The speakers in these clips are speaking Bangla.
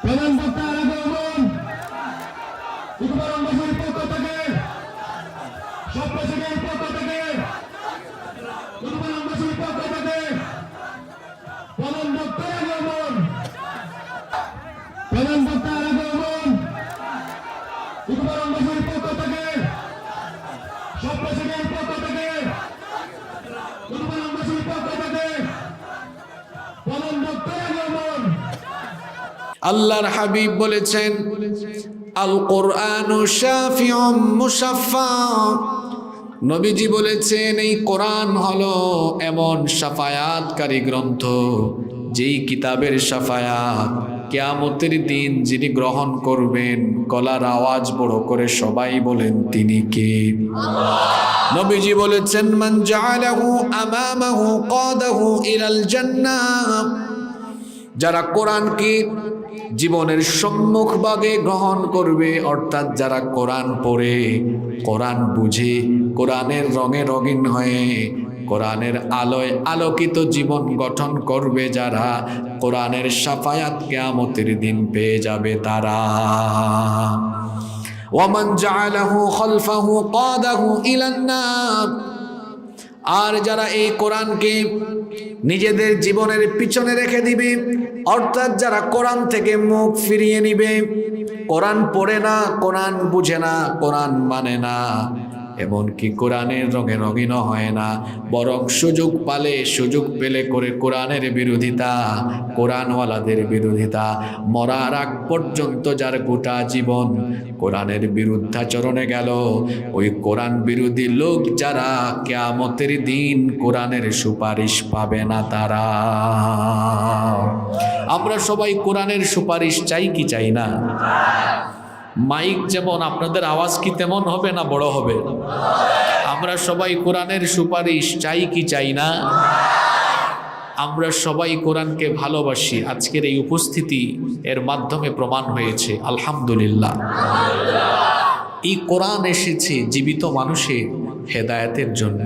প্রধান বক্তা আগমন উপকরণবাসীর পক্ষ থেকে সপ্তশীলের পক্ষ থেকে উপকরণবাসীর পক্ষ থেকে প্রধান বক্তা আগমন প্রধান বক্তা আগমন উপকরণবাসীর পক্ষ থেকে সপ্তশীলের পক্ষ থেকে উপকরণবাসীর পক্ষ থেকে প্রধান বক্তা আগমন। আল্লাহর হাবিব বলেছেন আল কোরআনু শাফিউম মুশাফফা। নবীজি বলেছেন এই কোরআন হলো এমন শাফায়াতকারী গ্রন্থ, যেই কিতাবের শাফায়াত কিয়ামতের দিন যিনি গ্রহণ করবেন, গলার আওয়াজ বড় করে সবাই বলেন তিনি কে? নবীজি বলেছেন মান জাআলাহু আমামাহু কাদাহু ইলাল জান্নাহ। যারা কোরআনকে জীবনের সম্মুখ ভাগে গ্রহণ করবে, অর্থাৎ যারা কোরআন পড়ে, কোরআন বুঝে, কোরআনের রঙে রঙিন হয়ে, কোরআনের আলোয় আলোকিত জীবন গঠন করবে, যারা কোরআনের শাফায়াত কিয়ামতের দিন পেয়ে যাবে তারা। ওয়ামান জাআলাহু খালফাহু কাদাহু ইলান নার। আর যারা এই কোরআনকে নিজেদের জীবনের পিছনে রেখে দিবে, অর্থাৎ যারা কোরআন থেকে মুখ ফিরিয়ে নিবে, কোরআন পড়ে না, কোরআন বুঝে না, কোরআন মানে না, এমনকি কোরআনের রঙে রঙিন হয় না, বরং সুযোগ পেলে করে কোরআনের বিরোধিতা, কোরআনওয়ালাদের বিরোধিতা, মরার আগ পর্যন্ত যার গোটা জীবন কোরআনের বিরুদ্ধাচরণে গেল, ওই কোরআন বিরোধী লোক যারা, কিয়ামতের দিন কোরআনের সুপারিশ পাবে না তারা। আমরা সবাই কোরআনের সুপারিশ চাই কি চাই না? মাইক যেমন, আপনাদের আওয়াজ কি তেমন হবে না বড় হবে? আমরা সবাই কোরআনের সুপারিশ চাই কি চাই না? আমরা সবাই কোরআনকে ভালোবাসি। আজকের এই উপস্থিতি এর মাধ্যমে প্রমাণ হয়েছে, আলহামদুলিল্লাহ। এই কোরআন এসেছে জীবিত মানুষের হেদায়েতের জন্য,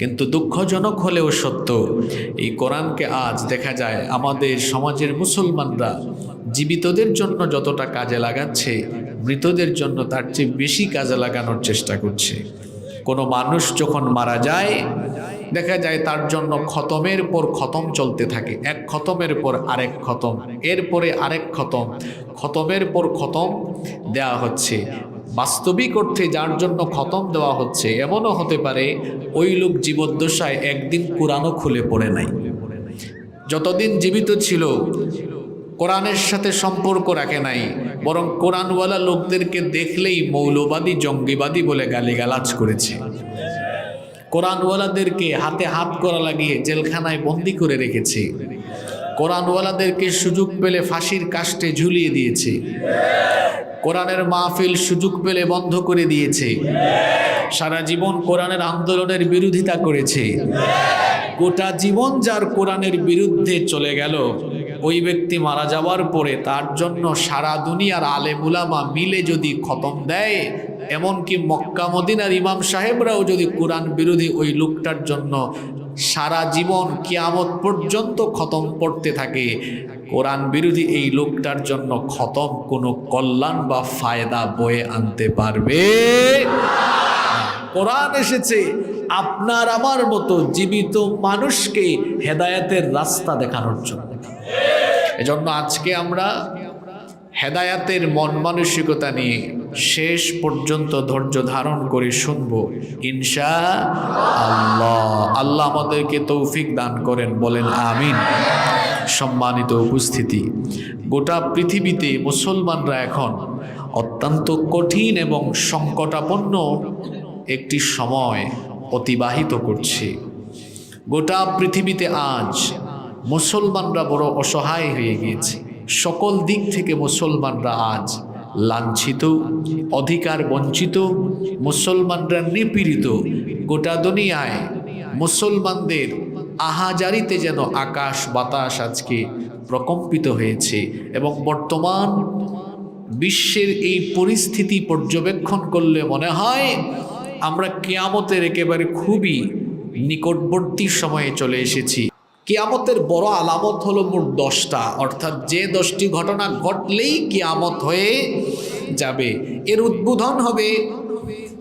কিন্তু দুঃখজনক হলেও সত্য, এই কোরআনকে আজ দেখা যায় আমাদের সমাজের মুসলমানরা জীবিতদের জন্য যতটা কাজে লাগাচ্ছে, মৃতদের জন্য তার চেয়ে বেশি কাজে লাগানোর চেষ্টা করছে। কোনো মানুষ যখন মারা যায়, দেখা যায় তার জন্য খতমের পর খতম চলতে থাকে, এক খতমের পর আরেক খতম, এরপরে আরেক খতম, খতমের পর খতম দেওয়া হচ্ছে। বাস্তবিক অর্থে যার জন্য খতম দেওয়া হচ্ছে, এমনও হতে পারে ওই লোক জীবদ্দশায় একদিন কোরআনও খুলে পড়ে নাই, যতদিন জীবিত ছিল কোরআনের সাথে সম্পর্ক রাখে নাই, বরং কোরআনওয়ালা লোকদেরকে দেখলেই মৌলবাদী, জঙ্গিবাদী বলে গালিগালাজ করেছে। কোরআনওয়ালাদেরকে হাতে হাত করা লাগিয়ে জেলখানায় বন্দি করে রেখেছে। কোরআনওয়ালাদেরকে সুযোগ পেলে ফাঁসির কাস্টে ঝুলিয়ে দিয়েছে। কোরআনের মাহফিল সুযোগ পেলে বন্ধ করে দিয়েছে। সারা জীবন কোরআনের আন্দোলনের বিরোধিতা করেছে। গোটা জীবন যার কোরআনের বিরুদ্ধে চলে গেল, ওই ব্যক্তি মারা যাওয়ার পরে তার জন্য সারা দুনিয়ার আলেম উলামা মিলে যদি খতম দেয়, এমনকি মক্কা মদিনার ইমাম সাহেবরাও যদি কোরআন বিরোধী ওই লোকটার জন্য সারা জীবন কিয়ামত পর্যন্ত খতম পড়তে থাকে, কোরআন বিরোধী এই লোকটার জন্য খতম কোনো কল্যাণ বা ফায়দা বয়ে আনতে পারবে? কোরআন এসেছে আপনার আমার মতো জীবিত মানুষকে হেদায়েতের রাস্তা দেখানোর জন্য। এজন্য আজকে আমরা হেদায়েতের মন মানসিকতা নিয়ে শেষ পর্যন্ত ধৈর্য ধারণ করে শুনব ইনশাআল্লাহ। আল্লাহ আমাদেরকে তৌফিক দান করেন, বলেন আমিন। সম্মানিত উপস্থিতি, গোটা পৃথিবীতে মুসলমানরা এখন অত্যন্ত কঠিন এবং সংকটাপন্ন একটি সময় অতিবাহিত করছে। গোটা পৃথিবীতে আজ মুসলমানরা বড় অসহায় হয়ে গিয়েছে। সকল দিক থেকে মুসলমানরা আজ লাঞ্ছিত, অধিকার বঞ্চিত, মুসলমানরা নিপীড়িত। গোটা দুনিয়ায় মুসলমানদের আহাজারিতে যেন আকাশ বাতাস আজকে প্রকম্পিত হয়েছে। এবং বর্তমান বিশ্বের এই পরিস্থিতি পর্যবেক্ষণ করলে মনে হয় আমরা কিয়ামতের একেবারে খুবই নিকটবর্তী সময়ে চলে এসেছি। কিয়ামতের বড় আলামত হলো মোট 10টা, অর্থাৎ যে 10টি ঘটনা ঘটলেই কিয়ামত হয়ে যাবে। এর উদ্বোধন হবে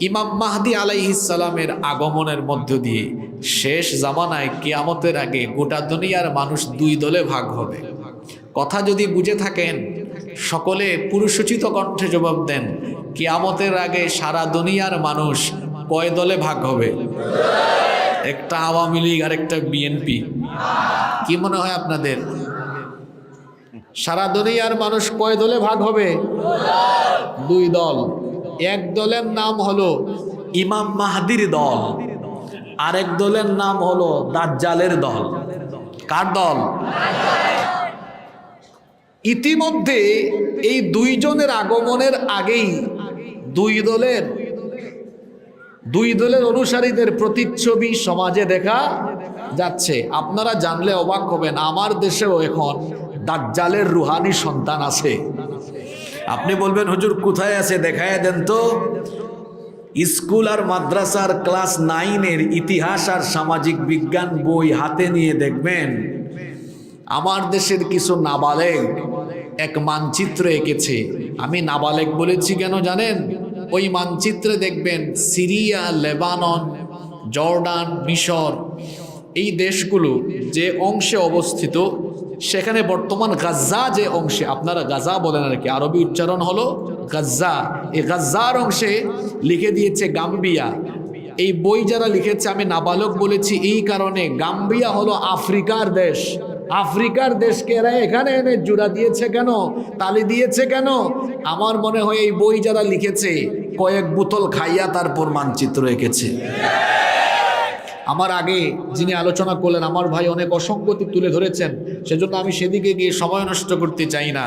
ইমাম মাহদী আলাইহিস সালামের আগমনের মধ্য দিয়ে। শেষ জামানায় কিয়ামতের আগে গোটা দুনিয়ার মানুষ 2 দলে ভাগ হবে। কথা যদি বুঝে থাকেন সকলে পুরুষোচিত কণ্ঠে জবাব দেন, কিয়ামতের আগে সারা দুনিয়ার মানুষ কয় দলে ভাগ হবে? একটা আওয়ামী লীগ আর একটা বিএনপি। কি মনে হয় আপনাদের সারা দুনিয়ার মানুষ কয় দলে ভাগ হবে? 2 দল। এক দলের নাম হলো ইমাম মাহদির দল, আরেক দলের নাম হলো দাজ্জালের দল। কার দল? ইতিমধ্যে এই 2 জনের আগমনের আগেই 2 দলের অনুসারীদের প্রতিচ্ছবি সমাজে দেখা যাচ্ছে। আপনারা জানলে অবাক হবেন, আমার দেশেও এখন দাজ্জালের রুহানি সন্তান আছে। আপনি বলবেন হুজুর কোথায় আছে, দেখায় দেন তো। স্কুল আর মাদ্রাসার ক্লাস 9-এর ইতিহাস আর সামাজিক বিজ্ঞান বই হাতে নিয়ে দেখবেন আমার দেশের কিছু নাবালেগ এক মানচিত্র এঁকেছে। আমি নাবালেগ বলেছি কেন জানেন? ওই মানচিত্রে দেখবেন সিরিয়া, লেবানন, জর্ডান, মিশর, এই দেশগুলো যে অংশে অবস্থিত, সেখানে বর্তমান গাজ্জা যে অংশে, আপনারা গাজা বলেন আর কি, আরবি উচ্চারণ হলো গাজ্জা, এই গাজ্জার অংশে লিখে দিয়েছে গাম্বিয়া। এই বই যারা লিখেছে আমি নাবালক বলেছি এই কারণে, গাম্বিয়া হলো আফ্রিকার দেশ। আফ্রিকার দেশকে এরা এখানে এনে জোড়া দিয়েছে কেন, তালি দিয়েছে কেন? আমার মনে হয় এই বই যারা লিখেছে কয়েক বোতল খাইয়া তারপর মানচিত্র এঁকেছে। আমার আগে যিনি আলোচনা করলেন আমার ভাই অনেক অসঙ্গতি তুলে ধরেছেন, সেজন্য আমি সেদিকে গিয়ে সময় নষ্ট করতে চাই না।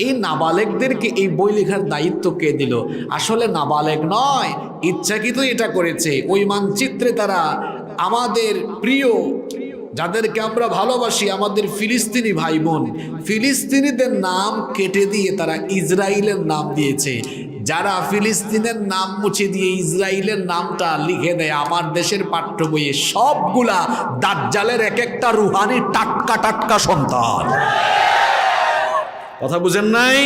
এই নাবালেগদেরকে এই বই লেখার দায়িত্ব কে দিল? আসলে নাবালেগ নয়, ইচ্ছাকৃত এটা করেছে। ওই মানচিত্রে তারা আমাদের প্রিয়, যাদেরকে আমরা ভালোবাসি, আমাদের ফিলিস্তিনি ভাই বোন, ফিলিস্তিনিদের নাম কেটে দিয়ে তারা ইসরায়েলের নাম দিয়েছে। যারা ফিলিস্তিনের নাম মুছে দিয়ে ইসরায়েলের নামটা লিখে দেয় আমার দেশের পাঠ্য বইয়ে, সবগুলা দাজ্জালের এক একটা রুহানি টাটকা টাটকা সন্তান। কথা বুঝেন নাই?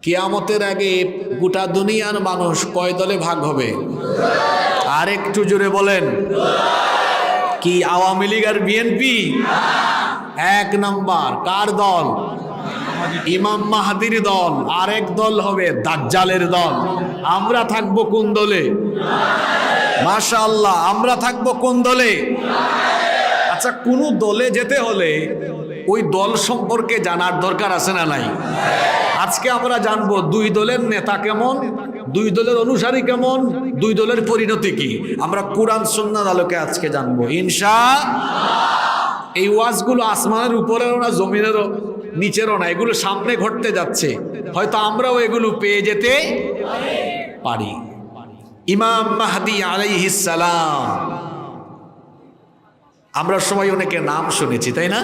কিয়ামতের আগে গোটা দুনিয়ার মানুষ কয় দলে ভাগ হবে? আর একটু জোরে বলেন। কি আওয়ামী লীগ আর বিএনপি? 1 নাম্বার কার দল? ইমাম মাহদির দল। আরেক দল হবে দাজ্জালের দল। আমরা থাকবো কোন দলে? মাশাআল্লাহ, আমরা থাকবো কোন দলে? আচ্ছা, কোন দলে যেতে হলে ওই দল সম্পর্কে জানার দরকার আছে না নাই? আজকে আমরা জানবো 2 দলের নেতা কেমন, 2 দলের অনুসারী কেমন, 2 দলের পরিণতি কি। আমরা কোরআন সুন্নাহর আলোকে আজকে জানবো ইনশাআল্লাহ। এই ওয়াজগুলো আসমানের উপরেও না, জমিনেরও নিচেরও না, এগুলো সামনে ঘটতে যাচ্ছে, হয়তো আমরাও এগুলো পেয়ে যেতে পারি। ইমাম মাহদী আলাইহিস সালাম, আমরা সবাই অনেকে নাম শুনেছি, তাই না?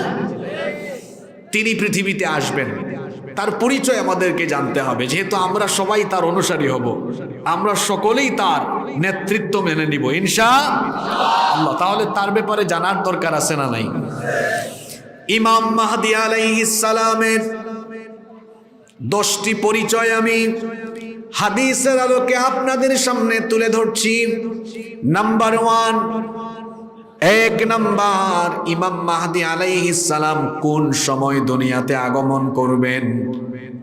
তিনি পৃথিবীতে আসবেন, তার পরিচয় আমাদেরকে জানতে হবে। যেহেতু আমরা সবাই তার অনুসারী হব, আমরা সকলেই তার নেতৃত্ব মেনে নিব ইনশাআল্লাহ। তাহলে তার ব্যাপারে জানার দরকার আছে না নাই? ইমাম মাহদী আলাইহিস সালামের 10টি পরিচয় আমি হাদিসের আলোকে আপনাদের সামনে তুলে ধরছি। নাম্বার 1, 1 নাম্বার, ইমাম মাহদী আলাইহিস সালাম কোন সময় দুনিয়াতে আগমন করবেন?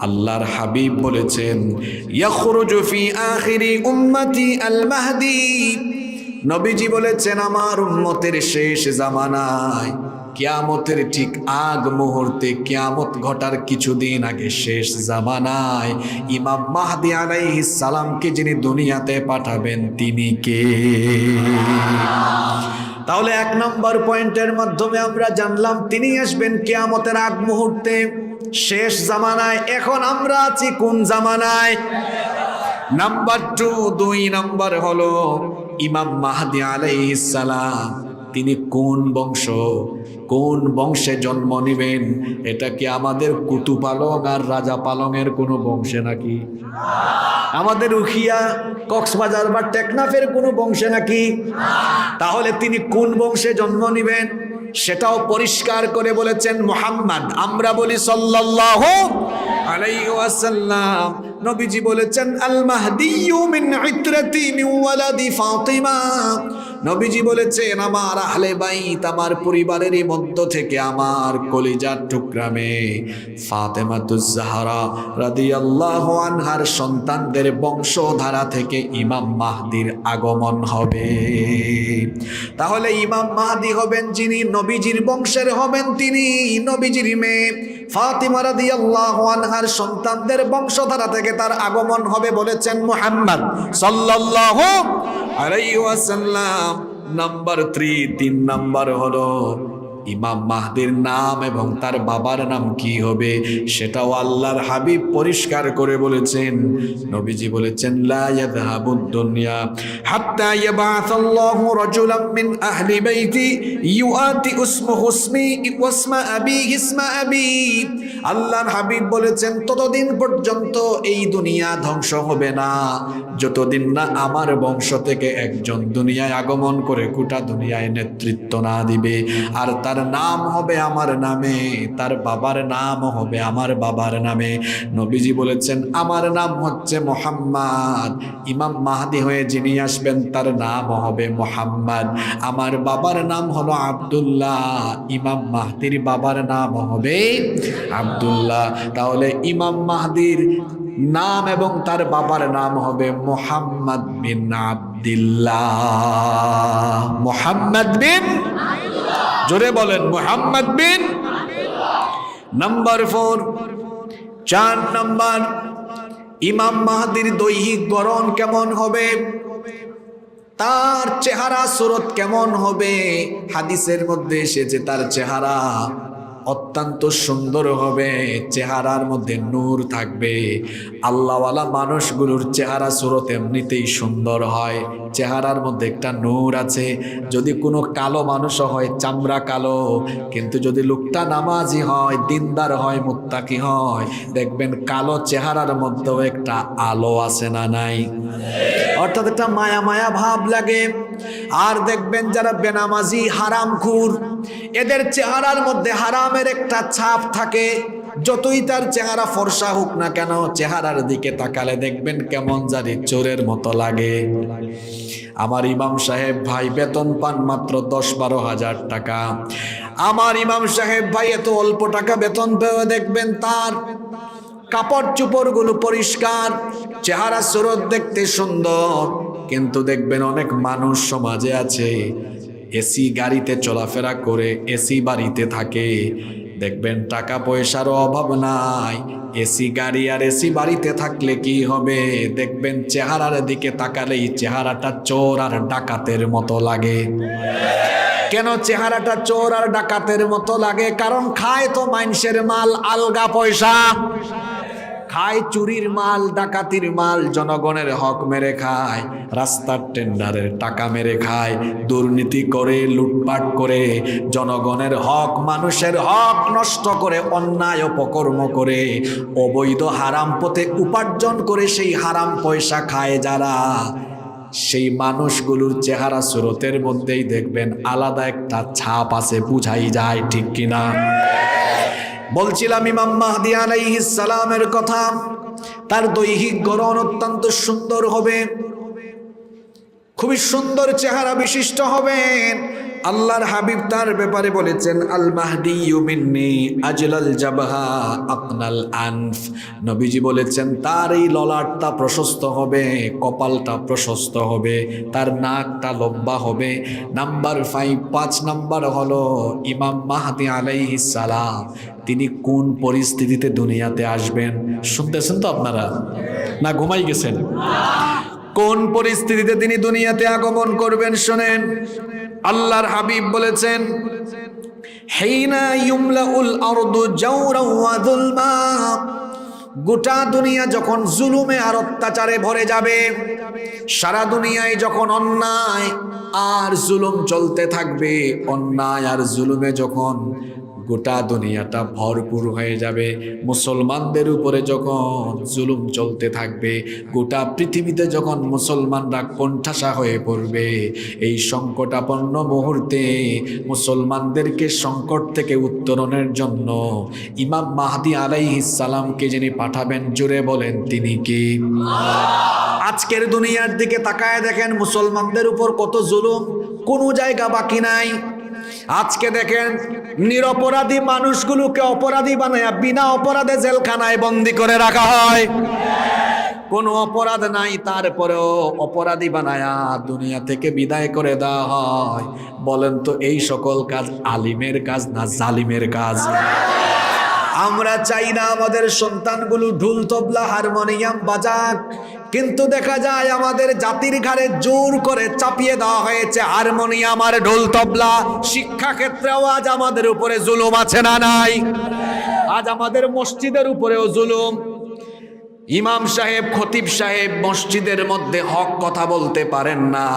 আল্লাহর হাবিব বলেছেন ইয়াখরুজু ফি আখিরি উম্মতি আল মাহদী। নবীজি বলেছেন আমার উম্মতের শেষ জামানায়, কিয়ামতের ঠিক আগ মুহূর্তে, কিয়ামত ঘটার কিছুদিন আগে, শেষ জামানায় ইমাম মাহদী আলাইহিস সালামকে যিনি দুনিয়াতে পাঠাবেন তিনি কে? তাহলে 1 নম্বর পয়েন্টের মাধ্যমে আমরা জানলাম তিনি আসবেন কিয়ামতের আগ মুহূর্তে, শেষ জামানায়। এখন আমরা আছি কোন জামানায়? নাম্বার 2 নাম্বার হলো ইমাম মাহদী আলাইহিস সালাম তিনি কোন বংশ, কোন বংশে জন্ম নেবেন? এটা কি আমাদের কুতু পালং আর রাজা পালংয়ের কোনো বংশে নাকি? আমাদের উখিয়া, কক্সবাজার বা টেকনাফের কোনো বংশে নাকি? তাহলে তিনি কোন বংশে জন্ম নেবেন? সেটাও পরিষ্কার করে বলেছেন মুহাম্মদ। আমরা বলি সাল্লাল্লাহু আলাইহি ওয়াসাল্লাম। নবীজি বলেছেন আল মাহদিয়্যু মিন ইতরাতি মিন ওয়ালাদি ফাতিমা। নবীজি বলেছেন আমার আহলে বাইত, আমার পরিবারেরই মধ্য থেকে আমার কলিজার টুকরা মেয়ে ফাতেমাতুজ জাহরা রাদিয়াল্লাহু আনহার সন্তানদের বংশধারা থেকে ইমাম মাহদির আগমন হবে। তাহলে ইমাম মাহদি হবেন যিনি নবীজির বংশের হবেন, তিনি নবীজির মেয়ে ফাতিমা রাদিয়াল্লাহু আনহার সন্তানদের বংশধারা থেকে তার আগমন হবে বলেছেন মুহাম্মদ সাল্লাল্লাহু আলাইহি ওয়াসাল্লাম। নাম্বার 3, 3 নাম্বার হলো ইমাম মাহদির নাম এবং তার বাবার নাম কি হবে সেটাও আল্লাহর হাবিব পরিষ্কার করে বলেছেন। নবীজি বলেছেন লা ইয়াযহাবুদ দুনিয়া হাত্তা ইয়াবআসাল্লাহু রাজুলাম মিন আহলি বাইতি ইউআতি ইসমুহু ইসমি ওয়া ইসমা আবিহি ইসমা আবি। আল্লাহর হাবিব বলেছেন ততদিন পর্যন্ত এই দুনিয়া ধ্বংস হবে না যতদিন না আমার বংশ থেকে একজন দুনিয়ায় আগমন করে গোটা দুনিয়ায় নেতৃত্ব না দিবে, আর তার নাম হবে আমার নামে, তার বাবার নাম হবে আমার বাবার নামে। নবীজি বলেছেন আমার নাম হচ্ছে মুহাম্মদ, ইমাম মাহদি হয়ে যিনি আসবেন তার নাম হবে মুহাম্মদ। আমার বাবার নাম হলো আব্দুল্লাহ, ইমাম মাহদির বাবার নাম হবে আব্দুল্লাহ। তাহলে ইমাম মাহদির নাম এবং তার বাবার নাম হবে মুহাম্মদ বিন আব্দুল্লাহ। মুহাম্মদ বিন, জোরে বলেন মুহাম্মদ বিন। নাম্বার 4, 4 নাম্বার, ইমাম মাহদির দৈহিক গড়ন কেমন হবে, তার চেহারা সুরত কেমন হবে। হাদিসের মধ্যে এসেছে তার চেহারা অত্যন্ত সুন্দর হবে, চেহারার মধ্যে নূর থাকবে। আল্লাহওয়ালা মানুষগুলোর চেহারা সুরত এমনিতেই সুন্দর হয়, চেহারার মধ্যে একটা নূর আছে। যদি কোনো কালো মানুষও হয়, চামড়া কালো, কিন্তু যদি লোকটা নামাজি হয়, দিনদার হয়, মুত্তাকি হয়, দেখবেন কালো চেহারার মধ্যেও একটা আলো আছে না নাই, অর্থাৎ একটা মায়া মায়া ভাব লাগে। আর দেখবেন যারা বেনামাজি হারামখোর, এদের চেহারার মধ্যে হারামের একটা ছাপ থাকে। যতই তার চেহারা ফর্সা হোক না কেন, চেহারার দিকে তাকালে দেখবেন কেমন জানি চোরের মতো লাগে। আমার ইমাম সাহেব ভাই বেতন পান মাত্র 10-12 হাজার টাকা। আমার ইমাম সাহেব ভাই এত অল্প টাকা বেতন পেয়ে দেখবেন তার কাপড় চোপড়গুলো পরিষ্কার, চেহারা সুরত দেখতে সুন্দর, কিন্তু দেখবেন অনেক মানুষ সমাজে আছে এসি গাড়িতে চলাফেরা করে, এসি বাড়িতে থাকে, দেখবেন টাকা পয়সারও অভাব নাই, এসি গাড়ি আর এসি বাড়িতে থাকলে কি হবে, দেখবেন চেহারার দিকে তাকালেই চেহারাটা চোর আর ডাকাতের মতো লাগে। কেন চেহারাটা চোর আর ডাকাতের মতো লাগে? কারণ খায় তো মানুষের মাল, আলগা পয়সা খায়, চুরির মাল, ডাকাতির মাল, জনগণের হক মেরে খায়, রাস্তার টেন্ডারের টাকা মেরে খায়, দুর্নীতি করে, লুটপাট করে, জনগণের হক, মানুষের হক নষ্ট করে, অন্যায় অপকর্ম করে, অবৈধ হারাম পথে উপার্জন করে সেই হারাম পয়সা খায় যারা, সেই মানুষগুলোর চেহারা সুরতের মধ্যেই দেখবেন আলাদা একটা ছাপ আছে, বুঝাই যায়, ঠিক কিনা? বলছিলাম ইমাম মাহদি আলাইহিস সালামের কথা। তার দৈহিক গড়ন অত্যন্ত সুন্দর হবে, খুবই সুন্দর চেহারা বিশিষ্ট হবেন। আল্লাহর হাবিব তার ব্যাপারে বলেছেন আল মাহদিয়্যু মিন্নি আজলাল জাবহা আকনাল আনফ। নবীজি বলেছেন তার এই ললাটটা প্রশস্ত হবে, কপালটা প্রশস্ত হবে, তার নাকটা লম্বা হবে। নাম্বার 5 নাম্বার হলো ইমাম মাহদি আলাইহিস সালাম তিনি কোন পরিস্থিতিতে দুনিয়াতে আসবেন। শুনতেছেন তো আপনারা, না ঘুমাই গেছেন? কোন পরিস্থিতিতে তিনি দুনিয়াতে আগমন করবেন শুনেন। আল্লাহর হাবিব বলেছেন হিনা ইউমলাউল আরদু জাওরা ওয়া যুলমা, গোটা দুনিয়া যখন জুলুমে আর অত্যাচারে ভরে যাবে, সারা দুনিয়ায় যখন অন্যায় আর জুলুম চলতে থাকবে, অন্যায় আর জুলুমে যখন গোটা দুনিয়াটা ভরপুর হয়ে যাবে। মুসলমানদের উপরে যখন জুলুম চলতে থাকবে, গোটা পৃথিবীতে যখন মুসলমানরা কোণঠাসা হয়ে পড়বে, এই সংকটাপন্ন মুহূর্তে মুসলমানদেরকে সংকট থেকে উত্তরণের জন্য ইমাম মাহদী আলাইহিস সালামকে যিনি পাঠাবেন, জোরে বলেন তিনি কি? আজকের দুনিয়ার দিকে তাকায় দেখেন মুসলমানদের উপর কত জুলুম, কোনো জায়গা বাকি নাই। আজকে দেখেন নিরপরাধী মানুষগুলোকে অপরাধী বানায় বিনা অপরাধে জেলখানায় বন্দি করে রাখা হয়। কোনো অপরাধ নাই, তারপরেও অপরাধী বানায়া দুনিয়া থেকে বিদায় করে দেওয়া হয়। বলেন তো এই সকল কাজ আলিমের কাজ না জালিমের কাজ? আমরা চাই না আমাদের সন্তানগুলো ঢোল তবলা হারমোনিয়াম বাজাক, কিন্তু দেখা যায় আমাদের জাতির ঘাড়ে জোর করে চাপিয়ে দেওয়া হয়েছে হারমোনিয়াম আর ঢোল তবলা। শিক্ষা ক্ষেত্রেও আজ আমাদের উপরে জুলুম আছে না নাই? আজ আমাদের মসজিদের উপরেও জুলুম। ইমাম সাহেব, খতিব সাহেব মসজিদের মধ্যে হক কথা বলতে পারেন না,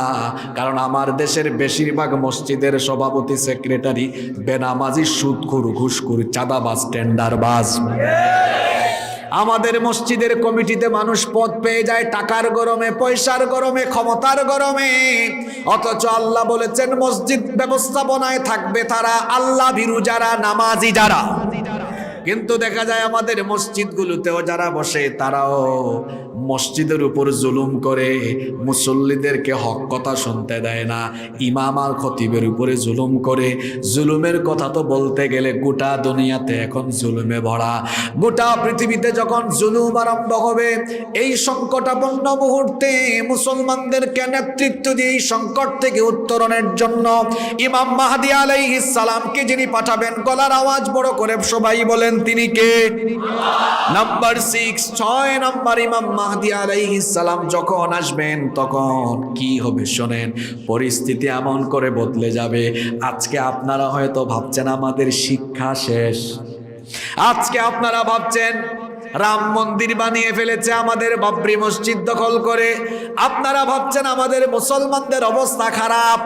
কারণ আমার দেশের বেশিরভাগ মসজিদের সভাপতি, সেক্রেটারি বেনামাজি, সুদখোর, ঘুষখোর, চাঁদাবাজ, টেন্ডারবাজ। আমাদের মসজিদের কমিটিতে মানুষ পদ পেয়ে যায় টাকার গরমে, পয়সার গরমে, ক্ষমতার গরমে, অথচ আল্লাহ বলেছেন মসজিদ ব্যবস্থাপনায় থাকবে তারা আল্লাহ ভীরু যারা, নামাজি যারা। কিন্তু দেখা যায় আমাদের মসজিদগুলোতেও যারা বসে তারাও মসজিদের উপর জুলুম করে, মুসল্লিদেরকে হক কথা শুনতে দেয় না, ইমাম আর খতিবের উপরে জুলুম করে। জুলুমের কথা তো বলতে গেলে গোটা দুনিয়াতে এখন জুলুমে ভরা। গোটা পৃথিবীতে যখন জুলুম আরম্ভ হবে, এই সংকটাপন্ন মুহূর্তে মুসলমানদেরকে নেতৃত্ব দিয়ে এই সংকট থেকে উত্তরণের জন্য ইমাম মাহদী আলাইহিস সালামকে যিনি পাঠাবেন, গলার আওয়াজ বড় করে সবাই বলেন তিনি কে? নাম্বার 6, 6 নাম্বার ইমাম মাহদী আলাইহিস সালাম যখন আসবেন তখন কি হবে শোনেন। পরিস্থিতি এমন করে বদলে যাবে। আজকে আপনারা হয়তো ভাবছেন আমাদের শিক্ষা শেষ, আজকে আপনারা ভাবছেন রাম মন্দির বানিয়ে ফেলেছে, আমাদের বাবরি মসজিদ দখল করে, আপনারা ভাবছেন আমাদের মুসলমানদের অবস্থা খারাপ,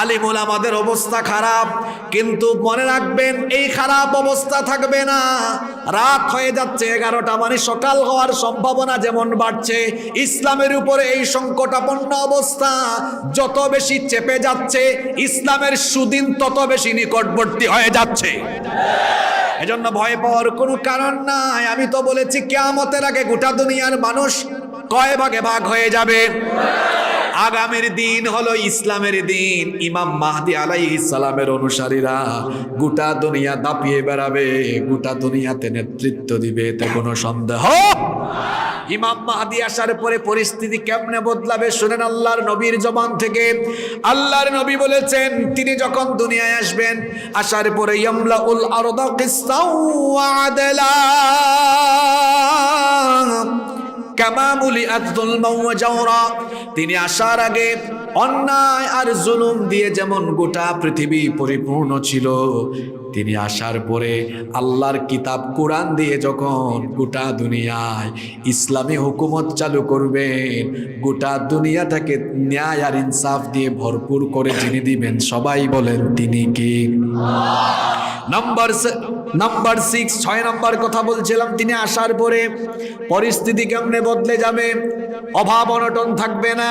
আলিম ওলামাদের অবস্থা খারাপ। কিন্তু মনে রাখবেন এই খারাপ অবস্থা থাকবে না। রাত হয়ে যাচ্ছে 11টা, মানে সকাল হওয়ার সম্ভাবনা যেমন বাড়ছে, ইসলামের উপরে এই সংকটাপন্ন অবস্থা যত বেশি চেপে যাচ্ছে, ইসলামের সুদিন তত বেশি নিকটবর্তী হয়ে যাচ্ছে। এজন্য ভয় পাওয়ার কোনো কারণ নাই। আমি তো বলেছি কিয়ামতের আগে গোটা দুনিয়ার মানুষ কয় ভাগে ভাগ হয়ে যাবে। আগামীর দিন হলো ইসলামের দিন। ইমাম মাহদী আলাইহিস সালামের অনুসারীরা গোটা দুনিয়া দাপিয়ে বেড়াবে, গোটা দুনিয়াতে নেতৃত্ব দিবে, এতে কোনো সন্দেহ। ইমাম মাহদী আসার পরে পরিস্থিতি কেমনে বদলাবে শুনেন আল্লাহর নবীর জবান থেকে। আল্লাহর নবী বলেছেন তিনি যখন দুনিয়ায় আসবেন, আসার পরে ইয়ামলাউল আরদা কিসসাও ওয়া আদলা কামা মুলিআত যুলমান ওয়া জাওরা। তিনি আসার আগে অন্যায় আর জুলুম দিয়ে যেমন গোটা পৃথিবী পরিপূর্ণ ছিল, তিনি আসার পরে আল্লাহর কিতাব কোরআন দিয়ে যখন গোটা দুনিয়ায় ইসলামী হুকুমত চালু করবেন, গোটা দুনিয়াটাকে ন্যায় আর ইনসাফ দিয়ে ভরপুর করে যিনি দিবেন, সবাই বলেন তিনি কি? নাম্বার 6, 6 নাম্বার কথা বলছিলাম। তিনি আসার পরে পরিস্থিতি কেমনে বদলে যাবে? অভাব অনটন থাকবে না।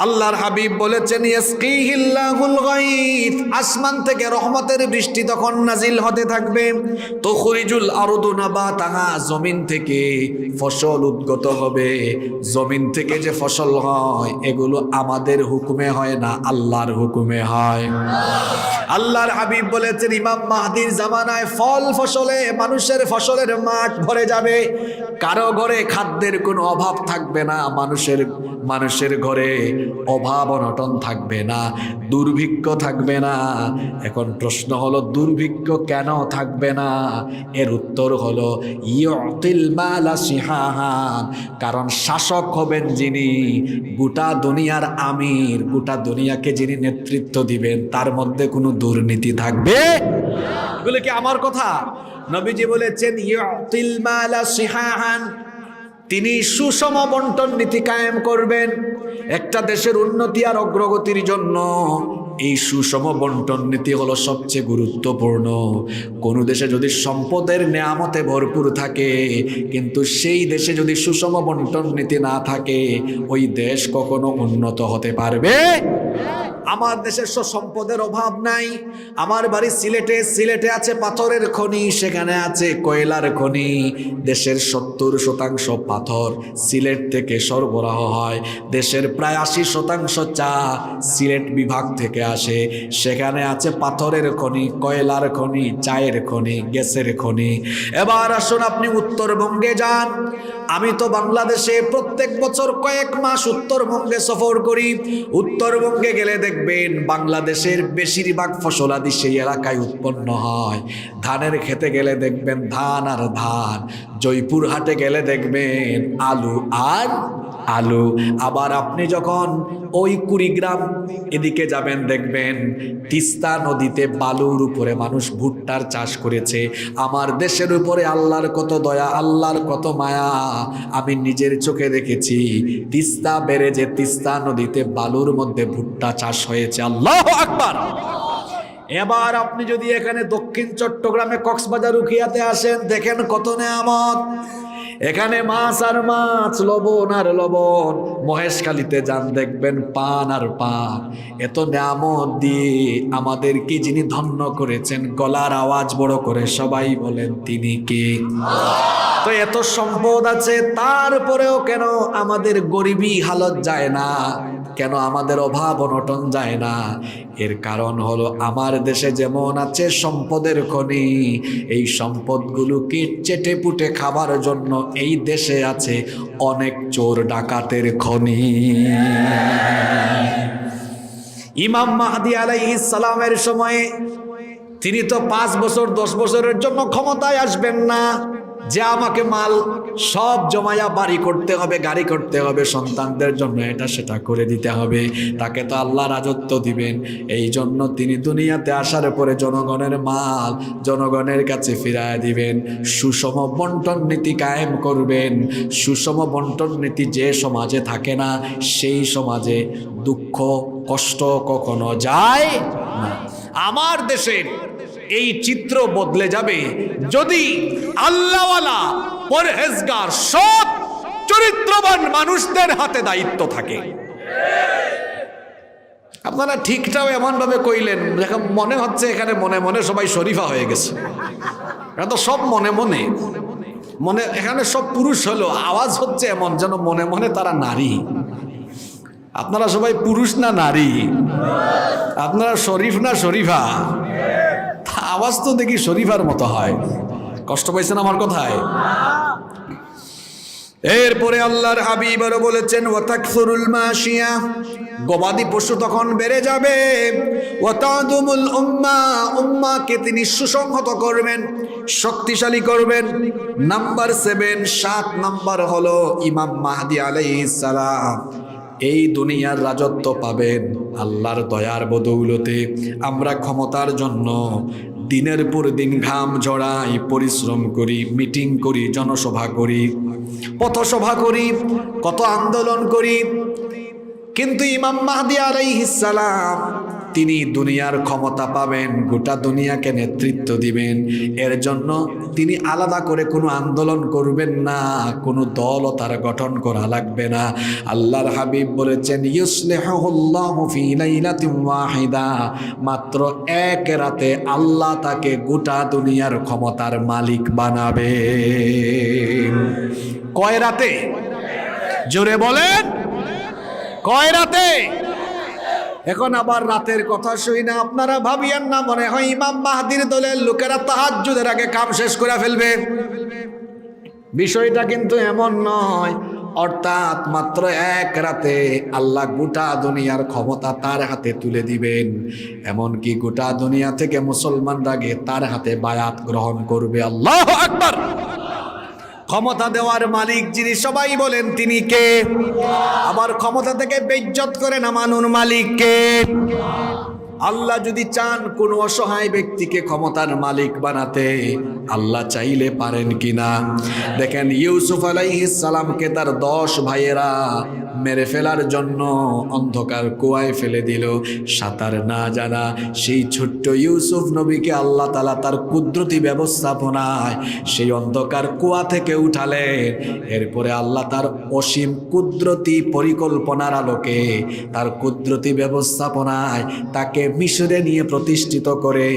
আল্লাহর হাবিব বলেছেন ইয়াসকিহিল্লাহুল গায়থ, আসমান থেকে রহমতের বৃষ্টি তখন নাজিল হতে থাকবে। তুখরিজুল আরদু নাবাতাহা, জমিন থেকে ফসল উদ্গত হবে। জমিন থেকে যে ফসল হয় এগুলো আমাদের হুকুমে হয় না, আল্লাহর হুকুমে হয়। আল্লাহর হাবিব বলেছেন ইমাম মাহদীর জামানায় ফল ফসলে মানুষের ফসলের মাঠ ভরে যাবে, কারো ঘরে খাদ্যের কোনো অভাব থাকবে না, মানুষের ঘরে অভাব অনটন থাকবে না, দুর্ভিক্ষ থাকবে না। এখন প্রশ্ন হলো দুর্ভিক্ষ কেন থাকবে না? এর উত্তর হলো ইউতিল মালা সিহাহান, কারণ শাসক হবেন যিনি, গোটা দুনিয়ার আমির, গোটা দুনিয়াকে যিনি নেতৃত্ব দিবেন, তার মধ্যে কোনো দুর্নীতি থাকবে? এগুলো কি আমার কথা? নবীজি বলেছেন ইউতিল মালা সিহাহান, তিনি সুষম বন্টন নীতি কায়েম করবেন। একটা দেশের উন্নতি আর অগ্রগতির জন্য এই সুষম বন্টন নীতি হলো সবচেয়ে গুরুত্বপূর্ণ। কোন দেশে যদি সম্পদের নেয়ামতে ভরপুর থাকে কিন্তু সেই দেশে যদি সুষম বন্টন নীতি না থাকে ওই দেশ কখনো উন্নত হতে পারবে। আমার দেশের সম্পদের অভাব নাই। আমার বাড়ি সিলেটে আছে পাথরের খনি, সেখানে আছে কয়লার খনি। দেশের 70% পাথর সিলেট থেকে সরবরাহ হয়। দেশের প্রায় 80% চা সিলেট বিভাগ থেকে আসে। সেখানে আছে পাথরের খনি, কয়লার খনি, চায়ের খনি, গ্যাসের খনি। এবার আসুন আপনি উত্তরবঙ্গে যান। আমি তো বাংলাদেশে প্রত্যেক বছর কয়েক মাস উত্তরবঙ্গে সফর করি। উত্তরবঙ্গে গেলে দেখবেন বাংলাদেশের বেশিরভাগ ফসলাদি সেই এলাকায় উৎপন্ন হয়। ধানের খেতে গেলে দেখবেন ধান আর ধান। জয়পুরহাটে গেলে দেখবেন আলু আর আলু। আবার আপনি যখন ওই কুড়িগ্রাম এদিকে যাবেন দেখবেন তিস্তা নদীতে বালুর উপরে মানুষ ভুট্টার চাষ করেছে। আমার দেশের উপরে আল্লাহর কত দয়া, আল্লাহর কত মায়া। আমি নিজের চোখে দেখেছি তিস্তা ব্যারেজে, তিস্তা নদীতে বালুর মধ্যে ভুট্টা চাষ হয়েছে। আল্লাহু আকবার। এবার আপনি যদি এখানে দক্ষিণ চট্টগ্রামে কক্সবাজার উখিয়াতে আসেন দেখেন কত নেয়ামত। এখানে মাছ আর মাছ, লবণ আর লবণ। মহেশখালীতে যান দেখবেন পান আর পান। এত নেয়ামত দিয়ে আমাদের কি যিনি ধন্য করেছেন, গলার আওয়াজ বড় করে সবাই বলেন তিনি কে? তো এত সম্পদ আছে তারপরেও কেন আমাদের গরিবী হালত যায় না, কেন আমাদের অভাব অনটন যায় না? এর কারণ হলো আমার দেশে যেমন আছে সম্পদের খনি, এই সম্পদগুলোকে চেটে পুটে খাবার জন্য এই দেশে আছে অনেক চোর ডাকাতের খনি। ইমাম মাহদী আলাইহিস সালামের সময়ে তিনি তো 5 বছর 10 বছরের জন্য ক্ষমতায় আসবেন না যে আমাকে মাল সব জমায়া বাড়ি করতে হবে, গাড়ি করতে হবে, সন্তানদের জন্য এটা সেটা করে দিতে হবে। তাকে তো আল্লাহ রাজত্ব দিবেন। এই জন্য তিনি দুনিয়াতে আসার পরে জনগণের মাল জনগণের কাছে ফিরায় দিবেন। সুষম বন্টন নীতি কায়েম করবেন। সুষম বন্টন নীতি যে সমাজে থাকে না সেই সমাজে দুঃখ কষ্ট কখনো যায় না। আমার দেশের এই চিত্র বদলে যাবে যদি আল্লাহওয়ালা, পরহেজগার, সৎ চরিত্রবান মানুষদের হাতে দায়িত্ব থাকে। আপনারা ঠিকটাও এমন ভাবে কইলেন দেখো মনে হচ্ছে এখানে মনে মনে সবাই শরীফা হয়ে গেছে। এটা তো সব মনে মনে মনে, এখানে সব পুরুষ হলো, আওয়াজ হচ্ছে এমন যেন মনে মনে তারা নারী। আপনারা সবাই পুরুষ না নারী? আপনারা শরীফ না শরীফা? আওয়াজ তো দেখি শরীফার মতো হয়। কষ্ট পাইছেন আমার কথায়? এরপরে আল্লাহর হাবিব আরো বলেছেন ওয়াতাকসুরুল মাশিয়া, গবাদি পশু তখন বেড়ে যাবে। ওয়াতাদুমুল উম্মাকে তিনি সুসংহত করবেন, শক্তিশালী করবেন। নাম্বার 7, 7 নাম্বার হলো ইমাম মাহদী আলাইহিস সালাম এই দুনিয়ার রাজত্ব পাবেন আল্লাহর দয়ার বদৌলতে। আমরা ক্ষমতার জন্য দিনের পর দিন ঘাম ঝরাই, পরিশ্রম করি, মিটিং করি, জনসভা করি, পথসভা করি, কত আন্দোলন করি, কিন্তু ইমাম মাহদী আলাইহিস সালাম তিনি দুনিয়ার ক্ষমতা পাবেন, গোটা দুনিয়াকে নেতৃত্ব দিবেন। এর জন্য তিনি আলাদা করে কোনো আন্দোলন করবেন না, কোনো দলও তার গঠন করা লাগবে না। আল্লাহর হাবিব বলেছেন ইউসলিহুল্লাহু ফি লাইলাতিন ওয়াহিদা, মাত্র এক রাতে আল্লাহ তাকে গোটা দুনিয়ার ক্ষমতার মালিক বানাবে। কয় রাতে? জোরে বলেন, কয় রাতে? এখন আবার রাতের কথা শুই না আপনারা ভাবিয়েন না মনে হয় ইমাম মাহদীর দলের লোকেরা তাহাজ্জুদের আগে কাম শেষ করে ফেলবে। বিষয়টা কিন্তু এমন নয়। অর্থাৎ মাত্র এক রাতে আল্লাহ গোটা দুনিয়ার ক্ষমতা তার হাতে তুলে দিবেন। এমনকি গোটা দুনিয়া থেকে মুসলমানরা গিয়ে তার হাতে বায়াত গ্রহণ করবে। আল্লাহু আকবার। ক্ষমতা দেওয়ার মালিক যিনি সবাই বলেন তিনি কে? আবার ক্ষমতা থেকে বেইজ্জত করে নামানোর মালিক কে? আল্লাহ যদি চান কোন অসহায় ব্যক্তিকে ক্ষমতার মালিক বানাতে, আল্লাহ চাইলে পারেন কিনা? দেখেন ইউসুফ আলাইহিস সালামকে তার 10 ভাইয়েরা মেরে ফেলার জন্য অন্ধকার কুয়ায় ফেলে দিল। সাঁতার না জানা সেই ছোট্ট ইউসুফ নবীকে আল্লাহ তাআলা তার কুদরতি ব্যবস্থাপনায় সেই অন্ধকার কুয়া থেকে উঠালেন। এরপরে আল্লাহ তার অসীম কুদরতি পরিকল্পনার আলোকে, তার কুদরতি ব্যবস্থাপনায় তাকে মিশরে নিয়ে প্রতিষ্ঠিত করে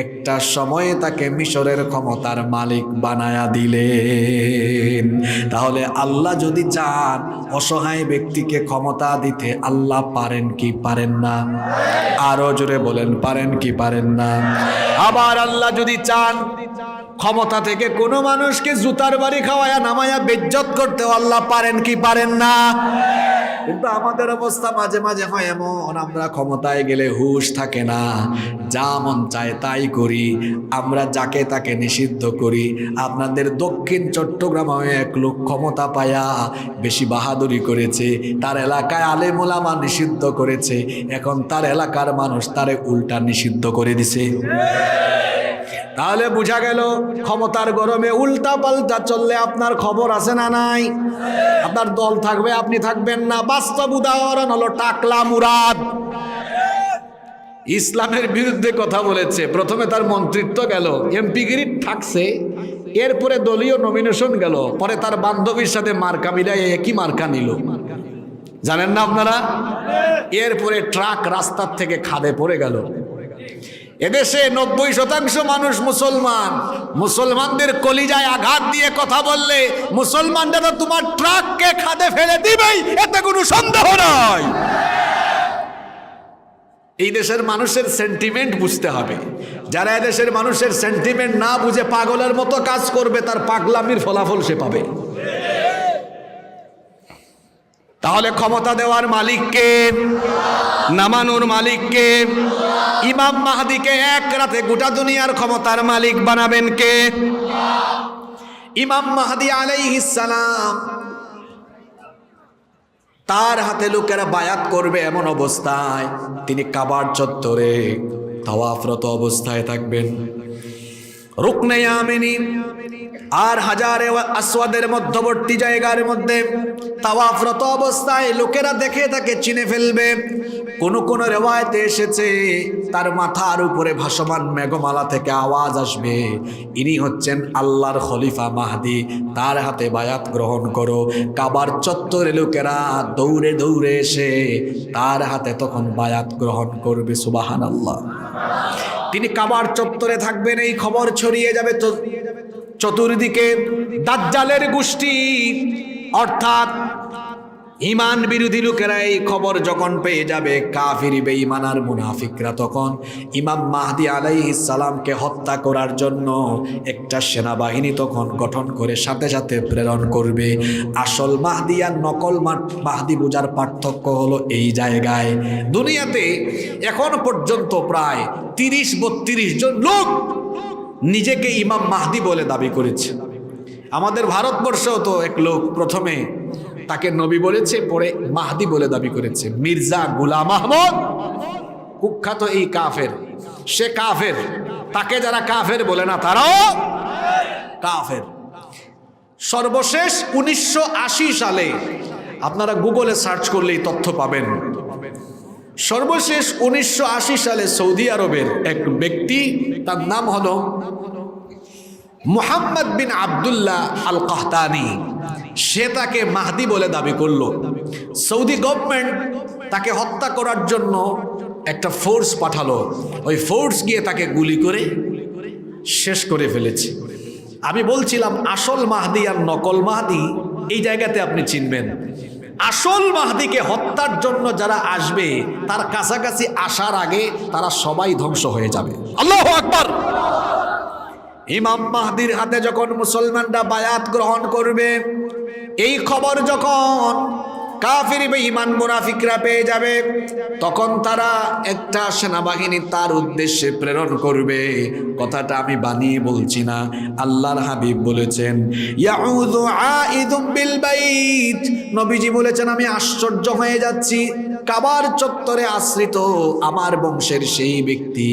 একটা সময়ে তাকে মিশরের ক্ষমতার মালিক বানায়া দিলেন। তাহলে আল্লাহ যদি চান অসহায় ব্যক্তিকে ক্ষমতা দিতে, আল্লাহ পারেন কি পারেন না? আরো জোরে বলেন, পারেন কি পারেন না? আবার আল্লাহ যদি চান ক্ষমতা থেকে কোনো মানুষকে জুতার বাড়ি খাওয়ায়া নামায়া বেজ্জত করতে, আল্লাহ পারেন কি পারেন না? কিন্তু আমাদের অবস্থা মাঝে মাঝে হয় এমন, আমরা ক্ষমতায় গেলে হুঁশ থাকে না, যা মন চায় তাই করি, আমরা যাকে তাকে নিষিদ্ধ করি। আপনাদের দক্ষিণ চট্টগ্রামে এক লোক ক্ষমতা পায়া বেশি বাহাদুরি করেছে, তার এলাকায় আলেম ওলামা নিষিদ্ধ করেছে, এখন তার এলাকার মানুষ তারে উল্টা নিষিদ্ধ করে দিছে। তাহলে বোঝা গেল ক্ষমতার গরমে উল্টা পাল্টা চললে আপনার খবর আছে না নাই? আপনার দল থাকবে, আপনি থাকবেন না। বাস্তব উদাহরণ হলো টাকলা মুরাদ। ইসলামের বিরুদ্ধে কথা বলেছে, প্রথমে তার মন্ত্রিত্ব গেল, এমপিগিরি থাকছে, এরপরে দলীয় নমিনেশন গেল, পরে তার বান্ধবীর সাথে মার্কা মিলাই একই মার্কা নিল। জানেন না আপনারা? এরপরে ট্রাক রাস্তার থেকে খাদে পড়ে গেল। এদেশে 90% মানুষ মুসলমান। মুসলমানদের কলিজায় আঘাত দিয়ে কথা বললে মুসলমানরা তো তোমার ট্রাককে খাদে ফেলে দিবেই, এতে কোনো সন্দেহ নাই। এই দেশের মানুষের সেন্টিমেন্ট বুঝতে হবে। যারা এদেশের মানুষের সেন্টিমেন্ট না বুঝে পাগলের মতো কাজ করবে, তার পাগলামির ফলাফল সে পাবে। তাহলে ক্ষমতা দেওয়ার মালিককে, নামানোর মালিককে, ইমাম মাহদিকে এক রাতে গোটা দুনিয়ার ক্ষমতার মালিক বানাবেন কে? ইমাম মাহদি আলাইহিস সালাম, তার হাতে লোকেরা বায়াত করবে এমন অবস্থায় তিনি কাবার চত্বরে তাওয়াফরত অবস্থায় থাকবেন। রুকনে ইয়ামিনী আর হাজারে আসওয়াদের মধ্যবর্তী জায়গার মধ্যে তাওয়াফরত অবস্থায় লোকেরা দেখে তাকে চিনে ফেলবে। কোন কোন রিওয়ায়াতে এসেছে তার মাথার উপরে ভাসমান মেঘমালা থেকে আওয়াজ আসবে, ইনি হচ্ছেন আল্লাহর খলিফা মাহদি, তার হাতে বায়াত গ্রহণ করো। কাবার চত্বরে লোকেরা দৌড়ে দৌড়ে এসে তার হাতে তখন বায়াত গ্রহণ করবে। সুবহানাল্লাহ। তিনি কাবার চত্বরে থাকবেন, এই খবর ছড়িয়ে যাবে তো চতুর্দিকে। দাজ্জালের গোষ্ঠী অর্থাৎ ঈমান বিরোধী লোকেরা এই খবর যখন পেয়ে যাবে, কাফির বেঈমান আর মুনাফিকরা তখন ইমাম মাহদি আলাইহিস সালামকে হত্যা করার জন্য একটা সেনাবাহিনী তখন গঠন করে সাথে সাথে প্রেরণ করবে। আসল মাহদি আর নকল মাহদি বোঝার পার্থক্য হলো এই জায়গায়। দুনিয়াতে এখন পর্যন্ত প্রায় 30-32 জন লোক নিজেকে ইমাম মাহদি বলে দাবি করেছে। আমাদের ভারতবর্ষেও তো এক লোক প্রথমে তাকে নবী বলেছে, পরে মাহদি বলে দাবি করেছে, মির্জা গোলাম আহমদ, কুখ্যাত এই কাফের। সে কাফের, তাকে যারা কাফের বলে না তারাও কাফের। সর্বশেষ 1980 সালে, আপনারা গুগলে সার্চ করলেই তথ্য পাবেন, সর্বশেষ 1980 সালে সৌদি আরবের এক ব্যক্তি, তার নাম হলো মুহাম্মদ বিন আব্দুল্লাহ আল কাহতানি, সে তাকে মাহদি বলে দাবি করলো। সৌদি গভর্নমেন্ট তাকে হত্যা করার জন্য একটা ফোর্স পাঠালো, ওই ফোর্স গিয়ে তাকে গুলি করে শেষ করে ফেলেছে। আমি বলছিলাম আসল মাহদি আর নকল মাহদি এই জায়গাতে আপনি চিনবেন। আসল মাহদিকে হত্যার জন্য যারা আসবে তার কাছাকাছি আসার আগে তারা সবাই ধ্বংস হয়ে যাবে। আল্লাহু আকবার। ইমাম মাহদির হাতে যখন মুসলমানরা বায়াত গ্রহণ করবে, এই খবর যখন কাফির বেঈমান মুনাফিকরা পেয়ে যাবে, তখন তারা একটা সেনাবাহিনী তার উদ্দেশ্যে প্রেরণ করবে। কথাটা আমি বানিয়ে বলছি না, আল্লাহর হাবিব বলেছেন, ইয়াউযু আইদুম বিল বাইত, নবীজি বলেছেন আমি আশ্চর্য হয়ে যাচ্ছি, কাবার চত্বরে আশ্রিত আমার বংশের সেই ব্যক্তি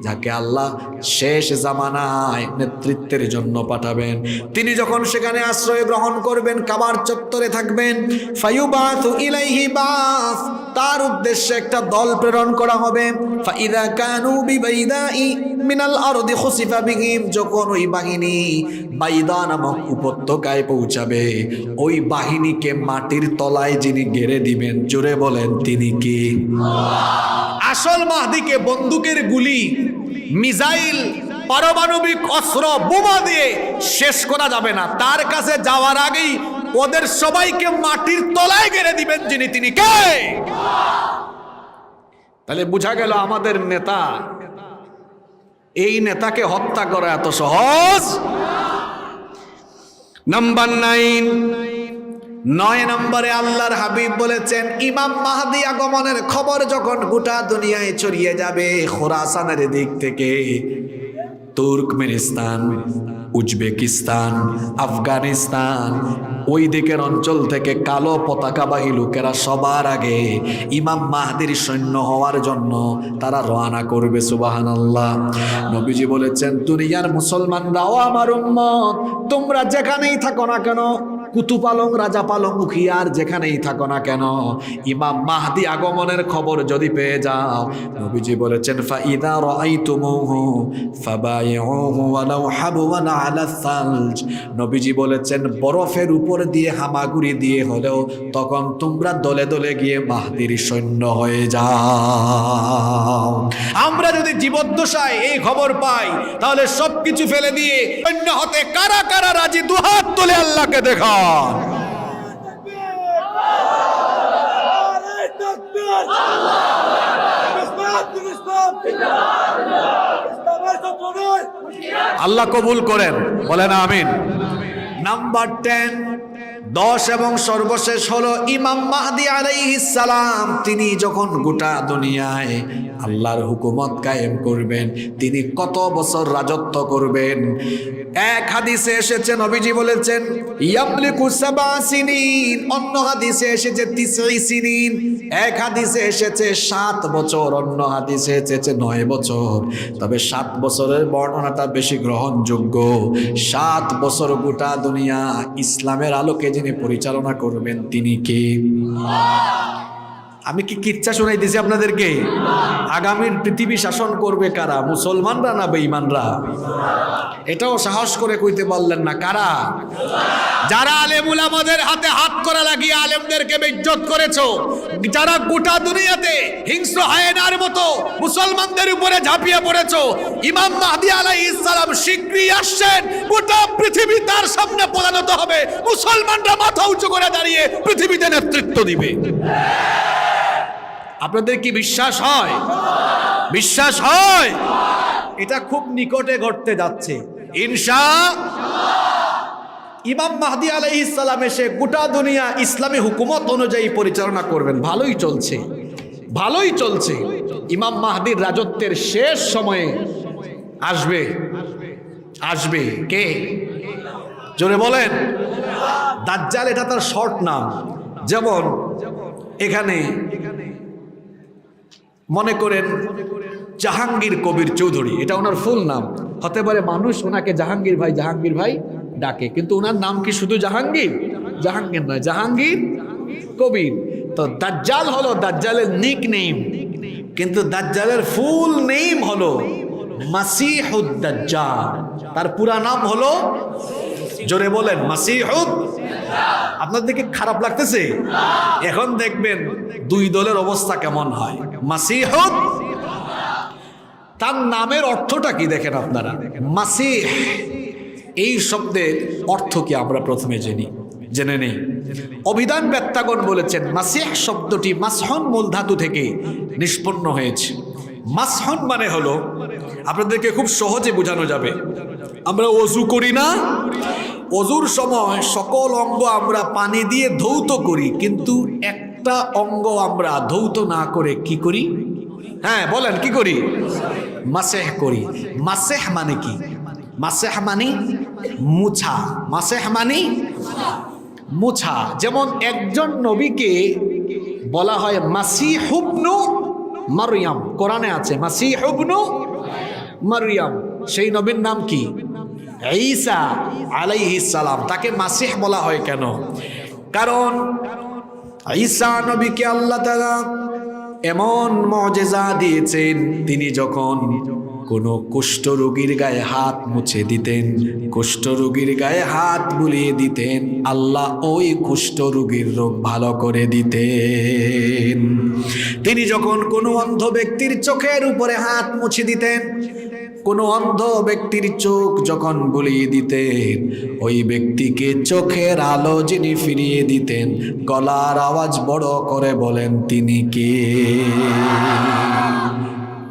যাকে আল্লাহ শেষ জামানায় নেতৃত্বের জন্য পাঠাবেন, তিনি যখন সেখানে আশ্রয় গ্রহণ করবেন, কাবার চত্বরে থাকবেন, ফায়ুবাতু ইলাইহি বাস, তার উদ্দেশ্যে একটা দল প্রেরণ করা হবে। ফাইদা কানু বিবাইদাই মিনাল আরদি খুসিফা বিহিম, যখন ওই বাহিনী বাইদা নামক উপত্যকায় পৌঁছাবে, ওই বাহিনীকে মাটির তলায় যিনি গেড়ে দিবেন, জোরে বলেন তিনি কি? আসল মাহদিকে বন্দুকের গুলি, মিসাইল, পারমাণবিক অস্ত্র, বোমা দিয়ে শেষ করা যাবে না। তার কাছে যাওয়ার আগেই ওদের সবাইকে মাটির তলায় গেড়ে দিবেন যিনি, তিনি কে? তাহলে বোঝা গেল আমাদের নেতা, এই নেতাকে হত্যা করা এত সহজ। নাম্বার 9 নম্বরে আল্লাহর হাবিব বলেছেন, ইমাম মাহদি আগমনের খবর যখন গোটা দুনিয়ায় ছড়িয়ে যাবে, খোরাসানের দিক থেকে তুর্কমেনিস্তান, উজবেকিস্তান, আফগানিস্তান, ওই দিকের অঞ্চল থেকে কালো পতাকাবাহী লোকেরা সবার আগে ইমাম মাহদির সৈন্য হওয়ার জন্য তারা রওনা করবে। সুবহানাল্লাহ। নবীজি বলেছেন, দুনিয়ার মুসলমানরাও আমার উম্মত, তোমরা যেখানেই থাকো না কেন, কুতুব আলম, রাজা পালং, মুখিয়ার যেখানেই থাকো না কেন, ইমাম মাহদি আগমনের খবর যদি পেয়ে যাও, নবীজি বলেছেন, ফাইদা রাআইতুমুহু ফাবাইউহু ওয়ালাউ হাবওয়ান আলা সালজ, নবীজি বলেছেন, বরফের উপর দিয়ে হামাগুড়ি দিয়ে হলেও তখন তোমরা দলে দলে গিয়ে মাহদির সৈন্য হয়ে যাও। আমরা যদি জীবদ্দশায় এই খবর পাই, তাহলে সবকিছু ফেলে দিয়ে সৈন্য হতে কারা কারা রাজি? দুহাত তুলে আল্লাহকে দেখা। আল্লাহ কবুল করেন, বলেন আমিন। নাম্বার 10 এবং সর্বশেষ হলো ইমাম মাহদি আলাইহিস সালাম। তিনি যখন গোটা দুনিয়ায় আল্লাহর হুকুমত কায়েম করবেন, তিনি কত বছর রাজত্ব করবেন? এক হাদিসে এসেছে, নবীজি বলেছেন, ইয়ামলিকু 7 সিনিন, অন্য হাদিসে এসেছে 9 সিনিন, এক হাদিসে এসেছে 7 বছর, অন্য হাদিসে এসেছে 9 বছর। তবে 7 বছরের বর্ণনাটা বেশি গ্রহণযোগ্য। 7 বছর গোটা দুনিয়া ইসলামের আলোকে যিনি পরিচালনা করবেন, তিনি কে? আমি কি কিচ্ছা শোনাই দিছি আপনাদেরকে? আগামীর পৃথিবী শাসন করবে কারা? মুসলমানরা না বেঈমানরা? এটাও সাহস করে কইতে পারলেন না। কারা? যারা আলেম উলামাদের হাতে হাত করা লাগিয়ে আলেমদেরকে বেইজ্জত করেছো, যারা গোটা দুনিয়াতে হিংস্র হায়েনার মতো মুসলমানদের উপরে ঝাঁপিয়ে পড়েছো, ইমাম মাহদি আলাইহিস সালাম শীঘ্রই আসছেন, গোটা পৃথিবী তার সামনে পদানত হবে, মুসলমানরা মাথা উঁচু করে দাঁড়িয়ে পৃথিবীতে নেতৃত্ব দিবে। আপনাদের কি বিশ্বাস হয়? বিশ্বাস হয়? এটা খুব নিকটে ঘটতে যাচ্ছে ইনশাআল্লাহ। ইমাম মাহদি আলাইহিস সালাম এসে গোটা দুনিয়া ইসলামী হুকুমত অনুযায়ী পরিচালনা করবেন। ভালোই চলছে, ভালোই চলছে। ইমাম মাহদির রাজত্বের শেষ সময়ে আসবে, আসবে কে? জোরে বলেন। দাজ্জাল, এটা তার শর্ট নাম। যেমন এখানে মনে করেন জাহাঙ্গীর কবির চৌধুরী, এটা ওনার ফুল নাম। হতে পারে মানুষ ওনাকে জাহাঙ্গীর ভাই, জাহাঙ্গীর ভাই ডাকে, কিন্তু ওনার নাম কি শুধু জাহাঙ্গীর? জাহাঙ্গীর নয়, জাহাঙ্গীর কবির। তো দাজ্জাল হলো দাজ্জালের নিক নেম, কিন্তু দাজ্জালের ফুল নেম হলো মাসিহুদ দাজ্জাল। তার পুরা নাম হলো, জোরে বলেন, মাসিহুদ। আপনাদেরকে খারাপ লাগতেছে? এখন দেখবেন 2 দলের অবস্থা কেমন হয়। মাসিহুদ, তার নামের অর্থটা কি দেখেন আপনারা। মাসিহ, এই শব্দের অর্থ কি আমরা প্রথমে জেনে নেই। অভিধান বেত্তাগণ বলেছেন, মাসিহ শব্দটি মাসহন মূল ধাতু থেকে নিষ্পন্ন হয়েছে। মাসহন মানে হলো, আপনাদেরকে খুব সহজে বোঝানো যাবে, আমরা ওযু করি না, ওযুর সময় সকল অঙ্গ আমরা পানি দিয়ে ধৌত করি, কিন্তু একটা অঙ্গ আমরা ধৌত না করে কি করি? হ্যাঁ বলেন, কি করি? মাসেহ করি। মাসেহ মানে কি? মাসেহ মানে মুছা। মাসেহ মানে মুছা। যেমন একজন নবীকে বলা হয় মাসিহ ইবনু মারইয়াম, কোরআনে আছে মাসিহ ইবনু মারইয়াম। সেই নবীর নাম কি? ঈসা আলাইহিস সালাম। তাকে মাসিহ বলা হয় কেন? কারণ ঈসা নবীকে আল্লাহ তাআলা এমন মুজিজা দিয়েছেন, তিনি যখন কোনো কুষ্ঠরোগীর গায়ে হাত মুছে দিতেন, কুষ্ঠরোগীর গায়ে হাত বুলিয়ে দিতেন, আল্লাহ ওই কুষ্ঠরোগীর রোগ ভালো করে দিতেন। তিনি যখন কোনো অন্ধ ব্যক্তির চোখের উপরে হাত মুছে দিতেন, কোনো অন্ধ ব্যক্তির চোখ যখন বুলিয়ে দিতেন, ওই ব্যক্তিকে চোখের আলো যিনি ফিরিয়ে দিতেন, গলার আওয়াজ বড় করে বলেন তিনি কে?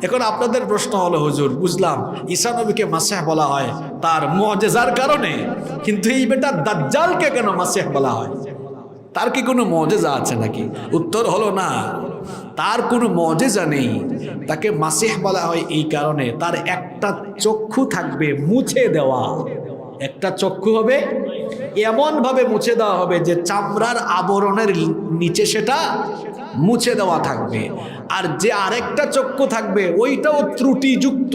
এখন আপনাদের প্রশ্ন হলো, হুজুর বুঝলাম ঈসা নবীকে মাসিহ বলা হয় তার মুজিজার কারণে, কিন্তু এই বেটা দাজ্জালকে কেন মাসিহ বলা হয়? তার কি কোনো মুজিজা আছে নাকি? উত্তর হলো না, তার কোনো মুজিজা নেই। তাকে মাসিহ বলা হয় এই কারণে, তার একটা চক্ষু থাকবে মুছে দেওয়া, একটা চক্ষু হবে এমন ভাবে মুছে দেওয়া হবে যে চামড়ার আবরণের নিচে সেটা মুছে দেওয়া থাকবে। আর যে আরেকটা চক্ষু থাকবে ওইটাও ত্রুটিযুক্ত,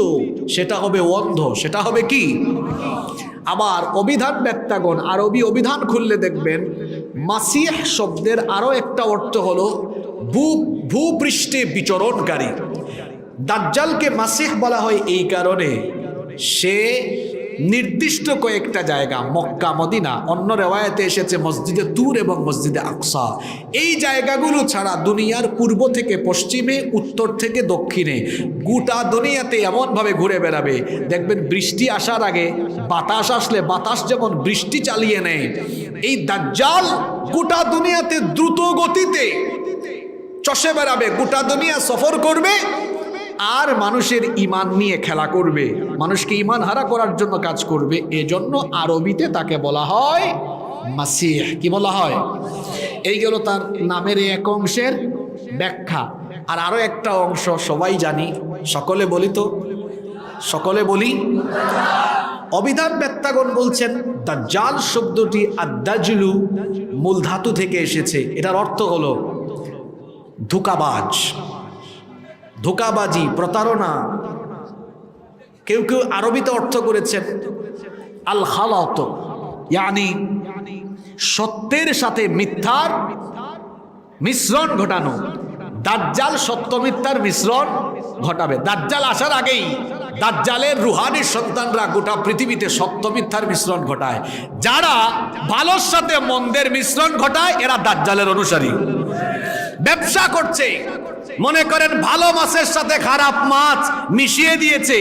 সেটা হবে অন্ধ, সেটা হবে কি? আবার অভিধান ব্যাখ্যাগণ আরবি অভিধান খুললে দেখবেন মাসিহ শব্দের আরো একটা অর্থ হলো ভূপৃষ্ঠে বিচরণকারী। দাজ্জালকে মাসিহ বলা হয় এই কারণে, সে নির্দিষ্ট কয়েকটা জায়গা, মক্কা মদিনা, অন্য রেওয়ায়েতে এসেছে মসজিদে তুর এবং মসজিদে আকসা, এই জায়গাগুলো ছাড়া দুনিয়ার পূর্ব থেকে পশ্চিমে, উত্তর থেকে দক্ষিণে, গোটা দুনিয়াতে এমনভাবে ঘুরে বেড়াবে। দেখবেন বৃষ্টি আসার আগে বাতাস আসলে বাতাস যেমন বৃষ্টি চালিয়ে নেয়, এই দাজ্জাল গোটা দুনিয়াতে দ্রুত গতিতে চষে বেড়াবে, গোটা দুনিয়া সফর করবে আর মানুষের ঈমান নিয়ে খেলা করবে, মানুষকে ঈমান হারা করার জন্য কাজ করবে। এজন্য আরবিতে তাকে বলা হয় মাসিহ। কি বলা হয়? এই গেল তার নামের এক অংশের ব্যাখ্যা। আর আরো একটা অংশ সবাই জানি, সকলে বলি তো, সকলে বলি। অভিধান ব্যাখ্যাগণ বলছেন দাজ্জাল শব্দটি আদ-দাজলু মূল ধাতু থেকে এসেছে। এটার অর্থ হলো ধোঁকাবাজ, ধোঁকাবাজি, প্রতারণা। কেউ কেউ আরবিতে অর্থ করেছেন আল খালাত, ইয়ানি সত্যের সাথে মিথ্যার মিশ্রণ ঘটানো। দাজ্জাল সত্য মিথ্যার মিশ্রণ ঘটাবে। দাজ্জাল আসার আগেই দাজ্জালের রুহানি সন্তানরা গোটা পৃথিবীতে সত্য মিথ্যার মিশ্রণ ঘটায়। যারা ভালোর সাথে মন্দের মিশ্রণ ঘটায় এরা দাজ্জালের অনুসারী। ব্যবসা করছে, মনে করেন ভালো মাছের সাথে খারাপ মাছ মিশিয়ে দিয়েছে,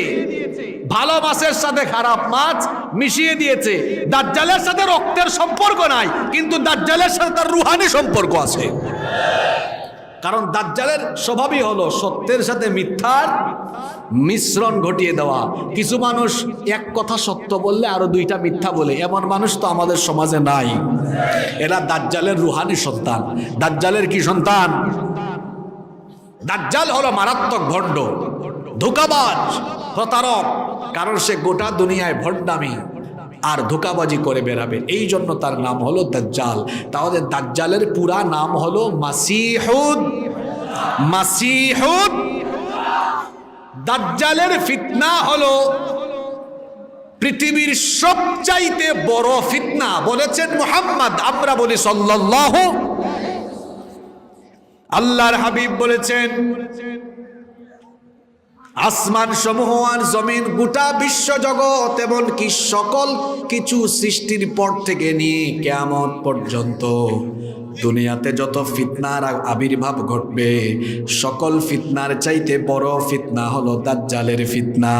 ভালো মাছের সাথে খারাপ মাছ মিশিয়ে দিয়েছে। দাজ্জালের সাথে রক্তের সম্পর্ক নাই, কিন্তু দাজ্জালের সাথে তার রুহানি সম্পর্ক আছে। কারণ দাজ্জালের স্বভাবই হলো সত্যের সাথে মিথ্যার মিশ্রণ ঘটিয়ে দেওয়া। কিছু মানুষ এক কথা সত্য বললে আরো দুইটা মিথ্যা বলে, এমন মানুষ তো আমাদের সমাজে নাই। এরা দাজ্জালের রুহানি সন্তান। দাজ্জালের কি সন্তান? দাজ্জাল হলো মারাত্মক ভণ্ড, ধোঁকাবাজ, প্রতারক। কারণ সে গোটা দুনিয়ায় ভণ্ডামি আর ধোঁকাবাজি করে বেড়াবে, এই জন্য তার নাম হলো দাজ্জাল। তাহলে দাজ্জালের পুরা নাম হলো মাসিহুদ। মাসিহুদ। দাজ্জালের ফিতনা হলো পৃথিবীর সবচাইতে বড় ফিতনা, বলেছেন মুহাম্মদ, আমরা বলি সাল্লাল্লাহু। আল্লাহর হাবিব বলেছেন আসমান সমূহ আর জমিন, গোটা বিশ্ব জগৎ এমনকি সকল কিছু সৃষ্টির পর থেকে নিয়ে কিয়ামত পর্যন্ত দুনিয়াতে যত ফিতনার আবির্ভাব ঘটবে, সকল ফিতনার চাইতে বড় ফিতনা হলো দাজ্জালের ফিতনা।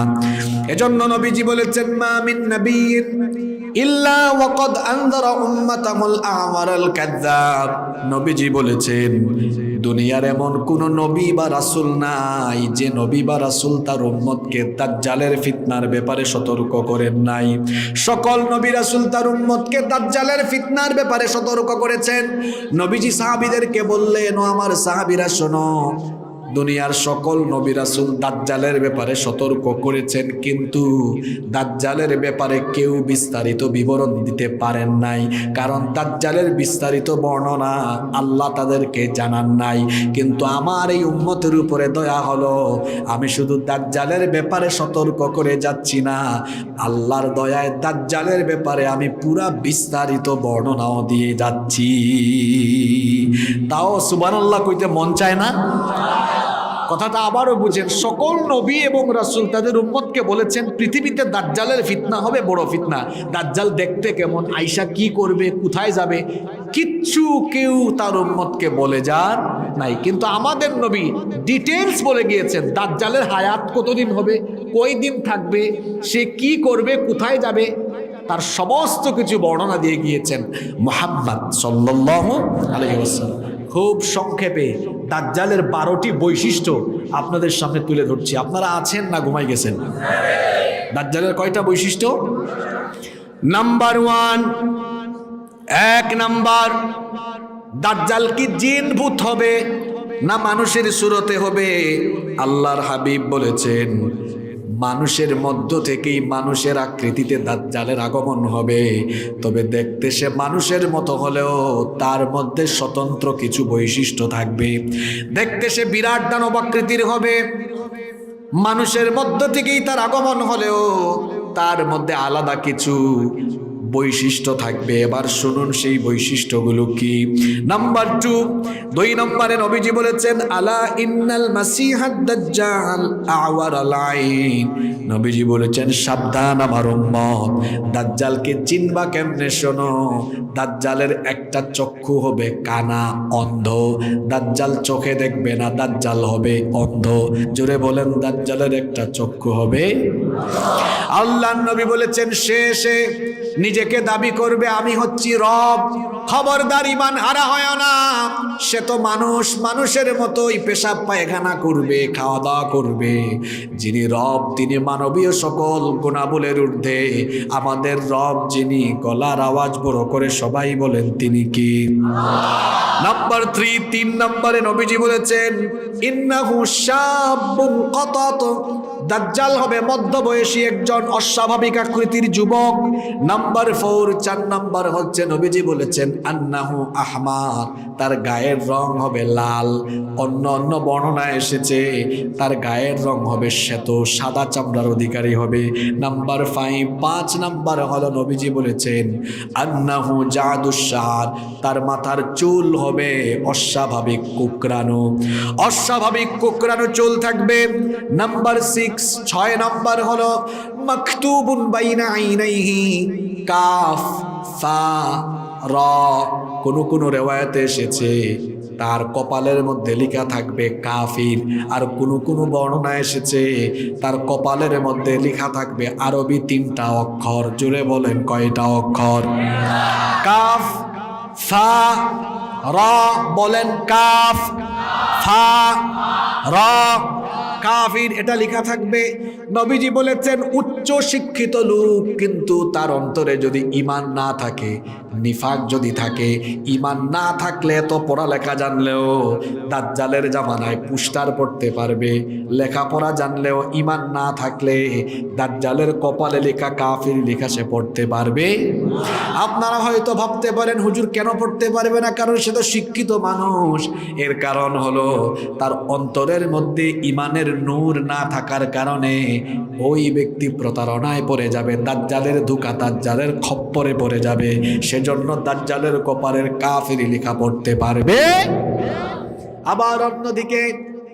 এজন্য নবীজি বলেছেন মা মিন নাবিয়্যিন ইল্লা ওয়াকাদ আনযারা উম্মাতাহুল আ'ওয়ারাল কাযযাব। নবীজি বলেছেন দুনিয়ার এমন কোন নবী বা রাসূল নাই যে নবী বা রাসূল তার উম্মতকে দাজ্জালের ফিতনার ব্যাপারে সতর্ক করেন নাই। সকল নবী রাসূল তার উম্মতকে দাজ্জালের ফিতনার ব্যাপারে সতর্ক করেছেন। নবীজি সাহাবীদেরকে বললেন, ও আমার সাহাবীরা শোনো, দুনিয়ার সকল নবী রাসূল দাজ্জালের ব্যাপারে সতর্ক করেছেন, কিন্তু দাজ্জালের ব্যাপারে কেউ বিস্তারিত বিবরণ দিতে পারেন নাই, কারণ দাজ্জালের বিস্তারিত বর্ণনা আল্লাহ তাদেরকে জানান নাই। কিন্তু আমার এই উম্মতের উপরে দয়া হলো, আমি শুধু দাজ্জালের ব্যাপারে সতর্ক করে যাচ্ছি না, আল্লাহর দয়ায় দাজ্জালের ব্যাপারে আমি পুরা বিস্তারিত বর্ণনাও দিয়ে যাচ্ছি। তাও সুবহানাল্লাহ কইতে মন চায় না? কথাটা আবারও বুঝেন, সকল নবী এবং রাসূল তাদের উম্মতকে বলেছেন পৃথিবীতে দাজ্জালের ফিতনা হবে বড় ফিতনা। দাজ্জাল দেখতে কেমন, আয়েশা কি করবে, কোথায় যাবে, কিচ্ছু কেউ তার উম্মতকে বলে যান নাই। কিন্তু আমাদের নবী ডিটেইলস বলে গিয়েছেন দাজ্জালের হায়াত কতদিন হবে, কয় দিন থাকবে, সে কি করবে, কোথায় যাবে, তার সমস্ত কিছু বর্ণনা দিয়ে গিয়েছেন মুহাম্মদ সাল্লাল্লাহু আলাইহি ওয়াসাল্লাম। খুব সংক্ষেপে দাজ্জালের 12টি বৈশিষ্ট্য আপনাদের সামনে তুলে ধরছি। আপনারা আছেন না ঘুমাই গেছেন? দাজ্জালের কয়টা বৈশিষ্ট্য? নাম্বার 1, 1 নাম্বার, দাজ্জাল কি জিন ভূত হবে না মানুষের সুরতে হবে? আল্লাহর হাবিব বলেছেন মানুষের মধ্য থেকেই মানুষের আকৃতিতে দাজ্জালের আগমন হবে, তবে দেখতে সে মানুষের মতো হলেও তার মধ্যে স্বতন্ত্র কিছু বৈশিষ্ট্য থাকবে। দেখতে সে বিরাট দানব আকৃতির হবে, মানুষের মধ্য থেকেই তার আগমন হলেও তার মধ্যে আলাদা কিছু বৈশিষ্ট্য থাকবে। এবার শুনুন সেই বৈশিষ্ট্যগুলো কি। নাম্বার 2, 2 নম্বরে নবীজি বলেছেন আলা ইন্নাল মাসিহাদ দাজ্জাল আওয়ারাল আইন। নবীজি বলেছেন সাবধান আমার উম্মত, দাজ্জালকে চিনবা কেমনে শোনো। দাজ্জালের একটা চক্ষু হবে কানা, অন্ধ। দাজ্জাল চোখে দেখবে না, দাজ্জাল হবে অন্ধ। জোরে বলেন, দাজ্জালের একটা চক্ষু হবে। আল্লাহর নবী বলেছেন সে নিজেকে দাবি করবে আমি হচ্ছি রব। খবরদার ঈমান হারা হয় না। সে তো মানুষ, মানুষের মতোই পেশাব পায়খানা করবে, খাওয়া দাওয়া করবে। যিনি রব তিনি মানবীয় সকল গুণাবলীর ঊর্ধ্বে। আমাদের রব যিনি, গলার আওয়াজ বড় করে সবাই বলেন তিনি কি? নাম্বার 3 নম্বরে নবীজি বলেছেন ইন্নাহু শাবুন কাতাত। দাজ্জাল হবে মধ্যবয়সী একজন অস্বাভাবিক আকৃতির যুবক। নাম্বার 4 নম্বর হচ্ছে নবীজি বলেছেন আন্নাহু আহমার, তার গায়ের রং হবে লাল। অন্য বর্ণনা এসেছে তার গায়ের রং হবে শ্বেত, সাদা চামড়ার অধিকারী হবে। নাম্বার 5 নম্বর হলো নবীজি বলেছেন আন্নাহু জাদুস শার, তার মাথার চুল হবে অস্বাভাবিক কোকড়ানো, অস্বাভাবিক কোকড়ানো চুল থাকবে। নাম্বার 6 নম্বর হলো মাকতুবুন বাইনা আইনাইহি কাফ ফা র। কোন রিওয়ায়াতে এসেছে তার কপালের মধ্যে লেখা থাকবে কাফির, আর কোন বর্ণনা এসেছে তার কপালের মধ্যে লেখা থাকবে আরবি 3টা অক্ষর। জুড়ে বলেন কয়টা অক্ষর? কাফ ফা র। বলেন কাফ ফা র, কাফির, এটা লেখা থাকবে। নবীজি বলেছেন উচ্চ শিক্ষিত লোক কিন্তু তার অন্তরে যদি ঈমান না থাকে, নিফাক যদি থাকে, ঈমান না থাকলে এত পড়ালেখা জানলেও দাজ্জালের জামানায় পুস্টার পড়তে পারবে। লেখাপড়া জানলেও ঈমান না থাকলে দাজ্জালের কপালে লেখা কাফির লেখা সে পড়তে পারবে। আপনারা হয়তো ভাবতে পারেন হুজুর কেন পড়তে পারবে না? কারণ সে তো শিক্ষিত মানুষ। এর কারণ হলো তার অন্তরের মধ্যে ঈমানের নূর না থাকার কারণে ওই ব্যক্তি প্রতারণায় পড়ে যাবে, দাজ্জালের ধোঁকা, দাজ্জালের খপ্পরে পড়ে যাবে। সেজন্য দাজ্জালের কপালের কাফির লেখা পড়তে পারবে। আবার অন্যদিকে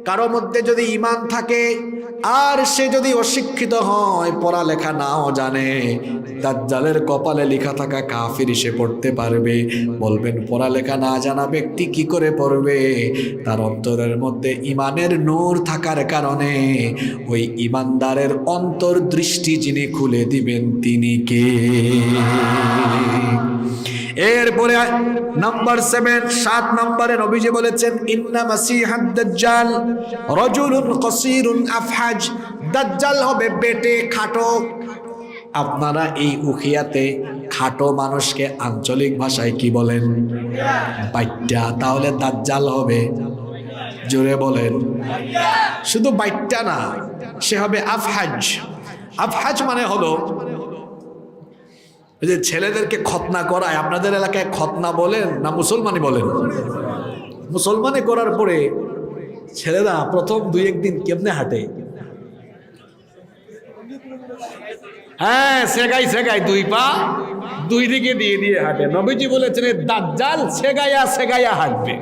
কারো মধ্যে যদি ঈমান থাকে আর সে যদি অশিক্ষিত হয়, পড়ালেখা নাও জানে, দাজ্জালের কপালে লেখা থাকা কাফির সে পড়তে পারবে। বলবেন পড়ালেখা না জানা ব্যক্তি কি করে পড়বে? তার অন্তরের মধ্যে ঈমানের নূর থাকার কারণে ওই ঈমানদারের অন্তর্দৃষ্টি যিনি খুলে দিবেন তিনি কে? এরপরে নাম্বার 7 নম্বরে নবীজি বলেছেন ইন্না মাসিহাদ দাজ্জাল রাজুলুন কাসীরুন আফহাজ। দাজ্জাল হবে বেটে, খাটো। আপনারা এই উখিয়াতে খাটো মানুষকে আঞ্চলিক ভাষায় কি বলেন? বাইট্টা। তাহলে দাজ্জাল হবে জোরে বলেন। শুধু বাইটটা না, সে হবে আফহাজ। আফহাজ মানে হলো ওই যে ছেলেদেরকে খতনা করায়, আপনাদের এলাকায় খতনা বলেন না মুসলমানি বলেন? মুসলমানি করার পরে ছেলেরা প্রথম 2-1 দিন কেমনে হাঁটে? হ্যাঁ, সেগাই সেগাই 2 পা 2 দিকে দিয়ে দিয়ে হাঁটে। নবীজি বলেছেন দাজ্জাল সেগাইয়া সেগাইয়া হাঁটবে।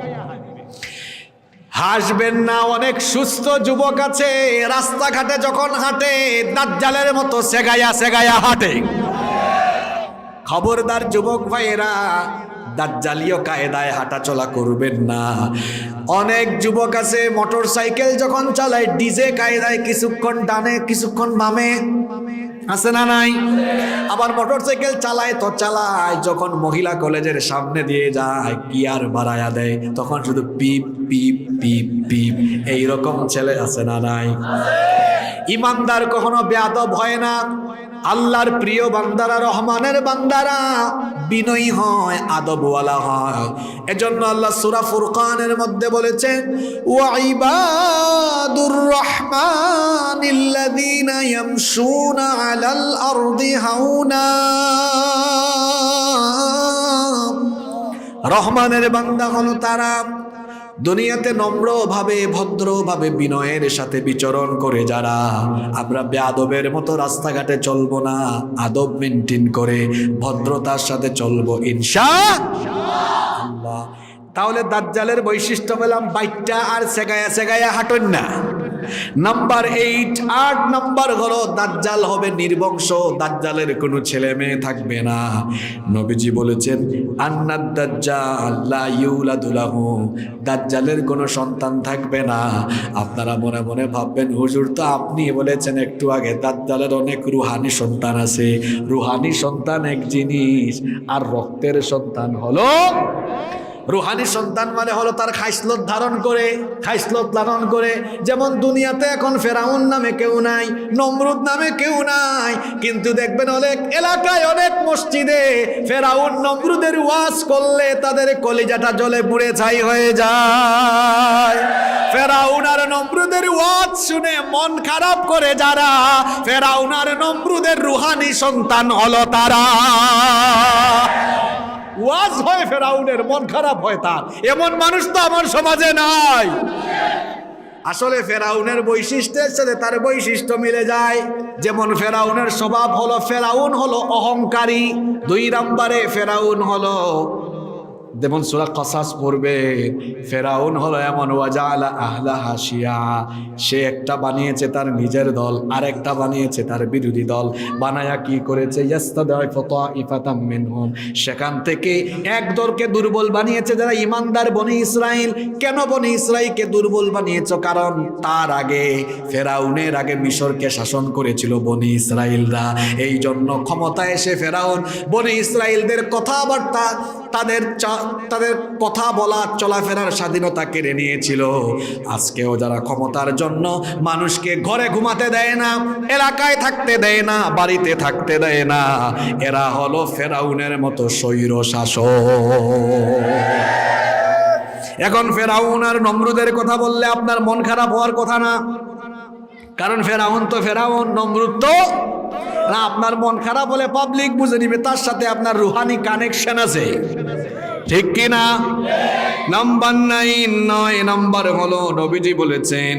হাসবেন না, অনেক সুস্থ যুবক আছে রাস্তাঘাটে যখন হাঁটে দাজ্জালের মতো সেগাইয়া সেগাইয়া হাঁটে। খবরদার যুবক ভাইয়েরা, দাজ্জালীয় কায়দায় হাঁটাচলা করবেন না। অনেক যুবক আছে মোটর সাইকেল যখন চালায় ডিজে কায়দায়, কিছুক্ষণ ডানে কিছুক্ষণ বামে, আছে না নাই? আবার মোটর সাইকেল চালায় তো চালায়, যখন মহিলা কলেজের সামনে দিয়ে যায় গিয়ার বাড়ায়া দেয়, তখন শুধু পিপ পিপ পিপ পিপ। এইরকম ছেলে আছে না নাই? ইমানদার কখনো বেয়াদব হয় না। আল্লাহর প্রিয় বান্দারা, রহমানের বান্দারা বিনয়ী হয়, আদবওয়ালা হয়। এজন্য আল্লাহ সূরা ফুরকানের মধ্যে বলেছেন, ওয়া ইবাদুর রহমানিল্লাযীনা ইয়ামশুনা আলাল আরদি হাওনা। রহমানের বান্দা হলো তারা দুনিয়াতে নম্রভাবে ভদ্রভাবে বিনয়ের সাথে বিচরণ করে যারা। আমরা বেয়াদবের মতো রাস্তাঘাটে চলবো না, আদব মেনটেন করে ভদ্রতার সাথে চলবো ইনশাআল্লাহ। তাহলে দাজ্জালের বৈশিষ্ট্য পেলাম, বাইটটা আর সেগায়া সেগায়া হাঁটুন না। নাম্বার 8, 8 নাম্বার হলো দাজ্জাল হবে নির্বংশ। দাজ্জালের কোনো ছেলে মেয়ে থাকবে না। নবীজি বলেছেন আন্নাদ দাজ্জাল লা ইউলাদু লাহু, দাজ্জালের কোনো সন্তান থাকবে না। আপনারা মনে মনে ভাববেন, হুজুর তো আপনি বলেছেন একটু আগে দাজ্জালের অনেক রুহানি সন্তান আছে। রুহানি সন্তান এক জিনিস, আর রক্তের সন্তান হলো, রুহানি সন্তান মানে হলো তার খাইসলত ধারণ করে, খাইসলত লালন করে। যেমন দুনিয়াতে এখন ফেরাউন নামে কেউ নাই, নমরুদ নামে কেউ নাই, কিন্তু দেখবেন অনেক এলাকায় অনেক মসজিদে ফেরাউন নমরুদের ওয়াজ করলে তাদের কলিজাটা জ্বলে পুড়ে ছাই হয়ে যায়। ফেরাউন আর নমরুদের ওয়াজ শুনে মন খারাপ করে যারা, ফেরাউন আর নমরুদের রুহানি সন্তান হলো তারা। ওয়াজ হয় ফেরাউনের, মন খারাপ হয় তার। এমন মানুষ তো আমার সমাজে নাই। আসলে ফেরাউনের বৈশিষ্ট্যের সাথে তার বৈশিষ্ট্য মিলে যায়। যেমন ফেরাউনের স্বভাব হলো, ফেরাউন হলো অহংকারী। 2 নম্বরে ফেরাউন হলো, যেমন সূরা কসাস পড়বে, ফেরাউন হলো এমন ওয়াজালা আহলাহা শিয়া, সে একটা বানিয়েছে তার নিজের দল, আর একটা বানিয়েছে তার বিরোধী দল। বানায়া কি করেছে, ইয়াস্তাদাইফু তাইফাতাম মিনহুম, সেখান থেকে এক দলকে দুর্বল বানিয়েছে যারা ইমানদার বনি ইসরাইল। কেন বনি ইসরাইলকে দুর্বল বানিয়েছে? কারণ তার আগে ফেরাউনের আগে মিশরকে শাসন করেছিল বনি ইসরাইলরা। এই জন্য ক্ষমতায় এসে ফেরাউন বনি ইসরাইলদের কথাবার্তা, তাদের কথা বলা চলাফেরার স্বাধীনতা কেড়ে নিয়েছিল। আজকেও যারা ক্ষমতার জন্য মানুষকে ঘরে ঘুমাতে দেয় না, এলাকায় থাকতে দেয় না, বাড়িতে থাকতে দেয় না, এরা হলো ফেরাউনের মতো স্বৈর শাসক। এখন ফেরাউন আর নমরুদের কথা বললে আপনার মন খারাপ হওয়ার কথা না, কারণ ফেরাউন তো ফেরাউন, নমরুদ তো না। আপনার মন খারাপ হলে পাবলিক বুঝে নিবে তার সাথে আপনার রুহানি কানেকশন আছে, ঠিক কি না? নাম্বার 9 নম্বর হলো, নবীজি বলেছেন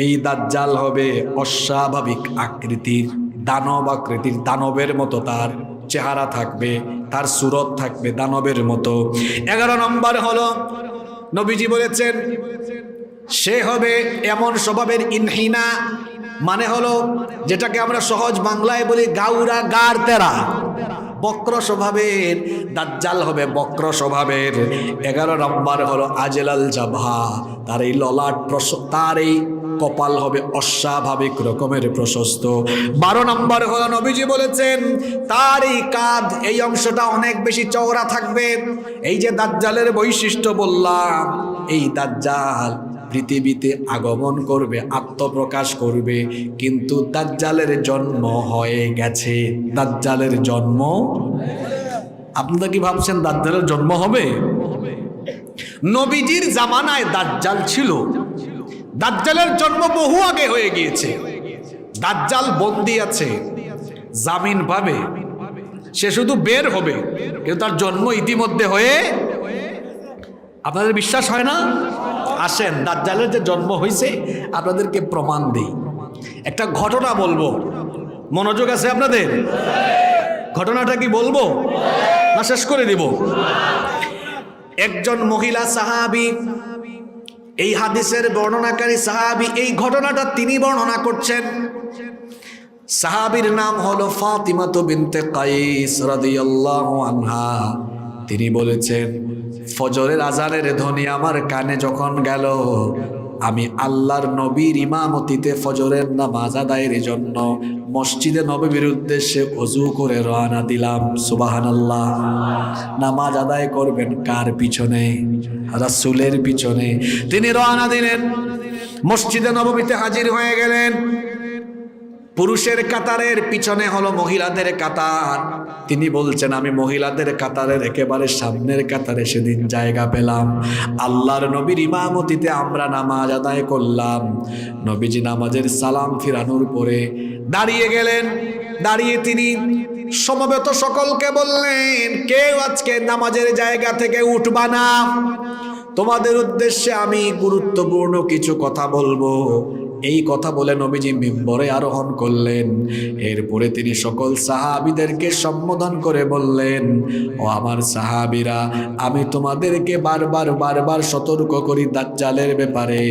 এই দাজ্জাল হবে অস্বাভাবিক আকৃতির, দানব আকৃতির, দানবের মতো তার চেহারা থাকবে, তার সুরত থাকবে দানবের মতো। 11 নম্বর হলো, নবীজি বলেছেন সে হবে এমন স্বভাবের, ইনহিনা মানে হলো যেটাকে আমরা সহজ বাংলায় বলি গাউরা, গার তেরা, বক্র স্বভাবের। দাজ্জাল হবে বক্র স্বভাবের। 11 নম্বর হলো আজলাল জাবহা, তার এই ললাট তার এই কপাল হবে অস্বাভাবিক রকমের প্রশস্ত। 12 নম্বর হলো, নবীজি বলেছেন তার এই কাঁধ, এই অংশটা অনেক বেশি চওড়া থাকবে। এই যে দাজ্জালের বৈশিষ্ট্য বললাম, এই দাজ্জাল পৃথিবীতে আগমন করবে, আত্মপ্রকাশ করবে, কিন্তু দাজ্জালের জন্ম হয়ে গেছে। দাজ্জালের জন্ম, আপনারা কি ভাবছেন দাজ্জালের জন্ম হবে? নবীজির জামানায় দাজ্জাল ছিল, দাজ্জালের জন্ম বহু আগে হয়ে গিয়েছে। দাজ্জাল বন্দী আছে, জামিন পাবে, সে শুধু বের হবে, কিন্তু তার জন্ম ইতিমধ্যে হয়ে। আপনাদের বিশ্বাস হয় না? আসেন, দাজ্জালের যে জন্ম হয়েছে আপনাদেরকে প্রমাণ দিই। একটা ঘটনা বলবো, মনোযোগ আছে আপনাদের? ঘটনাটা কি বলবো না শেষ করে দিব? একজন মহিলা সাহাবী, এই হাদিসের বর্ণনাকারী সাহাবী, এই ঘটনাটা তিনি বর্ণনা করছেন। সাহাবীর নাম হলো ফাতিমা বিনতে কাইস রাদিয়াল্লাহু আনহা। তিনি বলেছেন, ফজরের আজানের ধ্বনি আমার কানে যখন গেল, আমি আল্লাহর নবীর ইমামতিতে ফজরের নামাজ আদায়ের জন্য মসজিদে নববীর উদ্দেশ্যে ওযু করে রওনা দিলাম। সুবহানাল্লাহ। নামাজ আদায় করবেন কার পিছনে? রাসূলের পিছনে। তিনি রওনা দিলেন, মসজিদে নববীতে হাজির হয়ে গেলেন। পুরুষের কাতারের পিছনে হলো মহিলাদের কাতার। তিনি বলছেন, আমি মহিলাদের কাতারের একেবারে সামনের কাতারে সেদিন জায়গা পেলাম। আল্লাহর নবীর ইমামতিতে আমরা নামাজ আদায় করলাম। নবীজি নামাজের সালাম ফিরানোর পরে দাঁড়িয়ে গেলেন। দাঁড়িয়ে তিনি সমবেত সকলকে বললেন, কেউ আজকে নামাজের জায়গা থেকে উঠবা না, তোমাদের উদ্দেশ্যে আমি গুরুত্বপূর্ণ কিছু কথা বলবো। এই কথা বলে নবীজি মিম্বরে আরোহণ করলেন। এরপরে তিনি সকল সাহাবীদেরকে সম্বোধন করে বললেন, ও আমার সাহাবীরা, আমি তোমাদেরকে বারবার সতর্ক করি দাজ্জালের ব্যাপারে।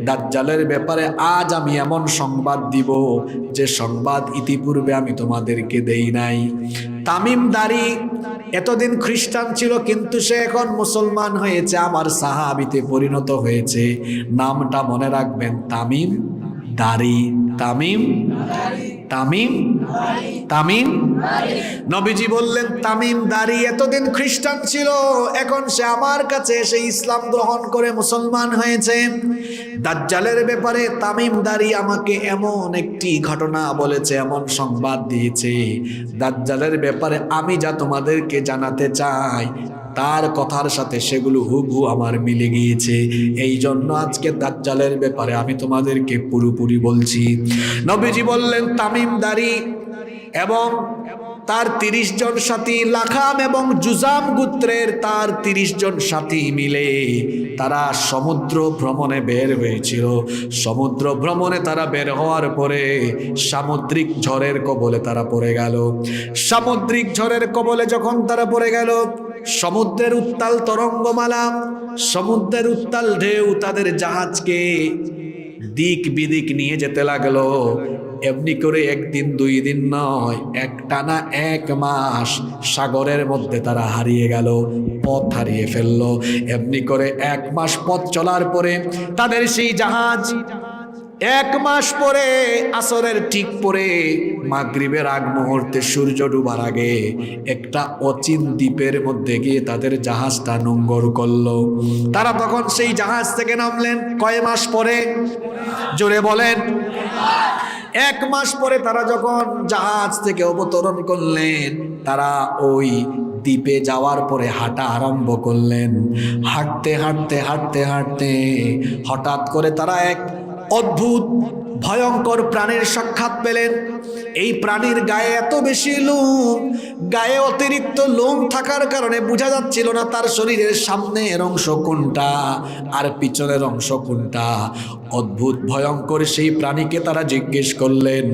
দাজ্জালের ব্যাপারে আজ আমি এমন সংবাদ দিব যে সংবাদ ইতিপূর্বে আমি তোমাদেরকে দেই নাই। তামিমদারি এতদিন খ্রিস্টান ছিল, কিন্তু সে এখন মুসলমান হয়েছে, আমার সাহাবীতে পরিণত হয়েছে। নামটা মনে রাখবেন, তামিম দারি। তামিম তামিম তামিম। নবীজি বললেন, তামিম দারি এতদিন খ্রিস্টান ছিল, এখন সে আমার কাছে এসে ইসলাম গ্রহণ করে মুসলমান হয়েছে। দাজ্জালের ব্যাপারে তামিম দারি আমাকে এমন একটি ঘটনা বলেছে, এমন সংবাদ দিয়েছে, দাজ্জালের ব্যাপারে আমি যা তোমাদেরকে জানাতে চাই তার কথার সাথে সেগুলো হুবহু আমার মিলে গিয়েছে। এই জন্য আজকে দাজ্জালের ব্যাপারে আমি তোমাদেরকে পুরোপুরি বলছি। নবীজি বললেন, তামিমদারি এবং তার 30 জন সাথী, লাখাম এবং জুজাম গোত্রের তার 30 জন সাথী মিলে তারা সমুদ্র ভ্রমণে বের হয়েছিল। সমুদ্র ভ্রমণে তারা বের হওয়ার পরে সামুদ্রিক ঝড়ের কবলে তারা পড়ে গেল। সামুদ্রিক ঝড়ের কবলে যখন তারা পড়ে গেল, সমুদ্রের উত্তাল তরঙ্গমালা, সমুদ্রের উত্তাল ঢেউ তাদের জাহাজকে দিক বিদিক নিয়ে যেতে লাগলো। এমনি করে একদিন দুই দিন নয়, একটানা 1 মাস সাগরের মধ্যে তারা হারিয়ে গেল, পথ হারিয়ে ফেললো। এমনি করে 1 মাস পথ চলার পরে তাদের সেই জাহাজ 1 মাস পরে আসরের ঠিক পরে মাগরিবের আগ মুহূর্তে সূর্য ডুবার আগে একটা অচিন দ্বীপের মধ্যে গিয়ে তাদের জাহাজটা নোঙ্গর করলো। তারা তখন সেই জাহাজ থেকে নামলেন কয় মাস পরে? জোরে বলেন। 1 মাস পরে তারা যখন জাহাজ থেকে অবতরণ করলেন, তারা ওই দ্বীপে যাওয়ার পরে হাঁটা আরম্ভ করলেন। হাঁটতে হাঁটতে হাঁটতে হাঁটতে হঠাৎ করে তারা এক অদ্ভুত ভয়ঙ্কর প্রাণীর সাক্ষাৎ পেলেন। এই প্রাণীর গায়ে এত বেশি লোম, গায়ে অতিরিক্ত লোম থাকার কারণে বোঝা যাচ্ছিল না তার শরীরের সামনের অংশ কোনটা আর পিছনের অংশ কোনটা। অদ্ভুত ভয়ঙ্কর সেই প্রাণীকে তারা জিজ্ঞেস করলেন,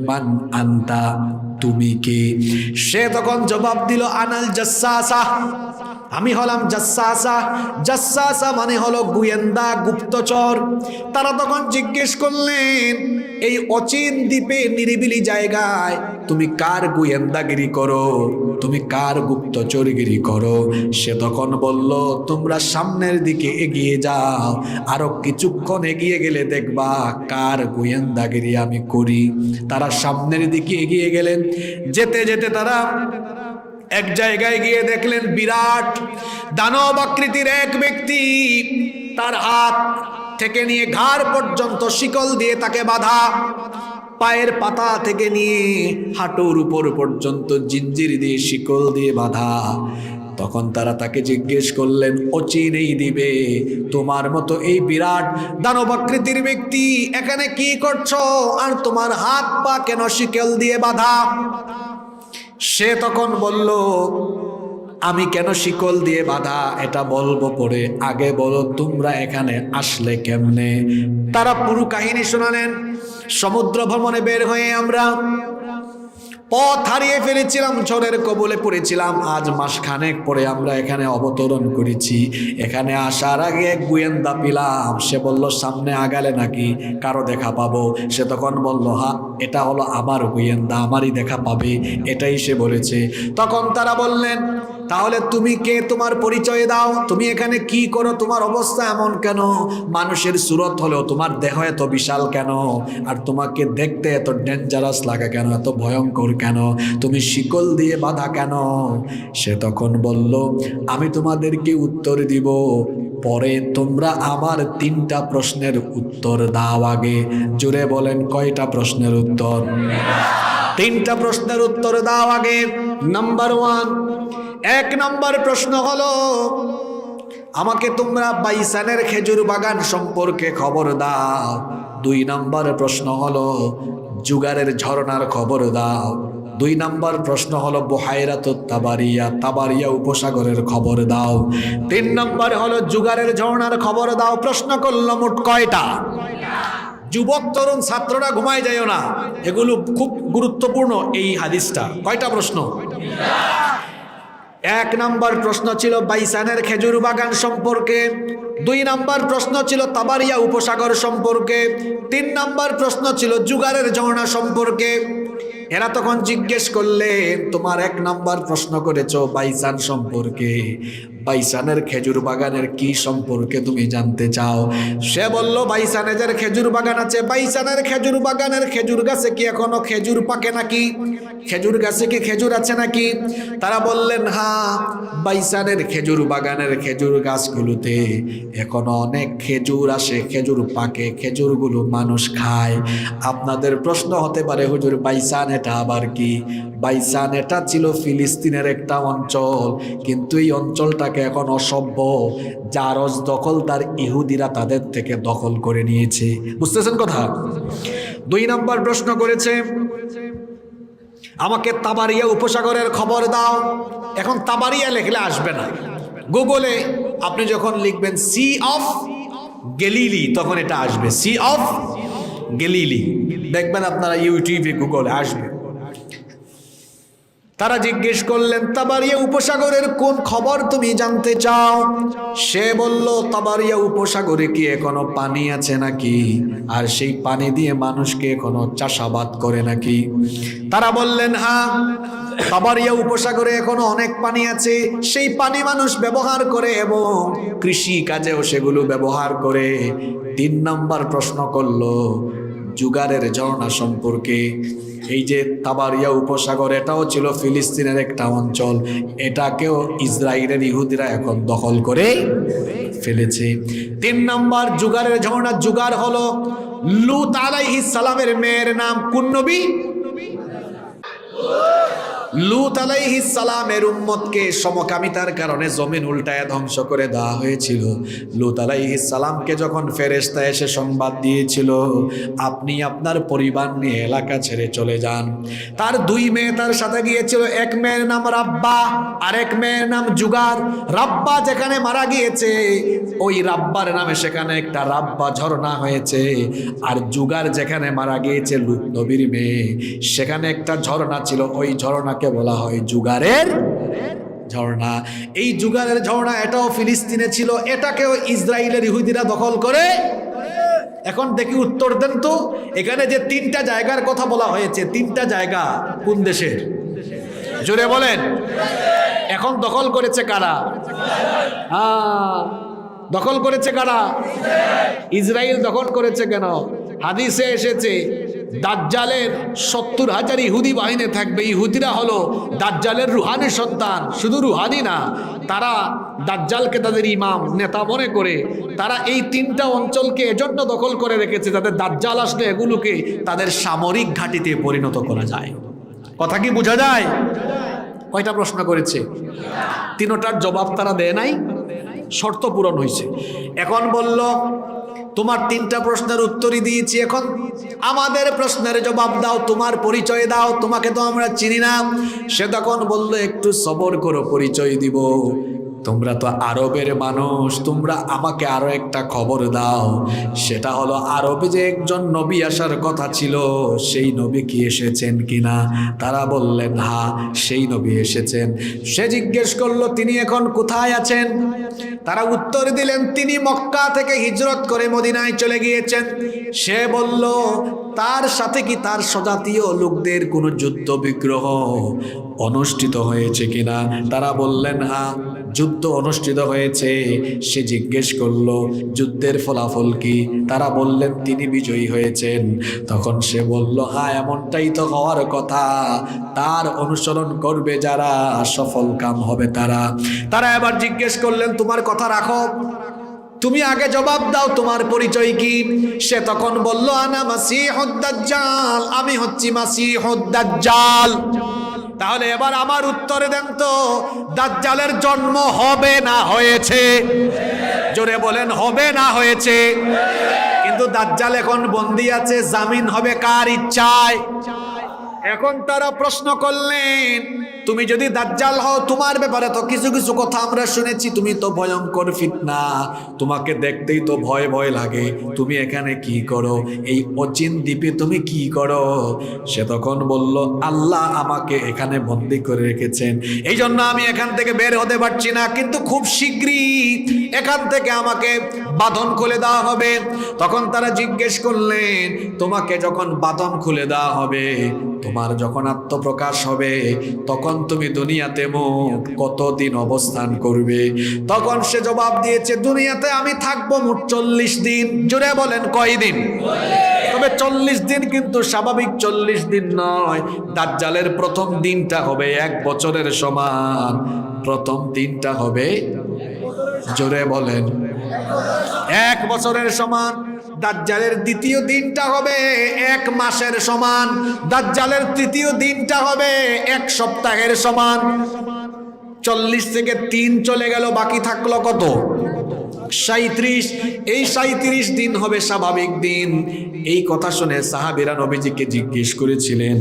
মান আনতা, তুমি কে? সে তখন জবাব দিল, আনাল জাসসাসা, আমি হলাম জাসসাসা। জাসসাসা মানে হলো গোয়েন্দা, গুপ্তচর। তারা তখন জিজ্ঞেস করলেন, এই অচিন দ্বীপে নিরিবিলি জায়গায় তুমি কার গোয়েন্দাগিরি করো, তুমি কার গুপ্তচরগিরি করো? সে তখন বলল, তোমরা সামনের দিকে এগিয়ে যাও, আরো কিছুক্ষণ এগিয়ে গেলে দেখবা কার গোয়েন্দাগিরি আমি করি। তারা সামনের দিকে এগিয়ে গেলেন। যেতে যেতে তারা এক জায়গায় গিয়ে দেখলেন বিরাট দানব আকৃতির এক ব্যক্তি, তার হাত থেকে নিয়ে ঘাড় পর্যন্ত শিকল দিয়ে তাকে বাঁধা, পায়ের পাতা থেকে নিয়ে হাঁটুর উপর পর্যন্ত জিঞ্জির দিয়ে শিকল দিয়ে বাঁধা। তখন তারা তাকে জিজ্ঞেস করলেন, ও চিনেই দিবে, তোমার মতো এই বিরাট দানবাকৃতির ব্যক্তি এখানে কি করছো, আর তোমার হাত পা কেন শিকল দিয়ে বাঁধা? সে তখন বলল, আমি কেন শিকল দিয়ে বাঁধা এটা বলবো পরে, আগে বলো তোমরা এখানে আসলে কেমনে। তারা পুরো কাহিনী শোনালেন। সমুদ্র ভ্রমণে বের হয়ে আমরা পথ হারিয়ে ফেলেছিলাম, ঝড়ের কবলে পড়েছিলাম। আজ মাসখানেক পরে আমরা এখানে অবতরণ করেছি। এখানে আসার আগে এক গোয়েন্দা পেলাম, সে বলল সামনে আগালে নাকি কারো দেখা পাবো। সে তখন বলল, হ্যাঁ এটা হলো আমার গোয়েন্দা, আমারই দেখা পাবে, এটাই সে বলেছে। তখন তারা বললেন, তাহলে তুমি কে, তোমার পরিচয় দাও, তুমি এখানে কি করো, তোমার অবস্থা এমন কেন, মানুষের সুরত হলেও তোমার দেহ এত বিশাল কেন, আর তোমাকে দেখতে এত ডেঞ্জারাস লাগে কেন, এত ভয়ঙ্কর কেন, তুমি শিকল দিয়ে বাঁধা কেন? সে তখন বলল, আমি তোমাদেরকে উত্তর দিব, পরে তোমরা আমার 3টা প্রশ্নের উত্তর দাও। আগে জোরে বলেন, কয়টা প্রশ্নের উত্তর? 3টা প্রশ্নের উত্তর দাও আগে। নাম্বার 1, 1 নম্বর প্রশ্ন হলো, আমাকে তোমরা বাইসানের খেজুর বাগান সম্পর্কে খবর দাও। 2 নম্বর প্রশ্ন হলো, জুগারের ঝর্ণার খবর দাও। 2 নম্বর প্রশ্ন হলো, বুহাইরাতুত তাবারিয়া, তাবারিয়া উপসাগরের খবর দাও। 3 নম্বর হলো, জুগারের ঝর্ণার খবর দাও। প্রশ্ন করলো মোট কয়টা? যুবক তরুণ ছাত্ররা ঘুমায় যায়ও না, এগুলো খুব গুরুত্বপূর্ণ। এই হাদিসটা কয়টা প্রশ্ন? 1 নম্বর প্রশ্ন ছিল বাইসানের খেজুর বাগান সম্পর্কে, 2 নম্বর প্রশ্ন ছিল তাবারিয়া উপসাগর সম্পর্কে, 3 নম্বর প্রশ্ন ছিল জুগারের ঝর্ণা সম্পর্কে। এরা তখন জিজ্ঞেস করলেন, তোমার 1 নম্বর প্রশ্ন করেছো বাইসান সম্পর্কে, বাইসানের খেজুর বাগানের কি সম্পর্কে তুমি জানতে চাও? সে বলল, বাইসানের খেজুর বাগান আছে, বাইসানের খেজুর বাগানের খেজুর গাছে কি এখনো খেজুর পাকে নাকি, খেজুর গাছে কি খেজুর আছে নাকি? তারা বললেন, হ্যাঁ, বাইসানের খেজুর বাগানের খেজুর গাছগুলোতে এখনো অনেক খেজুর আসে, খেজুর পাকে, খেজুরগুলো মানুষ খায়। আপনাদের প্রশ্ন হতে পারে, হুজুর বাইসান এটা আবার কি? বাইসান এটা ছিল ফিলিস্তিনের একটা অঞ্চল, কিন্তু এই অঞ্চলটাকে এখন অসভ্য জারজ দখলদার ইহুদিরা তাদের থেকে দখল করে নিয়েছে। বুঝতেছেন কথা? 2 নম্বর প্রশ্ন করেছে, আমাকে তাবারিয়া উপসাগরের খবর দাও। এখন তাবারিয়া লিখলে আসবে না, গুগলে আপনি যখন লিখবেন সি অফ গ্যালিলি তখন এটা আসবে, সি অফ গ্যালিলি, দেখবেন আপনারা ইউটিউবে গুগলে আসবে। তারা জিজ্ঞেস করলেন, তাবারিয়া উপসাগরের কোন খবর তুমি জানতে চাও? সে বলল, তাবারিয়া উপসাগরে কি এখনো পানি আছে নাকি, আর সেই পানি দিয়ে মানুষকে এখনো চাষাবাদ করে নাকি? তারা বললেন, হ্যাঁ, তাবারিয়া উপসাগরে এখনো অনেক পানি আছে, সেই পানি মানুষ ব্যবহার করে এবং কৃষি কাজেও সেগুলো ব্যবহার করে। 3 নম্বর প্রশ্ন করলো জুগারের ঝর্ণা সম্পর্কে। এই যে তাবারিয়া উপসাগর, এটাও ছিল ফিলিস্তিনের একটা অঞ্চল, এটাকেও ইসরায়েলের ইহুদিরা এখন দখল করে ফেলেছে। 3 নম্বর জুগারের ঝর্ণা, জুগার হলো লূত আলাইহিস সালামের মেয়ের নাম। কোন নবী? লূত আলাইহিস সালামের উম্মতকে সমকামিতার কারণে জমিন উল্টায় ধ্বংস করে দেওয়া হয়েছিল। লূত আলাইহিস সালামকে যখন ফেরেশতা এসে সংবাদ দিয়েছিল, আপনি আপনার পরিবার নিয়ে এলাকা ছেড়ে চলে যান, তার 2 মেয়ে তার সাথে গিয়েছিল। এক মেয়ের নাম রাব্বা, আরেক মেয়ের নাম জুগার। রাব্বা যেখানে মারা গিয়েছে, ওই রাব্বার নামে সেখানে একটা রাব্বা ঝর্ণা হয়েছে। আর জুগার যেখানে মারা গিয়েছে লূত নবীর মেয়ে, সেখানে একটা ঝর্ণা ছিল, ওই ঝর্ণাকে বলা হয় জুগারের ঝর্ণা। এই জুগারের ঝর্ণা এটাও ফিলিস্তিনে ছিল, এটাকেও ইসরায়েলের ইহুদিরা দখল করে। এখন দেখি উত্তর দেন তো, এখানে যে 3টা জায়গার কথা বলা হয়েছে, 3টা জায়গা কোন দেশের? জোরে বলেন। এখন দখল করেছে কারা? দখল করেছে কারা? ইসরায়েল দখল করেছে। কেন? হাদিসে এসেছে দাজ্জালের 70,000 ইহুদি বাহিনী থাকবে। ইহুদিরা হলো দাজ্জালের রুহানি সন্তান, শুধু রুহানি না, তারা দাজ্জালকে তাদের ইমাম নেতা মনে করে তারা এই 3টা অঞ্চলকে এজন্য দখল করে রেখেছে যাতে দাজ্জাল আসলে এগুলোকে তাদের সামরিক ঘাঁটিতে পরিণত করা যায়। কথা কি বোঝা যায়? কয়টা প্রশ্ন করেছে? তিনটার জবাব তারা দেয় নাই, শর্ত পূরণ হয়েছে। এখন বলল তোমার তিনটা প্রশ্নের উত্তরই দিয়েছি, এখন আমাদের প্রশ্নের জবাব দাও, তোমার পরিচয় দাও, তোমাকে তো আমরা চিনি না। সে তখন বলল একটু সবর করো, পরিচয় দিব। তোমরা তো আরবের মানুষ, তোমরা আমাকে আরো একটা খবর দাও, সেটা হলো আরবে যে একজন নবী আসার কথা ছিল, সেই নবী কি এসেছেন কিনা? তারা বললেন হ্যাঁ, সেই নবী এসেছেন। সে জিজ্ঞেস করলো তিনি এখন কোথায় আছেন? তারা উত্তর দিলেন তিনি মক্কা থেকে হিজরত করে মদিনায় চলে গিয়েছেন। সে বলল তার সাথে কি তার স্বজাতীয় লোকদের কোনো যুদ্ধ বিগ্রহ অনুষ্ঠিত হয়েছে কিনা? তারা বললেন হ্যাঁ, যুদ্ধ অনুষ্ঠিত হয়েছে। সে জিজ্ঞেস করলো যুদ্ধের ফলাফল কি? তারা বললেন তিনি বিজয়ী হয়েছেন। তখন সে বলল হ্যাঁ, এমনটাই তো হওয়ার কথা, তার অনুসরণ করবে যারা, সফল কাম হবে তারা। তারা এবার জিজ্ঞেস করলেন তোমার কথা রাখো, তুমি আগে জবাব দাও, তোমার পরিচয় কি? সে তখন বলল আনা মাসিহুদ দাজ্জাল, আমি হচ্ছি মাসিহুদ দাজ্জাল। তাহলে এবার আমার উত্তরে দেন তো, দাজ্জালের জন্ম হবে না হয়েছে? জোরে বলেন, হবে না হয়েছে? কিন্তু দাজ্জাল এখন বন্দী আছে, জামিন হবে কার ইচ্ছায়? এখন তারা প্রশ্ন করলেন তুমি যদি দাজ্জাল হও, তোমার ব্যাপারে তো কিছু কিছু কথা আমরা শুনেছি, তুমি তো ভয়ঙ্কর ফিতনা, তোমাকে দেখতেই তো ভয় ভয় লাগে, তুমি এখানে কি করো? এই অচিন দ্বীপে তুমি কি করো? সে তখন বলল আল্লাহ আমাকে এখানে বন্দী করে রেখেছেন, এই জন্য আমি এখান থেকে বের হতে পারছি না, কিন্তু খুব শীঘ্রই এখান থেকে আমাকে বাঁধন খুলে দেওয়া হবে। তখন তারা জিজ্ঞেস করলেন তোমাকে যখন বাঁধন খুলে দেওয়া হবে, তোমার যখন আত্মপ্রকাশ হবে, তখন তুমি দুনিয়াতে মোট কতদিন অবস্থান করবে? তখন সে জবাব দিয়েছে দুনিয়াতে আমি থাকবো মোট 40 দিন। জোরে বলেন কয়দিন? তবে 40 দিন কিন্তু স্বাভাবিক 40 দিন নয়, দাজ্জালের প্রথম দিনটা হবে 1 বছরের সমান। প্রথম দিনটা হবে, জোরে বলেন, 1 বছরের সমান। দাজ্জালের দ্বিতীয় দিনটা হবে 1 মাসের সমান। দাজ্জালের তৃতীয় দিনটা হবে 1 সপ্তাহের সমান। 40 থেকে 3 চলে গেল, বাকি থাকলো কত? 37। এই 37 দিন হবে স্বাভাবিক দিন। এই কথা শুনে সাহাবীরা নবীজিকে জিজ্ঞেস করেছিলেন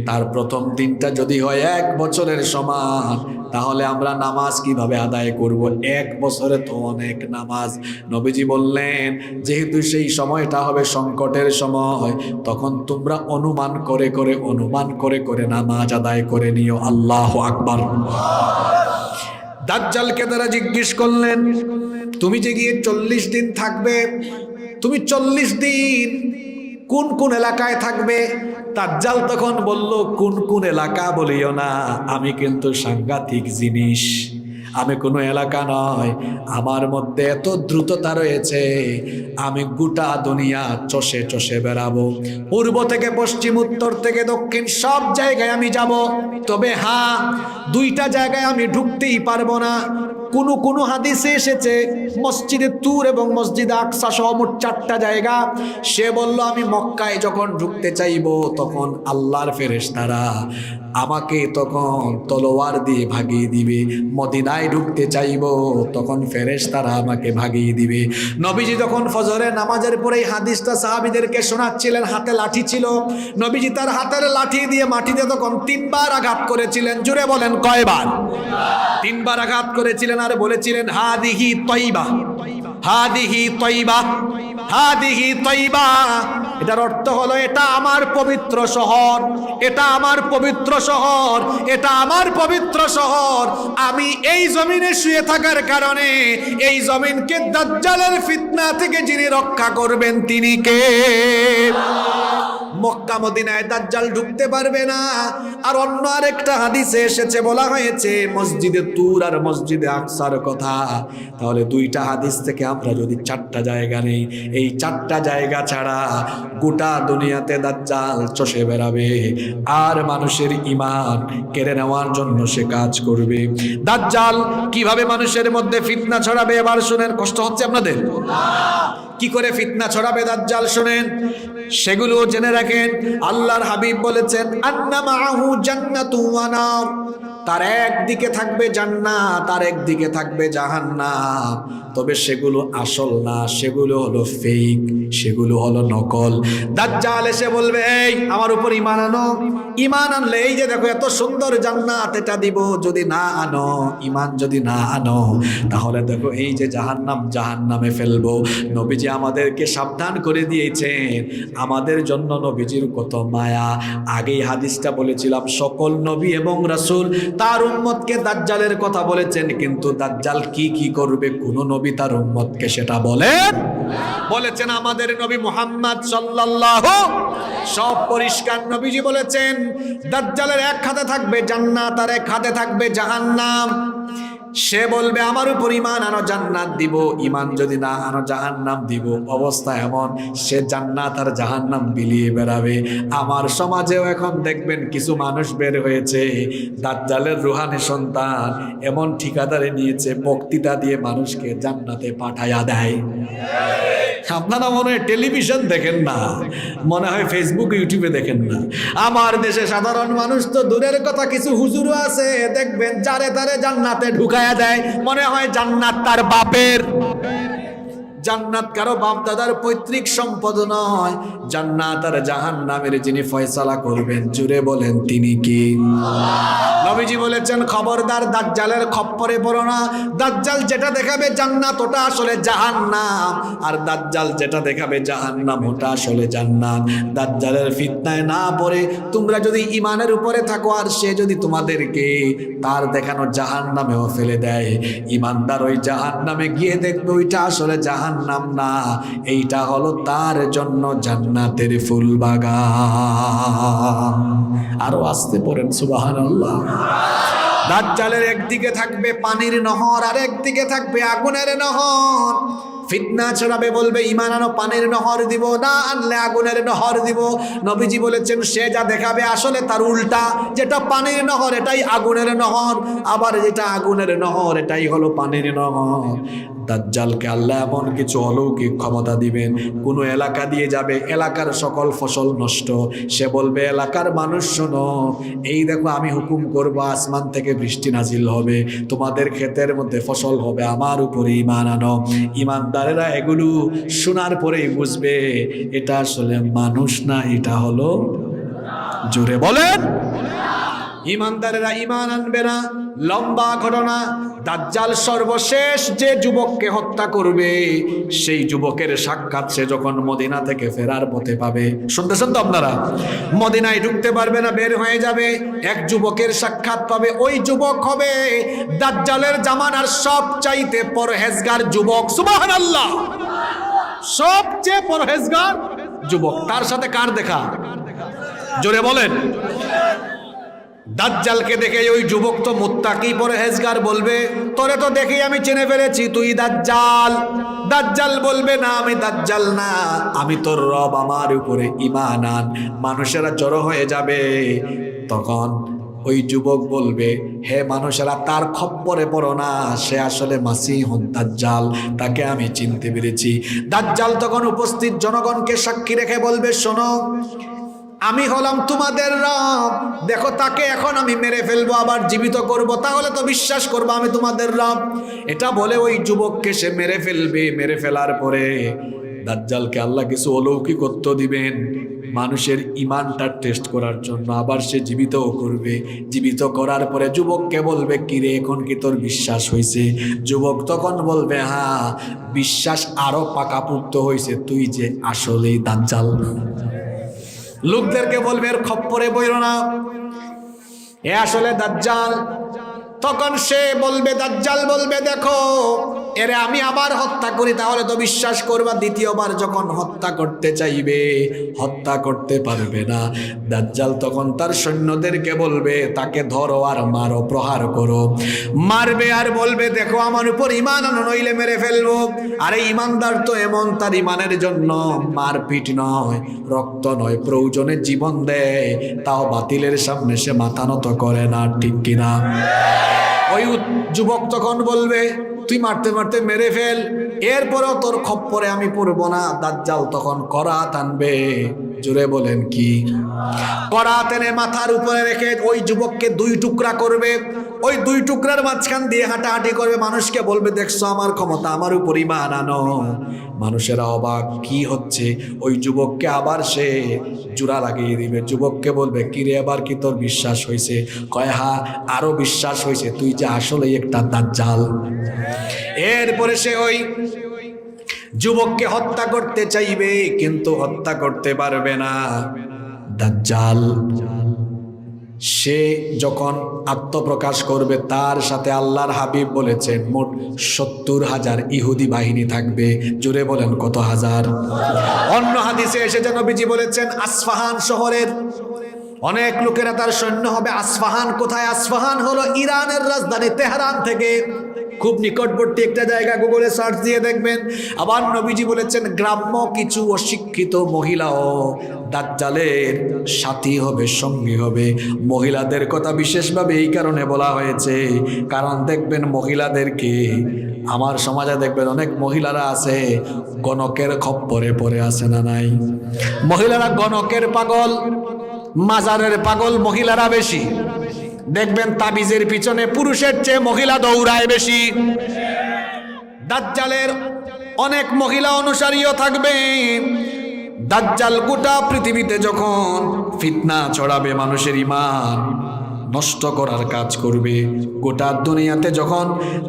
তার প্রথম দিনটা যদি হয় 1 বছরের সমান, তাহলে আমরা নামাজ কিভাবে আদায় করব? 1 বছরে তো অনেক নামাজ। নবীজি বললেন যেহেতু সেই সময়টা হবে সংকটের সময়, তখন তোমরা অনুমান করে করে নামাজ আদায় করে নিও। আল্লাহু আকবার। দাজ্জালকে তারা জিজ্ঞেস করলেন তুমি যে গিয়ে 40 দিন থাকবে, তুমি 40 দিন কোন কোন এলাকায় থাকবে? দাজ্জাল তখন বলল কোন কোন এলাকা বলিও না, আমি কিন্তু সাংঘাতিক জিনিস, আমি কোনো এলাকা নয়, আমার মধ্যে এত দ্রুততা রয়েছে, আমি গোটা দুনিয়া চষে চষে বেড়াবো, পূর্ব থেকে পশ্চিম, উত্তর থেকে দক্ষিণ, সব জায়গায় আমি যাব। তবে হ্যাঁ, 2টা জায়গায় আমি ঢুকতেই পারবো না। কোন হাদিসে এসেছে মসজিদে তুর এবং মসজিদে আকসা সহ মোট 4টা জায়গা। সে বলল আমি মক্কায় যখন ঢুকতে চাইবো, তখন আল্লাহর ফেরেশতারা আমাকে তখন তলোয়ার দিয়ে ভাগিয়ে দিবে। মদিনায় ঢুকতে চাইবো, তখন ফেরেশতারা আমাকে ভাগিয়ে দিবে। নবীজি যখন ফজরের নামাজের পরেই হাদিসটা সাহাবীদেরকে শোনাচ্ছিলেন, হাতে লাঠি ছিল, নবীজি তার হাতের লাঠি দিয়ে মাটিতে তখন 3 বার আঘাত করেছিলেন। জুড়ে বলেন কয়বার? 3 বার আঘাত করেছিলেন আর বলেছিলেন হাদিহি তয়বা, হাদিহি তয়বা, হাদিহি তয়বা। এটার অর্থ হলো এটা আমার পবিত্র শহর, এটা আমার পবিত্র শহর, এটা আমার পবিত্র শহর। আমি এই জমিনে শুয়ে থাকার কারণে এই জমিনকে দাজ্জালের ফিতনা থেকে যিনি রক্ষা করবেন তিনি কে? মক্কা মদিনায় দাজ্জাল ঢুকতে পারবে না। আর অন্য আরেকটা হাদিসে এসেছে, বলা হয়েছে মসজিদে তুর আর মসজিদে আকসার কথা। তাহলে 2টা হাদিস থেকে আমরা যদি 4টা জায়গা নেই, এই 4টা জায়গা ছাড়া গোটা দুনিয়াতে দাজ্জাল চষে বেড়াবে আর মানুষের ঈমান কেড়ে নেওয়ার জন্য সে কাজ করবে। দাজ্জাল কিভাবে মানুষের মধ্যে ফিতনা ছড়াবে এবার শুনেন। কষ্ট হচ্ছে আপনাদের? কি করে ফিতনা ছড়াবে দাজ্জাল শুনেন, সেগুলো জেনে রাখেন। আল্লাহর হাবিব বলেছেন আন্না মাআহু জান্নাতু ওয়া নার, তার একদিকে থাকবে জান্নাত আর একদিকে থাকবে জাহান্নাম। তবে সেগুলো আসল না, সেগুলো হলো ফেক, সেগুলো হলো নকল। দাজ্জাল এসে বলবে, এই আমার উপর ঈমান আনো। ঈমান আনলে এই যে দেখো এত সুন্দর জান্নাত, এটা দিব। যদি না আনো, ঈমান যদি না আনো, তাহলে দেখো এই যে জাহান্নাম, জাহান্নামে ফেলবো। নবীজি আমাদেরকে সাবধান করে দিয়েছেন। আমাদের জন্য নবীজির কত মায়া। আগেই হাদিসটা বলেছিলাম, সকল নবী এবং রাসূল তার উম্মতকে দাজ্জালের কথা বলেছেন, কিন্তু দাজ্জাল কি কি করবে কোন নবী তার উম্মতকে সেটা বলেছেন আমাদের নবী মুহাম্মদ সাল্লাল্লাহু। সব পরিষ্কার নবীজি বলেছেন, দাজ্জালের এক হাতে থাকবে জান্নাত আর এক হাতে থাকবে জাহান্নাম। সে বলবে আমার উপর ঈমান আনো, জান্নাত দিব। ঈমান যদি না আনো, জাহান্নাম দিব। অবস্থা এমন, সে জান্নাত আর জাহান্নাম বিলিয়ে বেড়াবে। আমার সমাজেও এখন দেখবেন কিছু মানুষ বের হয়েছে, দাজ্জালের রুহানি সন্তান, এমন ঠিকাদারে নিয়েছে, বক্তৃতা দিয়ে মানুষকে জান্নাতে পাঠায়া দেয়। আপনারা মনে হয় টেলিভিশন দেখেন না, মনে হয় ফেসবুক ইউটিউবে দেখেন না। আমার দেশে সাধারণ মানুষ তো দূরের কথা, কিছু হুজুরও আছে দেখবেন যারে তারে জান্নাতে ঢুকায়া দেয়, মনে হয় জান্নাত তার বাপের। জান্নাত কারো বাপ দাদার পৈতৃক সম্পদ নয়। জান্নাত আর জাহান্নামের যিনি ফয়সালা করবেন, জুড়ে বলেন তিনি কি? নবীজি বলেছেন, খবরদার দাজ্জালের খপ্পরে পড়ো না। দাজ্জাল যেটা দেখাবে জান্নাত, ওটা আসলে জাহান্নাম। আর দাজ্জাল যেটা দেখাবে জাহান্নাম, ওটা আসলে জান্নাত। দাজ্জালের ফিতনায় না পড়ে তোমরা যদি ঈমানের উপরে থাকো, আর সে যদি তোমাদেরকে তার দেখানো জাহান্নামেও ফেলে দেয়, ঈমানদার ওই জাহান্নামে গিয়ে দেখবে ওইটা আসলে জাহান্নাম না, এইটা হলো তার জন্য জান্নাতের ফুল বাগান। আরো আসতে পড়েন সুবহানাল্লাহ। দাজ্জালের একদিকে থাকবে পানির নহর, আর একদিকে থাকবে আগুনের নহর। ফিতনা ছড়াবে, বলবে ঈমান আনো, পানির নহর দিব, না আনলে আগুনের নহর দিব। নবীজি বলেছেন, সে যা দেখাবে আসলে তার উল্টা। যেটা পানির নহর এটাই আগুনের নহর, আবার যেটা আগুনের নহর এটাই হলো পানির নহর। দাজ্জালকে আল্লাহ এমন কিছু অলৌকিক ক্ষমতা দিবেন, কোন এলাকা দিয়ে যাবে, এলাকার সকল ফসল নষ্ট। সে বলবে, এলাকার মানুষ শোনো, এই দেখো আমি হুকুম করব, আসমান থেকে বৃষ্টি নাজিল হবে, তোমাদের ক্ষেতের মধ্যে ফসল হবে, আমার উপরে ঈমান আনো। ঈমানদারেরা এগুলো শোনার পরেই বুঝবে এটা আসলে মানুষ না, এটা হলো, জোরে বলেন, ঈমানদারেরা ঈমান আনবে না। লম্বা ঘটনা, দাজ্জাল সর্বশেষ যে যুবককে হত্যা করবে, সেই যুবকের সাক্ষাৎ সে যখন মদিনা থেকে ফেরার পথে পাবে। শুনতেছেন তো আপনারা? মদিনায় ঢুকতে পারবে না, বের হয়ে যাবে, এক যুবকের সাক্ষাৎ পাবে। ওই যুবক হবে দাজ্জালের জামানার সবচাইতে পরহেজগার যুবক। সুবহানাল্লাহ। সবচেয়ে পরহেজগার যুবক। তার সাথে কার দেখা? জোরে বলেন। দাজ্জালকে দেখে ওই যুবক তো মুত্তাকি পরহেজগার, বলবে, তোরে তো দেখেই আমি চিনে ফেলেছি, তুই দাজ্জাল। দাজ্জাল বলবে, না আমি দাজ্জাল না, আমি তোর রব, আমার উপরে ঈমান আন। মানুষেরা জড়ো হয়ে যাবে। তখন ওই যুবক বলবে, হে মানুষেরা, তার খপ্পরে পড়ো না, সে আসলে মাসীহুদ দাজ্জাল, তাকে আমি চিনতে পেরেছি। দাজ্জাল তখন উপস্থিত জনগণকে সাক্ষী রেখে বলবে, শোনো, আমি হলাম তোমাদের রব, দেখো তাকে এখন আমি মেরে ফেলবো, আবার জীবিত করব, তাহলে তো বিশ্বাস করবো আমি তোমাদের রব। এটা বলে ওই যুবককে সে মেরে ফেলবে। মেরে ফেলার পরে দাজ্জালকে আল্লাহ কিছু অলৌকিকত্ব দিবেন মানুষের ঈমানটা টেস্ট করার জন্য, আবার সে জীবিতও করবে। জীবিত করার পরে যুবককে বলবে, কিরে এখন কি তোর বিশ্বাস হয়েছে? যুবক তখন বলবে, হ্যাঁ, বিশ্বাস আরো পাকাপুক্ত হয়েছে, তুই যে আসলেই দাজ্জাল। লোকদেরকে বলবে, এর খপ্পরে বইরো না, এ আসলে দাজ্জাল। তখন সে বলবে, দাজ্জাল বলবে, দেখো এরে আমি আবার হত্যা করি, তাহলে তো বিশ্বাস করবা। দ্বিতীয়বার যখন হত্যা করতে চাইবে, হত্যা করতে পারবে না। দাজ্জাল তখন তার সৈন্যদেরকে বলবে, তাকে ধরো আর মারো, প্রহার করো। মারবে আর বলবে, দেখো আমার উপর ঈমান আনো, নইলে মেরে ফেলবো। আরে ঈমানদার তো এমন, তার ঈমানের জন্য মারপিট নয়, রক্ত নয়, প্রয়োজনে জীবন দেয়, তাও বাতিলের সামনে সে মাথা নত করে না, ঠিক কিনা? ওই যুবক তখন বলবে, তুই মারতে মারতে মেরে ফেল, এরপরেও তোর খপ্পরে আমি পড়বো না। দাজ্জাল তখন করাত আনবে, জোরে বলেন কি? করাত এনে মাথার উপরে রেখে ওই যুবককে 2 টুকরা করবে, ওই 2 টুকরার মাঝখান দিয়ে হাঁটাহাঁটি করবে, মানুষকে বলবে দেখছো আমার ক্ষমতা, আমার উপর ঈমান আনো। মানুষেরা অবাক, কি হচ্ছে? ওই যুবককে আবার সে জোড়া লাগিয়ে দিবে। যুবককে বলবে কি রে, এবার কি তোর বিশ্বাস হয়েছে? কয় হ্যাঁ, আরো বিশ্বাস হয়েছে, তুই যে আসলেই একটা দাজ্জাল। এরপরে সে ওই যুবককে হত্যা করতে চাইবে, কিন্তু হত্যা করতে পারবে না। দাজ্জাল সে যখন আত্মপ্রকাশ করবে, তার সাথে আল্লাহর হাবিব বলেছেন মোট 70,000 ইহুদি বাহিনী থাকবে। জোরে বলেন কত হাজার? অন্য হাদিসে এসেছে নবীজি বলেছেন আসফাহান শহরের অনেক লোকেরা তার সৈন্য হবে। আসফাহান কোথায়? আসফাহান হলো ইরানের রাজধানী তেহরান থেকে খুব নিকটবর্তী একটা জায়গা, গুগলে সার্চ দিয়ে দেখবেন। আবার নবীজি বলেছেন গ্রাম্য কিছু অশিক্ষিত মহিলাও দাজ্জালের সাথী হবে, সঙ্গী হবে। মহিলাদের কথা বিশেষভাবে এই কারণে বলা হয়েছে, কারণ দেখবেন মহিলাদেরকে, আমার সমাজে দেখবেন অনেক মহিলারা আছে গণকের খপ্পরে পড়ে আছে না নাই? মহিলারা গণকের পাগল, মাজারের পাগল মহিলারা বেশি। দেখবেন তাবিজের পিছনে পুরুষের চেয়ে মহিলা দৌড়ায় বেশি। দাজ্জালের অনেক মহিলা অনুসারীও থাকবে। দাজ্জাল গোটা পৃথিবীতে যখন ফিতনা ছড়াবে, মানুষের ঈমান নষ্ট করার কাজ করবে, গোটা দুনিয়াতে যখন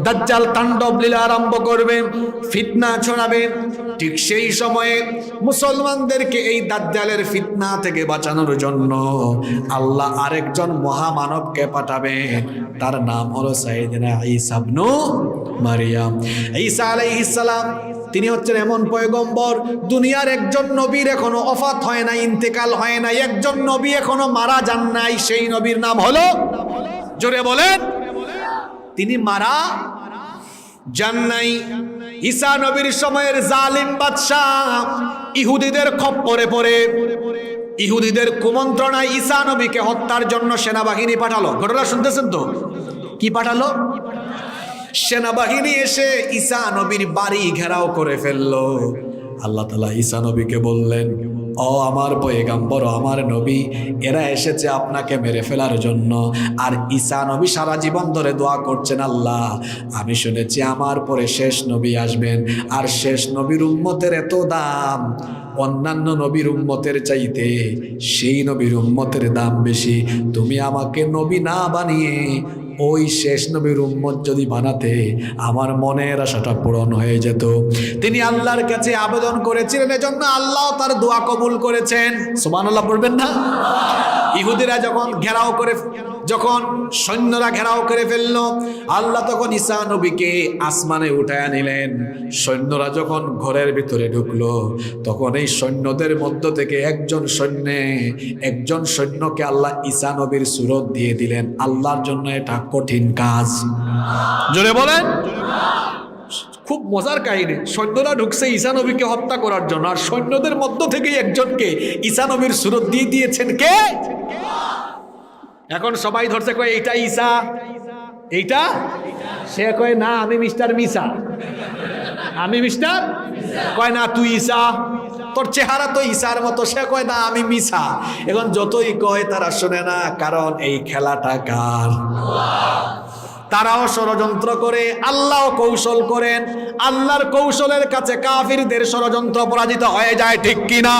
দাজ্জাল তাণ্ডব লীলা আরম্ভ করবে, ফিতনা ছড়াবে, ঠিক সেই সময়ে মুসলমানদেরকে এই দাজ্জালের ফিতনা থেকে বাঁচানোর জন্য আল্লাহ আরেকজন মহামানবকে পাঠাবেন। তার নাম হলো সাইয়েদনা ঈসা ইবনে মারইয়াম। ঈসা আলাইহিস সালাম তিনি হচ্ছেন এমন পয়গম্বর, দুনিয়ার একজন নবীর এখনো ওফাত হয় না, ইন্তেকাল হয় না, একজন নবী এখনো মারা যান নাই। সেই নবীর নাম হলো, জোরে বলেন, তিনি মারা যান নাই। ঈসা নবীর সময়ের জালিম বাদশাহ ইহুদিদের খপ্পরে পড়ে, ইহুদিদের কুমন্ত্রণায় ঈসা নবীকে হত্যার জন্য সেনাবাহিনী পাঠালো। ঘটনা শুনতেছেন তো? কি পাঠালো? সেনাবাহিনী এসে ঈসা নবীর বাড়ি ঘেরাও করে ফেললো। আল্লাহ তাআলা ঈসা নবীকে বললেন, ও আমার পয়গম্বর, আমার নবী, এরা এসেছে আপনাকে মেরে ফেলার জন্য। আর ঈসা নবী সারা জীবন ধরে দোয়া করছেন, আল্লাহ আমি শুনেছি আমার পরে শেষ নবী আসবেন, আর শেষ নবীর উম্মতের এত দাম, অন্যান্য নবীর উম্মতের চাইতে সেই নবীর উম্মতের দাম বেশি। তুমি আমাকে নবী না বানিয়ে ওই শেষ নবীর উম্মত যদি বানাতে, আমার মনের আশাটা পূরণ হয়ে যেত। তিনি আল্লাহর কাছে আবেদন করেছিলেন, এজন্য আল্লাহ তার দোয়া কবুল করেছেন। সুবহানাল্লাহ পড়বেন না? ইহুদিরা যখন সৈন্যরা ঘেরাও করে ফেলল, আল্লাহ তখন ঈসা নবীকে আসমানে উঠায় নিলেন। সৈন্যরা যখন ঘরের ভিতরে ঢুকলো, তখন এই সৈন্যদের মধ্য থেকে একজন সৈন্যকে আল্লাহ ঈসা নবীর সুরত দিয়ে দিলেন। আল্লাহর জন্য এটা কঠিন কাজ। জোরে বলেন। খুব মজার কাহিনী। সৈন্যরা ঢুকছে ঈসা নবীকে হত্যা করার জন্য, আর সৈন্যদের মধ্য থেকে একজনকে ঈসা নবীর সুরত দিয়ে দিয়েছেন কে? এখন সবাই ধরছে, কয় এইটা ঈসা, এইটা। সে কয় না, আমি মিস্টার মিসা, আমি মিস্টার। কয় না তুই ঈসা, তোর চেহারা তো ঈসার মতো। সে কয় না আমি মিসা। এখন যতই কয় তারা শুনে না, কারণ এই খেলাটা কার? তারাও ষড়যন্ত্র করে, আল্লাহও কৌশল করেন। আল্লাহর কৌশলের কাছে কাফিরদের ষড়যন্ত্র পরাজিত হয়ে যায়, ঠিক কিনা?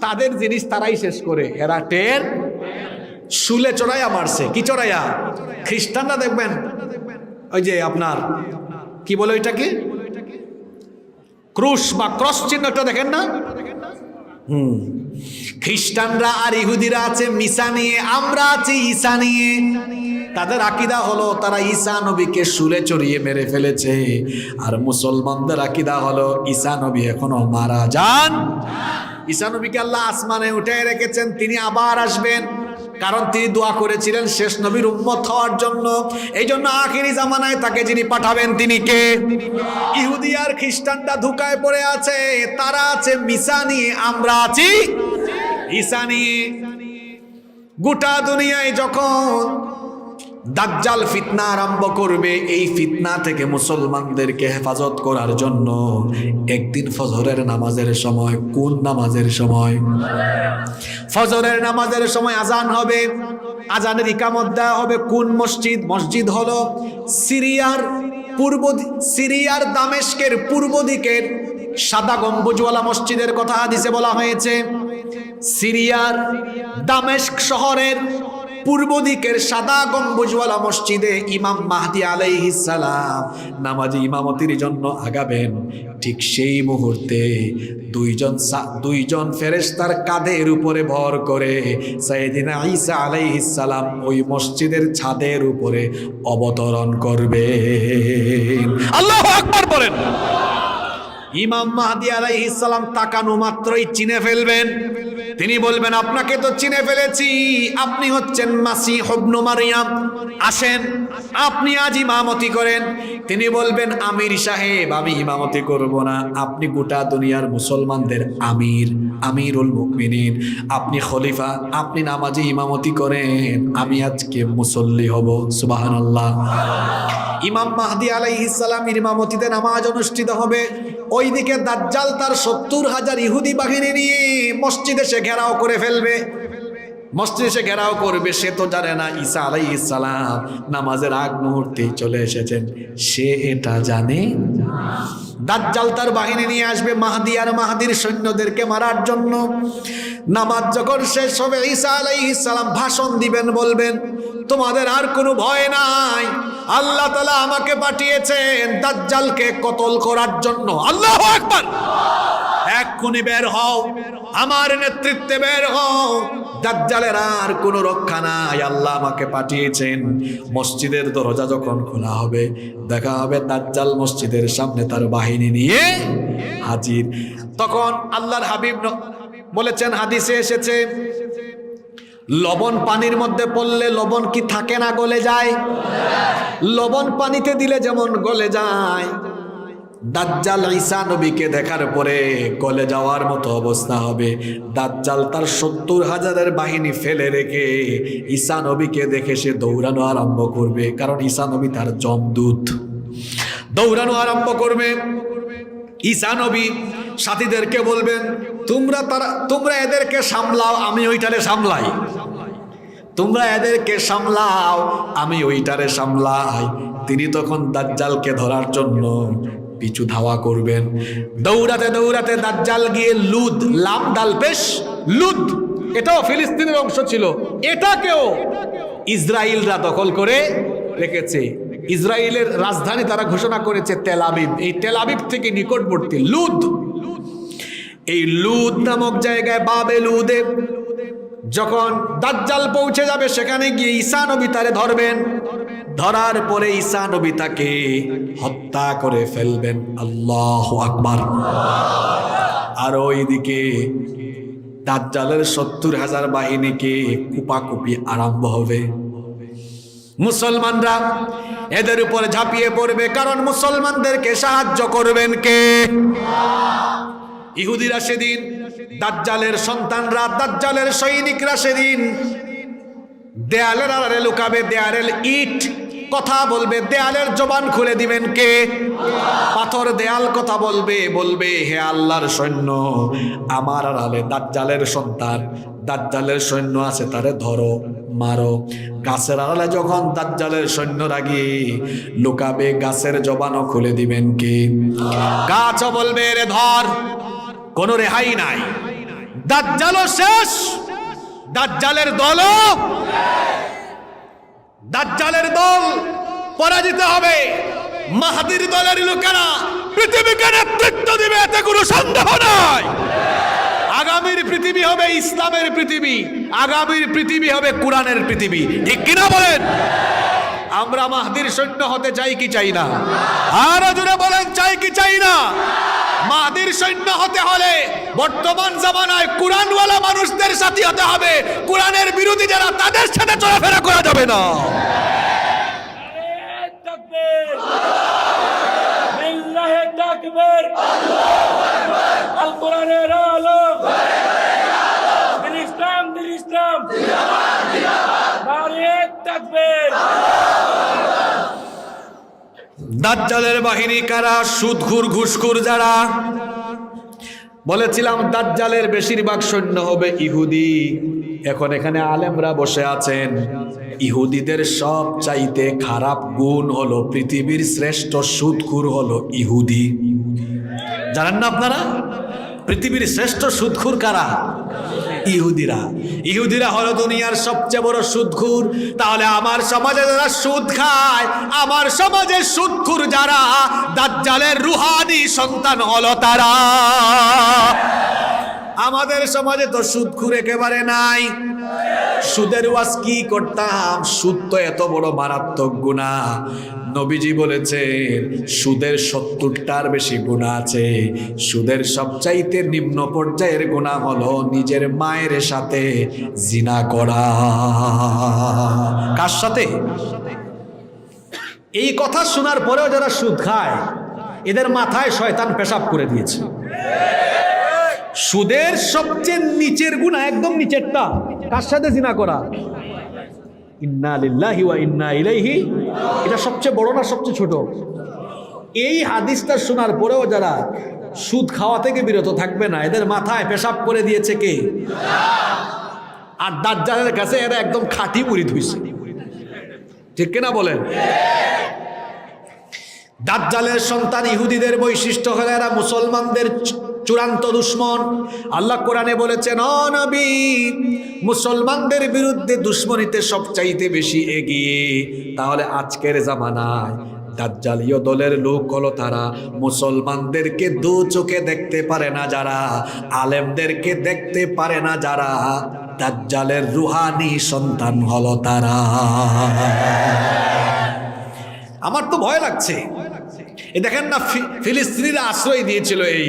তাদের জিনিস তারাই শেষ করে, এরা টের শুলে চড়াইয়া মারছে। কি চড়াইয়া? খ্রিস্টানরা দেখবেন ওই যে আপনার কি বলে ওইটাকে, ক্রুশ বা ক্রস চিহ্নটা দেখেন না? খ্রিস্টানরা আর ইহুদিরা আছে মিসা নিয়ে, আমরা আছি ঈসা নিয়ে। তাদের আকীদা হলো তারা ঈসা নবীকে শুলে চড়িয়ে মেরে ফেলেছে, আর মুসলমানদের আকীদা হলো ঈসা নবী এখনো মারা যান। ঈসা নবীকে আল্লাহ আসমানে উঠে রেখেছেন, তিনি আবার আসবেন, কারণ তিনি দোয়া করেছিলেন শেষ নবীর উম্মত হওয়ার জন্য। এই জন্য আখিরি জামানায় তাকে যিনি পাঠাবেন তিনি কে? ইহুদি আর খ্রিস্টানরা ধোঁকায় পড়ে আছে, তারা আছে মিসা নিয়ে, আমরা আছি ঈসা নিয়ে। গোটা দুনিয়ায় যখন দাজ্জাল ফিতনা আরম্ভ করবে। এই ফিতনা থেকে মুসলমানদেরকে হেফাজত করার জন্য একদিন ফজরের নামাজের সময়, কোন নামাজের সময়? ফজরের নামাজের সময় আজান হবে, আজানের ইকামত দেওয়া হবে। কোন মসজিদ? মসজিদ হলো সিরিয়ার দামেস্কের পূর্ব দিকের সাদা গম্বুজওয়ালা মসজিদের কথা হাদিসে বলা হয়েছে। সিরিয়ার দামেস্ক শহরের পূর্ব দিকের সাদা গম্বুজওয়ালা মসজিদে ইমাম মাহদি আলাইহিস সালাম নামাজে ইমামতির জন্য আগাবেন। ঠিক সেই মুহূর্তে দুইজন ফেরেশতার কাঁধের উপরে ভর করে সাইয়েদিনা ঈসা আলাইহিস সালাম ওই মসজিদের ছাদের উপরে অবতরণ করবেন। আল্লাহু আকবার বলেন। ইমাম মাহদি আলাইহিস সালাম তাকানো মাত্রই চিনে ফেলবেন। তিনি বলবেন, আপনাকে তো চিনে ফেলেছি, আপনি হচ্ছেন মাসিহ ইবনে মারইয়াম, আসেন আপনি আজ ইমামতি করেন। তিনি বলবেন, আমির সাহেব আমি ইমামতি করব না, আপনি গোটা দুনিয়ার মুসলমানদের আমিরুল মুমিনিন, আপনি খলিফা, আপনি নামাজে ইমামতি করেন, আমি আজকে মুসল্লি হব। সুবহানাল্লাহ। ইমাম মাহদি আলাইহিস সালামের ইমামতিতে নামাজ অনুষ্ঠিত হবে। ওইদিকে দাজ্জাল তার 70,000 ইহুদি বাহিনী নিয়ে মসজিদে সে ঘেরাও করে ফেলবে। মসজিদে সে ঘেরাও করবে। সে তো জানে না ঈসা আলাইহিস সালাম নামাজের আগ মুহূর্তেই চলে এসেছেন, সে এটা জানে। দাজ্জাল তার বাহিনী নিয়ে আসবে মাহদি আর মাহদির সৈন্যদেরকে মারার জন্য। নামাজ যখন শেষ হবে ঈসা আলাইহিস সালাম ভাষণ দিবেন, বলবেন, তোমাদের আর কোনো ভয় নাই, আল্লাহ তাআলা আমাকে পাঠিয়েছেন দাজ্জালকে কতল করার জন্য। আল্লাহু আকবার। এক্ষুনি বের হও, আমার নেতৃত্বে বের হও, দাজ্জালের আর কোনো রক্ষা নাই, আল্লাহ আমাকে পাঠিয়েছেন। মসজিদের দরজা যখন খোলা হবে, দেখা হবে দাজ্জাল মসজিদের সামনে তার বাহিনী নিয়ে হাজির। তখন আল্লাহর হাবিব বলেছেন, হাদিসে এসেছে, লবণ পানির মধ্যে পড়লে লবণ কি থাকে না, গলে যায়? লবণ পানিতে দিলে যেমন গলে যায়, দাজ্জাল ঈসা নবীকে দেখার পরে গলে যাওয়ার মতো অবস্থা হবে। দাজ্জাল তার 70,000 বাহিনী ফেলে রেখে ঈসা নবীকে দেখে সে দৌড়ানো আরম্ভ করবে, কারণ ঈসা নবী তার যমদূত। দৌড়ানো আরম্ভ করবে। ঈসা নবী সাথীদেরকে বলবেন, তোমরা এদেরকে সামলাও, আমি ওইটারে সামলাই। তোমরা এদেরকে সামলাও, আমি ওইটারে সামলাই। তিনি তখন দাজ্জালকে ধরার জন্য পিছু ধাওয়া করবেন। দৌড়াতে দৌড়াতে দাজ্জাল গিয়ে লুদ, লাম ডাল পেশ, লুদ, এটাও ফিলিস্তিনের অংশ ছিল, এটাকেও ইসরায়েলরা দখল করে রেখেছে। ইসরায়েলের রাজধানী তারা ঘোষণা করেছে তেল আবিব। এই তেল আবিব থেকে নিকটবর্তী লুদ, এই লুদ নামক জায়গায় বাবে লুদে যখন দাজ্জাল পৌঁছে যাবে, সেখানে গিয়ে ঈসা নবী তারে ধরবেন। ধরার পরে ঈসা নবী তাকে হত্যা করে ফেলবেন। আল্লাহু আকবার। আর ওইদিকে দাজ্জালের 70,000 বাহিনীকে কুপাকুপি আরম্ভ হবে। মুসলমানরা এদের উপরে ঝাঁপিয়ে পড়বে, কারণ মুসলমানদেরকে সাহায্য করবেন কে? ইহুদিরা সেদিন, দাজ্জালের সন্তানরা, দাজ্জালের সৈনিকরা সেদিন দেয়ালের আড়ালে লুকাবে, দেয়ালের ইট কথা বলবে, দেয়ালের জবান খুলে দিবেন কে? পাথর দেয়াল কথা বলবে, বলবে, হে আল্লাহর সৈন্য, আমার আড়ালে দাজ্জালের সন্তান, দাজ্জালের সৈন্য আছে, তারে ধরো, মারো। গাছের আড়ালে যখন দাজ্জালের সৈন্যরা গিয়ে লুকাবে, গাছের জবানও খুলে দিবেন কে? গাছও বলবে, রে ধর, কোনো রেহাই নাই। দাজ্জালও শেষ, দাজ্জালের দলও, দাজ্জালের দল পরাজিত হবে। মাহদির দলের লোকেরা পৃথিবীকে নেতৃত্ব দিবে, এতে কোনো সন্দেহ নাই। আগামীর পৃথিবী হবে ইসলামের পৃথিবী, আগামীর পৃথিবী হবে কোরআনের পৃথিবী, ঠিক কিনা বলেন? আমরা মাহদির সৈন্য হতে চাই কি চাই না? আরো জোরে বলেন, চাই কি চাই না? মাহদির সৈন্য হতে হলে বর্তমান জামানায় কোরআনওয়ালা মানুষদের সাথে হতে হবে। কোরআনের বিরোধী যারা, তাদের সাথে চলাফেরা করা যাবে না। আল কোরআনের আলো, ইসলাম, ইসলাম, নারে তাকবীর। থাকবেন। দাজ্জালের বাহিনী কারা? সুদখোর ঘুষখোর যারা। বলেছিলাম দাজ্জালের বেশিরভাগ সৈন্য হবে ইহুদি। এখন এখানে আলেমরা বসে আছেন। ইহুদিদের সব চাইতে খারাপ গুণ হলো পৃথিবীর শ্রেষ্ঠ সুদখোর হলো ইহুদি। জানেন না আপনারা পৃথিবীর শ্রেষ্ঠ সুদখোর কারা? ইহুদিরা। ইহুদিরা হলো দুনিয়ার সবচেয়ে বড় সুদখোর। তাহলে আমার সমাজে যারা সুদ খায়, আমার সমাজের সুদখোর যারা, দাজ্জালের রুহানি সন্তান হলো তারা। আমাদের সমাজে তো সুদখোর একেবারে নাই। সুদের ওয়াজ কি করতাম? সুদ তো এত বড় মারাত্মক গুনাহ। নবীজি বলেছেন সুদের 70টার বেশি গুনাহ আছে। সুদের সবচাইতে নিম্ন পর্যায়ের গুনাহ হলো নিজের মায়ের সাথে জিনা করা। কার সাথে? এই কথা শোনার পরেও যারা সুদ খায়, এদের মাথায় শয়তান পেশাব করে দিয়েছে। সুদের সবচেয়ে নিচের গুনাহ, একদম নিচেরটা, কার সাথে জিনা করা? ইন্না লিল্লাহি ওয়া ইন্না ইলাইহি। এটা সবচেয়ে বড় না সবচেয়ে ছোট? এই হাদিসটা শোনার পরেও যারা সুদ খাওয়া থেকে বিরত থাকবে না, এদের মাথায় পেশাব করে দিয়েছে কে? আর দাজ্জালের কাছে এরা একদম খাঁটি মুরিদ হইছে। ঠিক কিনা বলেন? দাজ্জালের সন্তান ইহুদিদের বৈশিষ্ট্য হলো এরা মুসলমানদের চূড়ান্ত দুশ্মন। আল্লাহ কোরআনে বলেছেন, ও নবী, মুসলমানদের বিরুদ্ধে দুশ্মনীতে সবচাইতে বেশি এগিয়ে। তাহলে আজকের জামানায় দাজ্জালীয় দলের লোক হলো তারা মুসলমানদেরকে দু চোখে দেখতে পারে না যারা, আলেমদেরকে দেখতে পারে না যারা, দাজ্জালের রুহানি সন্তান হলো তারা। আমার তো ভয় লাগছে। এই দেখেন না, ফিলিস্তিনিরা আশ্রয় দিয়েছিল এই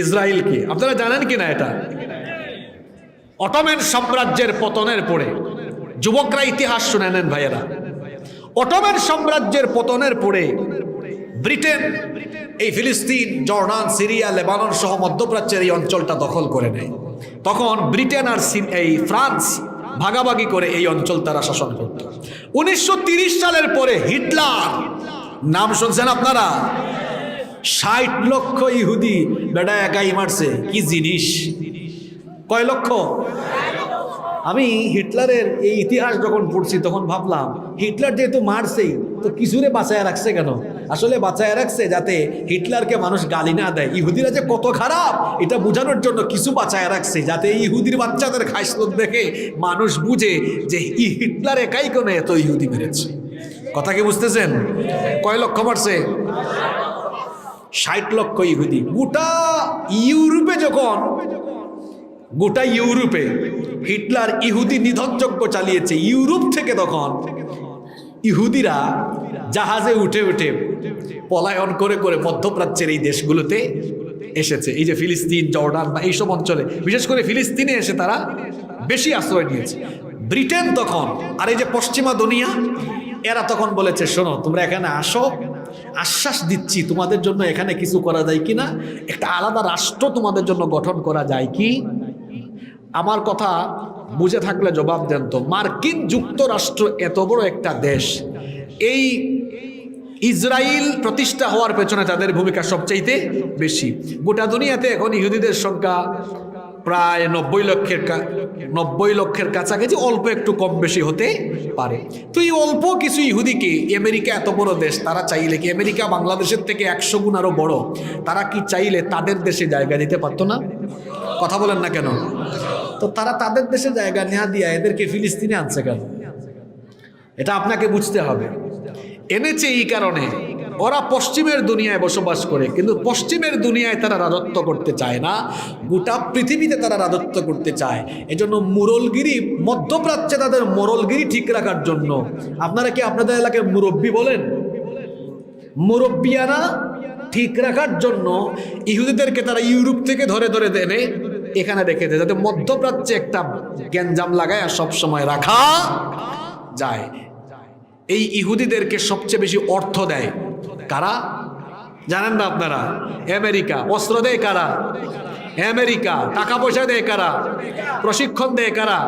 ইসরায়েলকে। আপনারা জানেন কিনা এটা? অটোমান সাম্রাজ্যের পতনের পরে, যুবকরা ইতিহাস শুনে নেন ভাইয়েরা, অটোমান সাম্রাজ্যের পতনের পরে ব্রিটেন এই ফিলিস্তিন, জর্ডান, সিরিয়া, লেবানন সহ মধ্যপ্রাচ্যের এই অঞ্চলটা দখল করে নেয়। তখন ব্রিটেন আর এই ফ্রান্স ভাগাভাগি করে এই অঞ্চল তারা শাসন করত। 1930 সালের পরে হিটলার, নাম শুনছেন আপনারা? 60 লক্ষ ইহুদি বেটা একাই মারছে। কি জিনিস! কয় লক্ষ? আমি হিটলারের এই ইতিহাস যখন পড়ছি তখন ভাবলাম, হিটলার যেহেতু মারছেই তো কিছুরে বাঁচায় রাখছে কেন? আসলে বাঁচায় রাখছে যাতে হিটলারকে মানুষ গালি না দেয়। ইহুদিরা যে কত খারাপ এটা বোঝানোর জন্য কিছু বাঁচায় রাখছে, যাতে ইহুদির বাচ্চাদের খাইসলত দেখে মানুষ বুঝে যে হিটলার একাই কেন এত ইহুদি মেরেছে। কথা কি বুঝতেছেন? কয় লক্ষ মারছে? 60 লক্ষ ইহুদি। গোটা ইউরোপে যখন, গোটা ইউরোপে হিটলার ইহুদি নিধনযজ্ঞ চালিয়েছে, ইউরোপ থেকে তখন ইহুদিরা জাহাজে উঠে উঠে পলায়ন করে করে মধ্যপ্রাচ্যের এই দেশগুলোতে এসেছে। এই যে ফিলিস্তিন, জর্ডান বা এইসব অঞ্চলে, বিশেষ করে ফিলিস্তিনে এসে তারা বেশি আশ্রয় নিয়েছে। ব্রিটেন তখন আর এই যে পশ্চিমা দুনিয়া, এরা তখন বলেছে, শোনো তোমরা এখানে আসো, আশ্বাস দিচ্ছি তোমাদের জন্য এখানে কিছু করা যায় কিনা, একটা আলাদা রাষ্ট্র তোমাদের জন্য গঠন করা যায় কি। আমার কথা বুঝে থাকলে জবাব দেন তো। মার্কিন যুক্তরাষ্ট্র এত বড় একটা দেশ, এই ইসরায়েল প্রতিষ্ঠা হওয়ার পেছনে তাদের ভূমিকা সবচাইতে বেশি। গোটা দুনিয়াতে এখন ইহুদিদের সংখ্যা প্রায় 90 লক্ষের কাছাকাছি, অল্প একটু কম বেশি হতে পারে। তো এই অল্প কিছু ইহুদিকে আমেরিকা, এত বড় দেশ, তারা চাইলে কি, আমেরিকা বাংলাদেশের থেকে 100 গুণ আরো বড়, তারা কি চাইলে তাদের দেশে জায়গা দিতে পারতো না? কথা বলেন না কেন? তো তারা তাদের দেশে জায়গা নেওয়া দিয়া এদেরকে ফিলিস্তিনে আনছে কেন? এটা আপনাকে বুঝতে হবে। এনেছে এই কারণে, ওরা পশ্চিমের দুনিয়ায় বসবাস করে, কিন্তু পশ্চিমের দুনিয়ায় তারা রাজত্ব করতে চায় না, গোটা পৃথিবীতে তারা রাজত্ব করতে চায়। এজন্য মোরলগিরি, মধ্যপ্রাচ্যে তাদের মোরলগিরি ঠিক রাখার জন্য, আপনারা কি আপনাদের এলাকায় মুরব্বী বলেন? মুরব্বিয়ানা ঠিক রাখার জন্য ইহুদিদেরকে তারা ইউরোপ থেকে ধরে ধরে এনে এখানে রেখে দেয়, যাতে মধ্যপ্রাচ্যে একটা গ্যাঞ্জাম লাগায় সব সময় রাখা যায়। এই ইহুদিদেরকে সবচেয়ে বেশি অর্থ দেয় কারা জানেন না আপনারা? আমেরিকা। অস্ত্র দেয় কারা? আমেরিকা। টাকা পয়সা দেয় কারা? প্রশিক্ষণ দেয় কারা?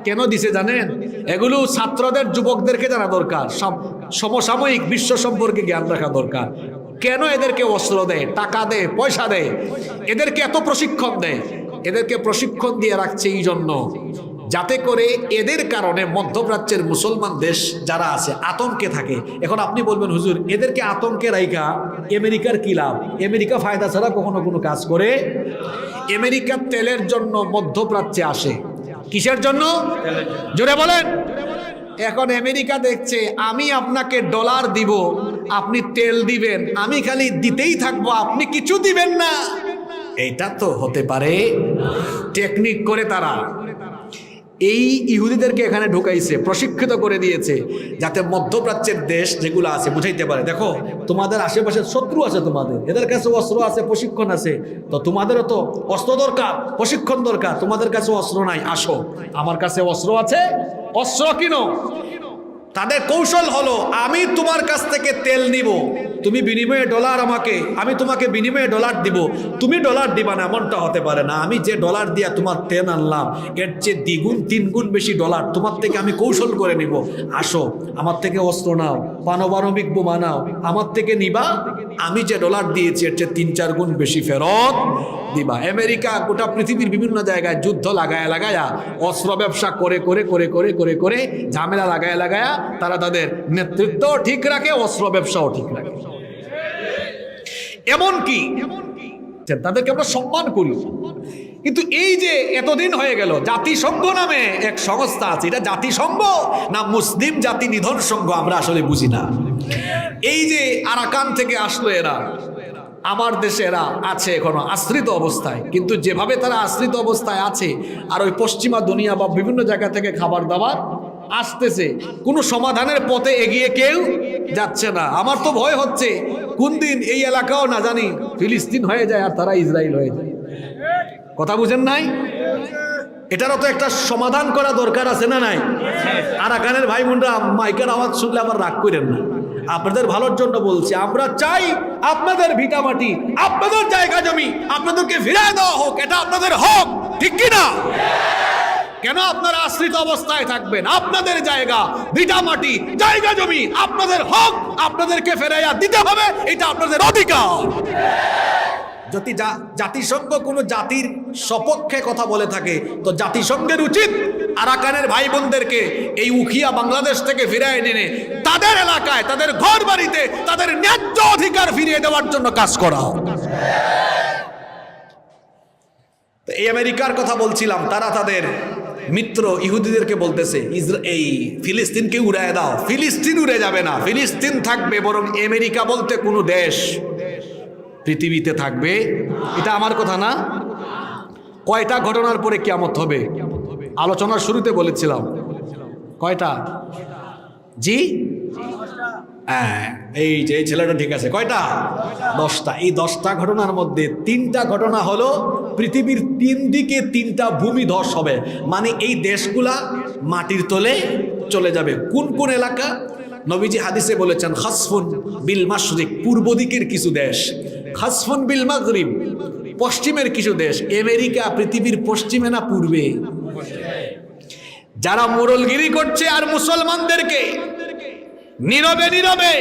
কেন দিছে জানেন? এগুলো ছাত্রদের যুবকদেরকে জানা দরকার, সমসাময়িক বিশ্ব সম্পর্কে জ্ঞান রাখা দরকার। কেন এদেরকে অস্ত্র দেয়, টাকা দেয়, পয়সা দেয়, এদেরকে এত প্রশিক্ষণ দেয়? এদেরকে প্রশিক্ষণ দিয়ে রাখছে এই জন্য যাতে করে এদের কারণে মধ্যপ্রাচ্যের মুসলমান দেশ যারা আছে আতঙ্কে থাকে। এখন আপনি বলবেন হুজুর এদেরকে আতঙ্কে রাইখা আমেরিকার কি লাভ? আমেরিকা ফায়দা ছাড়া কখনো কোনো কাজ করে? আমেরিকা তেলের জন্য মধ্যপ্রাচ্যে আসে। কিসের জন্য? জোরে বলেন। এখন আমেরিকা দেখছে আমি আপনাকে ডলার দিব, আপনি তেল দিবেন, আমি খালি দিতেই থাকবো, আপনি কিছু দিবেন না। এইটা তো হতে পারে। টেকনিক করে তারা এই ইহুদিদেরকে এখানে ঢুকাইছে, প্রশিক্ষিত করে দিয়েছে যাতে মধ্যপ্রাচ্যের দেশ যেগুলো আছে বুঝাইতে পারে দেখো তোমাদের আশেপাশে শত্রু আছে, তোমাদের এদের কাছে অস্ত্র আছে, প্রশিক্ষণ আছে, তো তোমাদেরও তো অস্ত্র দরকার, প্রশিক্ষণ দরকার। তোমাদের কাছে অস্ত্র নাই, আসো আমার কাছে অস্ত্র আছে, অস্ত্র কিনো। তাদের কৌশল হলো আমি তোমার কাছ থেকে তেল নিব, তুমি বিনিময়ে ডলার আমাকে, আমি তোমাকে বিনিময়ে ডলার দিব, তুমি ডলার দিবা না এমনটা হতে পারে না। আমি যে ডলার দিয়া তোমার তেল আনলাম এর চেয়ে দ্বিগুণ তিনগুণ বেশি ডলার তোমার থেকে আমি কৌশল করে নিব। আসো আমার থেকে অস্ত্র নাও, পারমাণবিক বোমা নাও, আমার থেকে নিবা, আমি যে ডলার দিয়েছি এর চেয়ে 3-4 গুণ বেশি ফেরত দিবা। আমেরিকা গোটা পৃথিবীর বিভিন্ন জায়গায় যুদ্ধ লাগায়া অস্ত্র ব্যবসা করে করে করে করে করে করে ঝামেলা লাগায়া তারা তাদের নেতৃত্ব ঠিক রাখে, অস্ত্র ব্যবসাও ঠিক রাখে। এমনকি তাদেরকে আমরা সম্মান করি। কিন্তু এই যে এতদিন হয়ে গেল জাতিসংঘ নামে এক সংস্থা আছে, এটা জাতিসংঘ না মুসলিম জাতি নিধন সংঘ আমরা আসলে বুঝি না। এই যে আরাকান থেকে আসলো এরা, আমার দেশে এরা আছে এখনো আশ্রিত অবস্থায়, কিন্তু যেভাবে তারা আশ্রিত অবস্থায় আছে আর ওই পশ্চিমা দুনিয়া বা বিভিন্ন জায়গা থেকে খাবার দাবার আসতেছে, কোনো সমাধানের পথে এগিয়ে কেউ যাচ্ছে না। আমার তো ভয় হচ্ছে কোন দিন এই এলাকাও না জানি ফিলিস্তিন হয়ে যায় আর তারা ইসরায়েল হয়ে যায়। কথা বুঝেন নাই? এটারও তো একটা সমাধান করা দরকার আছে না নাই? আরাকানের ভাই বোনরা মাইকের আওয়াজ শুনলে আবার রাগ করেন না, আপনাদের ভালোর জন্য বলছি। আমরা চাই আপনাদের ভিটা মাটি, আপনাদের জায়গা জমি আপনাদেরকে ফিরিয়ে দেওয়া হোক, এটা আপনাদের হক, ঠিক কিনা? কেন আপনারা আশ্রিত অবস্থায় থাকবেন? আপনাদের জায়গা, ভিটা মাটি, জায়গা জমি আপনাদের হক, আপনাদেরকে ফেরাইয়া দিতে হবে, এটা আপনাদের অধিকার। যদি জাতিসংঘ কোনো জাতির সপক্ষে কথা বলে থাকে তো জাতিসংঘের উচিত আরাকানের ভাই বোনদেরকে এই উখিয়া বাংলাদেশ থেকে ফিরিয়ে এনে তাদের এলাকায়, তাদের ঘর বাড়িতে তাদের ন্যায্য অধিকার ফিরিয়ে দেওয়ার জন্য কাজ করা। এই আমেরিকার কথা বলছিলাম, তারা তাদের মিত্র ইহুদিদেরকে বলতেছে এই ফিলিস্তিনকে উড়ায় দাও। ফিলিস্তিন উড়ে যাবে না, ফিলিস্তিন থাকবে, বরং আমেরিকা বলতে কোনো দেশ পৃথিবীতে থাকবে। এটা আমার কথা না। কয়টা ঘটনার পরে কিয়ামত হবে? আলোচনার শুরুতে বলেছিলাম কয়টা? জি হ্যাঁ, এই যে ছেলেটা ঠিক আছে, কয়টা? 10টা। এই 10টা ঘটনার মধ্যে 3টা ঘটনা হলো পৃথিবীর 3 দিকে 3টা ভূমিধস হবে, মানে এই দেশগুলা মাটির তলে চলে যাবে। কোন কোন এলাকা? নবীজি হাদিসে বলেছেন খাসফুন বিল মাশরিক, পূর্ব দিকের কিছু দেশ, খাসফুন বিল মাগরিব, পশ্চিমের কিছু দেশ। আমেরিকা পৃথিবীর পশ্চিমে না পূর্বে? যারা মোড়লগিরি করছে আর মুসলমানদেরকে নীরবে নীরবে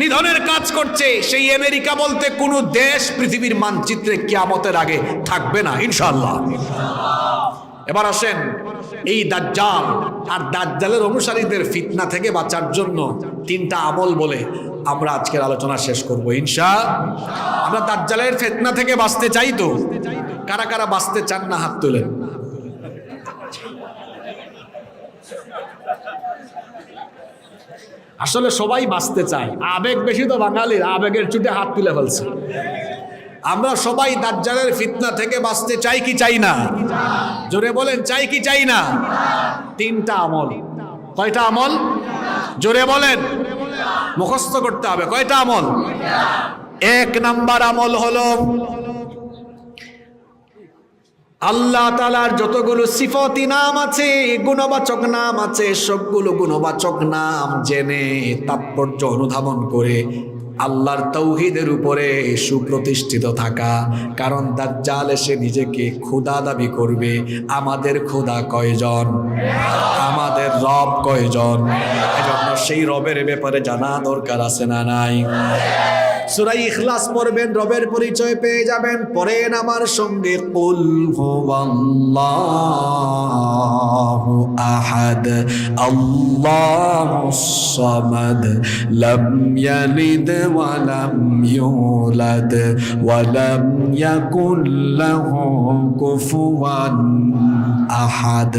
নিধনের কাজ করছে, সেই আমেরিকা বলতে কোনো দেশ পৃথিবীর মানচিত্রে কিয়ামতের আগে থাকবে না ইনশাআল্লাহ। এবার আসেন এই দাজ্জাল আর দাজ্জালের অনুসারীদের ফিতনা থেকে বাঁচার জন্য 3টা আমল বলে আমরা আজকের আলোচনা শেষ করব ইনশাআল্লাহ। আমরা দাজ্জালের ফিতনা থেকে বাঁচতে চাই তো? কারা কারা বাঁচতে চান না হাত তোলেন। আসলে সবাই বাঁচতে চায়, আবেগ বেশি তো বাঙালির, আবেগের চুটে হাত তুলে ফেলছে। আমরা সবাই দাজ্জালের ফিতনা থেকে বাঁচতে চাই কি চাই না? জোরে বলেন, চাই কি চাই না? 3টা আমল। কয়টা আমল? জোরে বলেন, মুখস্থ করতে হবে। কয়টা আমল? 1 নাম্বার আমল হলো আল্লাহ তাআলার যতগুলো সিফাতি নাম আছে, গুণবাচক নাম আছে, সবগুলো গুণবাচক নাম জেনে তাৎপর্য অনুধাবন করে আল্লাহর তাওহীদের উপরে সুপ্রতিষ্ঠিত থাকা। কারণ দাজ্জাল এসে নিজেকে খোদা দাবি করবে। আমাদের খোদা কয়জন? আমাদের রব কয়জন? এজন্য সেই রবের ব্যাপারে জানা দরকার আছে না নাই? সূরা ইখলাস পড়বেন, রবের পরিচয় পেয়ে যাবেন। পড়েন আমার সঙ্গে, কুল হুয়াল্লাহু আহাদ আল্লাহুস সামাদ লাম ইয়ালিদ ওয়া লাম ইউলাদ ওয়া লাম ইয়াকুল লাহু কুফুয়ান আহাদ।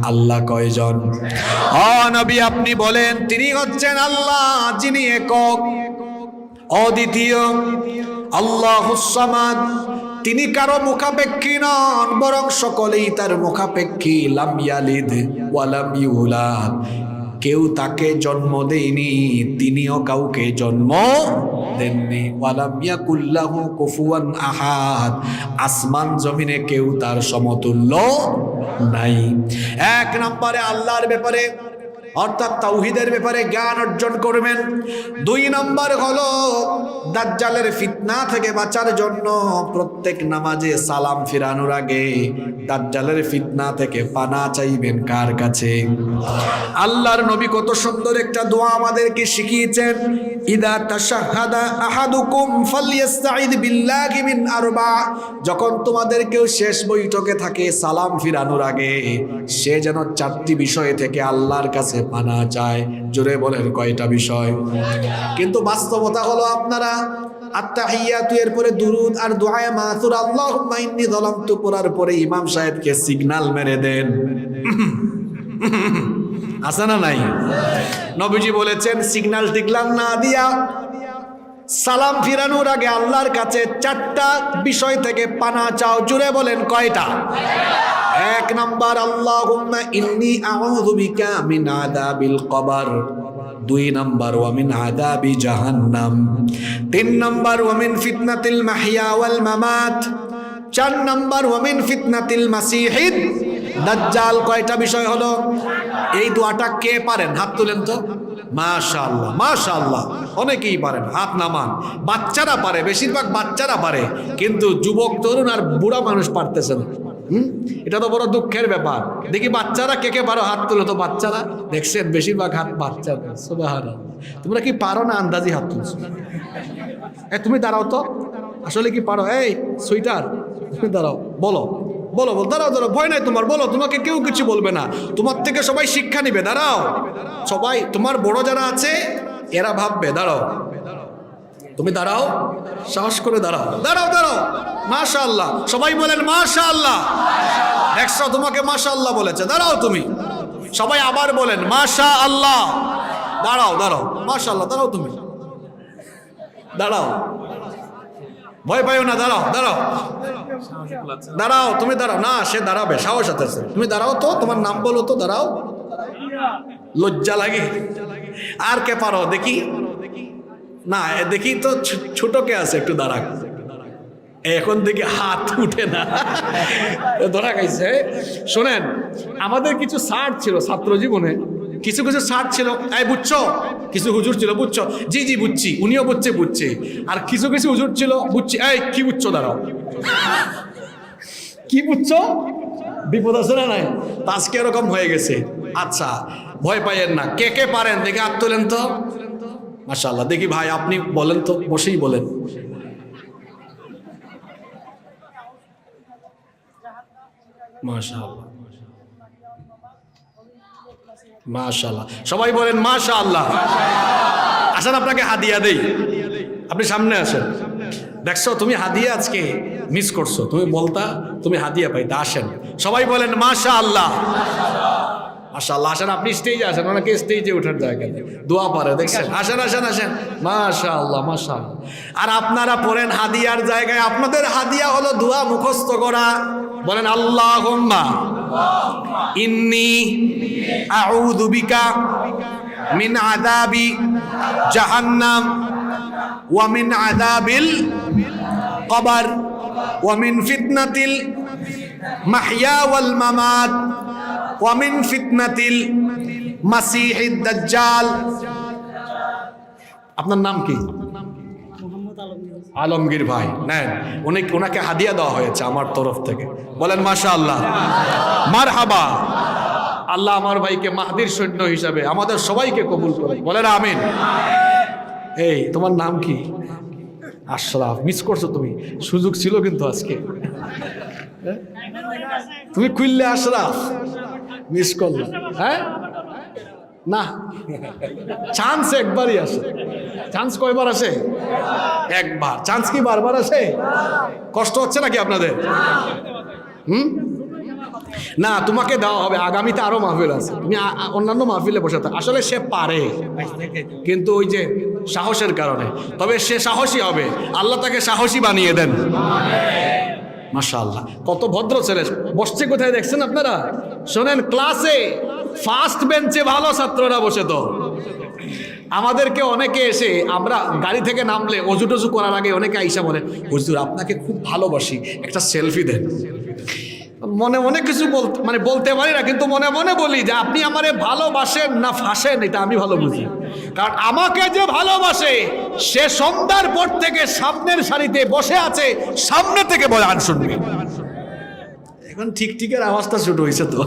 আল্লাহ কয়জন? নবী আপনি বলেন, তিনি হচ্ছেন আল্লাহ যিনি একক, অদ্বিতীয়। আল্লাহুস সামাদ, তিনি কারো মুখাপেক্ষী নন, বরং সকলেই তার মুখাপেক্ষী। লাম ইয়ালিদ ওয়া লাম ইউলাদ, কেউ তাকে জন্ম দেয়নি, তিনিও কাউকে জন্ম দেননি। ওয়া লাম ইয়াকুল লাহু কুফুয়ান আহাদ, আসমান জমিনে কেউ তার সমতুল্য নাই। এক নম্বরে আল্লাহর ব্যাপারে অর্থাৎ তাওহীদের ব্যাপারে জ্ঞান অর্জন করবেন। 2 নম্বর হলো দাজ্জালের ফিতনা থেকে বাঁচার জন্য প্রত্যেক নামাজে সালাম ফিরানোর আগে দাজ্জালের ফিতনা থেকে পানা চাইবেন কার কাছে? আল্লাহর নবী কত সুন্দর একটা দোয়া আমাদেরকে শিখিয়েছেন, ইদা তাশাহাদা আহাদুকুম ফালইস্তাঈদ বিল্লাহি মিন আরবা। যখন তোমাদের কেউ শেষ বৈঠকে থাকে সালাম ফিরানোর আগে, সে যেন 4টি বিষয় থেকে আল্লাহর কাছে পানা চায়। জোরে বলেন কয়টা বিষয়? কিন্তু বাস্তবতা হলো আপনারা আত্তাহিয়াতু এর পরে দুরুদ আর দুআয়ে মাসুর আল্লাহুম্মা ইন্নী যালামতু পড়ার পরে ইমাম সাহেবকে সিগন্যাল মেরে দেন। আছে না নাই? নবীজি বলেছেন সিগন্যাল টিকলাম না দিয়া সালাম ফিরানোর আগে আল্লাহর কাছে 4টা বিষয় থেকে পানা চাও। জুড়ে বলেন কয়টা? 1 নাম্বার, আল্লাহুম্মা ইন্নী আউযু বিকা মিন আযাবিল কবর। 2 নাম্বার, ওয়া মিন আযাবি জাহান্নাম। 3 নাম্বার, ওয়া মিন ফিতনাতিল মাহইয়া ওয়াল মামাত। 4 নাম্বার, ওয়া মিন ফিতনাতিল মাসিহিদ দাজ্জাল। কয়টা বিষয় হলো? এই দোয়াটা কে পারেন? হাত তুলেন তো। মাশাআল্লাহ, মাশাআল্লাহ, অনেকেই পারেন, হাত নামান। বাচ্চারা পারে, বেশিরভাগ বাচ্চারা পারে, কিন্তু যুবক তরুণ আর বুড়া মানুষ পারতেছে না। এটা তো বড় দুঃখের ব্যাপার। দেখি বাচ্চারা কে কে পারো? হাত তুলো তো। বাচ্চারা দেখছেন বেশিরভাগ হাত বাচ্চাদের। সুবহানাল্লাহ। তোমরা কি পারো না আন্দাজি হাত তুলছো? তুমি দাঁড়াও তো, আসলে কি পারো? এই সুইটার, তুমি দাঁড়াও, বলো বলো বলো, দাঁড়াও দাঁড়াও, ভয় নাই তোমার, বলো। তোমাকে কেউ কিছু বলবে না, তোমার থেকে সবাই শিক্ষা নিবে। দাঁড়াও, সবাই তোমার বড় যারা আছে এরা ভাববে। দাঁড়াও, তুমি দাঁড়াও, সাহস করে দাঁড়াও, দাঁড়াও দাঁড়াও। মাশাআল্লাহ, সবাই বলেন মাশাআল্লাহ। দেখছো তোমাকে মাশাআল্লাহ বলেছে, দাঁড়াও তুমি। সবাই আবার বলেন মাশাআল্লাহ। দাঁড়াও দাঁড়াও, মাশাআল্লাহ, দাঁড়াও তুমি, দাঁড়াও, ভয় পাইও না, দাঁড়াও দাঁড়াও দাঁড়াও, তুমি দাঁড়াও। না, সে দাঁড়াবে, সাহস আছে। তুমি দাঁড়াও তো, তোমার নাম বলো তো, দাঁড়াও। লজ্জা লাগে? আর কে পারো দেখি? না, দেখি তো ছোট কে আছে, একটু দাঁড়া। এখন দেখি হাত উঠে না, ধরা খাইছে। শোনেন, আমাদের কিছু সার ছিল ছাত্র জীবনে, কিছু কিছু সার ছিল, এই বুঝছো, কিছু হুজুর ছিল, বুঝছো, জি জি বুঝছি, উনিও বুঝছে, বুঝছে। আর কিছু কিছু হুজুর ছিল, বুঝছি, এই কি বুঝছো, দাঁড়াও, কি বুঝছো? বিপদ আছে না নাই? আজকে এরকম হয়ে গেছে। আচ্ছা, ভয় পাইয়েন না। কে কে পারেন দেখে হাত তোলেন তো। মাশাআল্লাহ, দেখি ভাই আপনি বলেন তো, বসেই বলেন। মাশাআল্লাহ, মাশাআল্লাহ, সবাই বলেন মাশাআল্লাহ। আসেন আপনাকে হাদিয়া দেই, আপনি সামনে আসেন। দেখছো তুমি হাদিয়া আজকে মিস করছো, তুমি বলতা তুমি হাদিয়া পাইতা। আসেন, সবাই বলেন মাশাআল্লাহ। মাশাআল্লাহ, আসেন, আপনি স্টেজে আসেন, অনেকে স্টেজে ওঠার জায়গা নেই, দোয়া পারে, দেখছেন। আসেন আসেন আসেন, মাশাআল্লাহ মাশাআল্লাহ। আর আপনারা পড়েন হাদিয়ার জায়গায়, আপনাদের হাদিয়া হলো দোয়া মুখস্থ করা। বলেন আল্লাহুম্মা ইন্নী আউযু বিকা মিন আযাবি জাহান্নাম ওয়া মিন আযাবিল কবর ওয়া মিন ফিতনাতিল মাহইয়া ওয়াল মামাত ওয়া মিন ফিতনাতিল মাসিহিদ দাজ্জাল। আপনার নাম কি? আলমগীর ভাই নেন, ওনাকে হাদিয়া দেওয়া হয়েছে আমার তরফ থেকে। বলেন মাশাআল্লাহ, মারহাবা। আল্লাহ আমার ভাইকে মাহদির সৈন্য হিসাবে আমাদের সবাইকে কবুল করে। বলেন আমিন। এই তোমার নাম কি? আশরাফ। মিস করছো তুমি, সুযোগ ছিল কিন্তু আজকে। তুমি কুইল্লে আশরাফ মিস করলে। হ্যাঁ না, চান্স একবারই আসে। চান্স কয়বার আসে? একবার। চান্স কি বারবার আসে? কষ্ট হচ্ছে নাকি আপনাদের? না, তোমাকে দেওয়া হবে। আগামীতে আরো মাহফিল আছে, তুমি অন্যান্য মাহফিলে বসে থাকো। আসলে সে পারে, কিন্তু ওই যে সাহসের কারণে। তবে সে সাহসী হবে, আল্লাহ তাকে সাহসী বানিয়ে দেন। মাশাআল্লাহ, কত ভদ্র ছেলে। বসছে কোথায় দেখছেন আপনারা? শোনেন, ক্লাসে ফার্স্ট বেঞ্চে ভালো ছাত্ররা বসে। তো আমাদেরকে অনেকে এসে, আমরা গাড়ি থেকে নামলে অজু টজু করার আগে অনেকে আইসা বলে, হুজুর আপনাকে খুব ভালোবাসি, একটা সেলফি দেন। মনে মনে কিছু বলতে পারি না, কিন্তু মনে মনে বলি যে আপনি আমারে ভালোবাসেন না ফাঁসেন, এটা আমি ভালো বুঝি। কারণ আমাকে যে ভালোবাসে সে সন্ধ্যার পর থেকে সামনের সারিতে বসে আছে, সামনে থেকে বয়ান শুনবে। এখন ঠিক ঠিকের আওয়াজটা শুরু হয়েছে তো।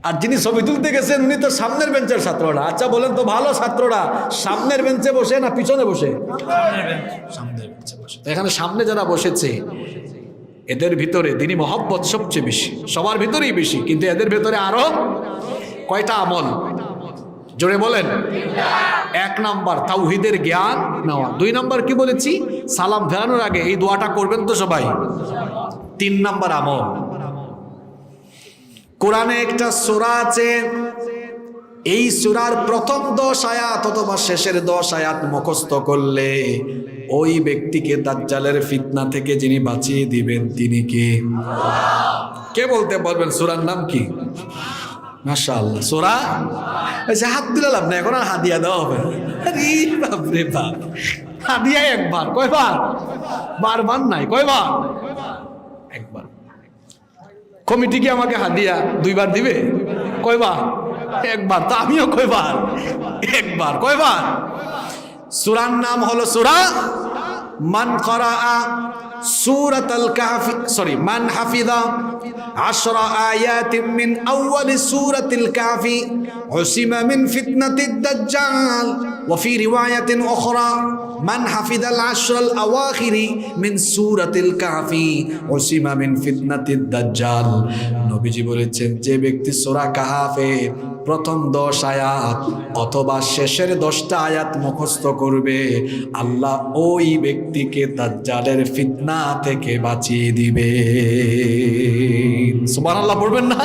আর যিনি ছবি তুলতে গেছেন উনি তো সামনের বেঞ্চের ছাত্ররা। আচ্ছা বলেন তো, ভালো ছাত্ররা সামনের বেঞ্চে বসে না পিছনে বসে? সামনের বেঞ্চে বসে। এখানে সামনে যারা বসেছে এদের ভিতরে দিনী মহব্বত সবচেয়ে বেশি, সবার ভিতরেই বেশি। কিন্তু এদের ভিতরে আরো কয়টা আমল? জোরে বলেন। 1 নাম্বার তাওহীদের জ্ঞান নেওয়া। 2 নাম্বার কি বলেছি? সালাম ফেরানোর আগে এই দোয়াটা করবেন তো সবাই। 3 নাম্বার আমল, কোরআনে একটা সূরা আছে, এই সূরার প্রথম 10 আয়াত অথবা শেষের 10 আয়াত মুখস্থ করলে ওই ব্যক্তিকে দাজ্জালের ফিতনা থেকে যিনি বাঁচিয়ে দিবেন তিনি কে? কে বলতে পারবেন? সূরার নাম কি? মাশাআল্লাহ, সূরা। আচ্ছা, হাত দিলে লাভ না, এখন আর হাদিয়া দেওয়া হবে। আরে বাপ রে বাপ, হাদিয়া একবার। কয়বার? বারবার নাই, কয়বার? একবার। কমিটি কি আমাকে হাদিয়া 2 বার দিবে? কয়বার? একবার। তা আমিও কয়বার? একবার। কয়বার? সূরার নাম হলো সূরা মান ক্বারাআ সূরাতুল কাহফি, মান হাফিযা 10 আয়াতিন মিন আউয়ালি সূরাতিল কাহফি উসিমা মিন ফিতনাতিদ দাজ্জাল ওয়া ফি রিওয়ায়াতিন উখরা মান হাফিযাল 10 আওয়াখিরি মিন সূরাতিল কাহফি উসিমা মিন ফিতনাতিদ দাজ্জাল। নবীজি বলেছেন, যে ব্যক্তি সূরা কাহফের প্রথম 10 আয়াত অথবা শেষের 10টা আয়াত মুখস্থ করবে, আল্লাহ ওই ব্যক্তিকে দাজ্জালের ফিতনা থেকে বাঁচিয়ে দিবে। সুবহানাল্লাহ পড়বেন না?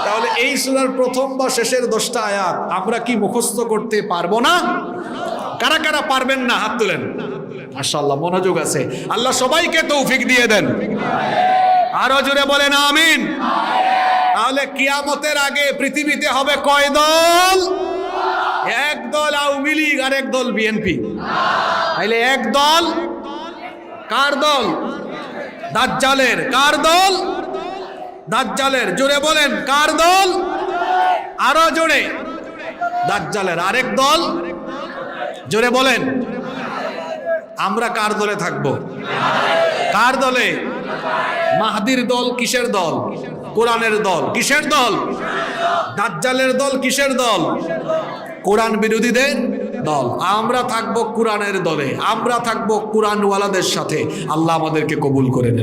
তাহলে এই সূরার প্রথম বা শেষের 10টা আয়াত আমরা কি মুখস্থ করতে পারবো না? কারা কারা পারবেন না হাত তুলেন। মাশাআল্লাহ, মনোযোগ আছে। আল্লাহ সবাইকে তৌফিক দিয়ে দেন। আরো জোরে বলেন আমিন। তাহলে কিয়ামতের আগে পৃথিবীতে হবে কয় দল? 1 দল আওয়ামী লীগ আর 1 দল বিএনপি। তাইলে 1 দল কার দল? দাজ্জালের। কার দল? দাজ্জালের। জোরে বলেন, কার দল? আরো জোরে। দাজ্জালের। আরেক দল? জোরে বলেন। আমরা কার দলে থাকবো? কার দলে? মাহদির দল। কিসের দল? কোরআনের দল। কিসের দল? দাজ্জালের দল। কিসের দল? কোরআন বিরোধীদের দল। আমরা থাকবো কোরআনের দলে, আমরা থাকবো কোরআনওয়ালাদের সাথে। আল্লাহ আমাদেরকে কবুল করে নেন।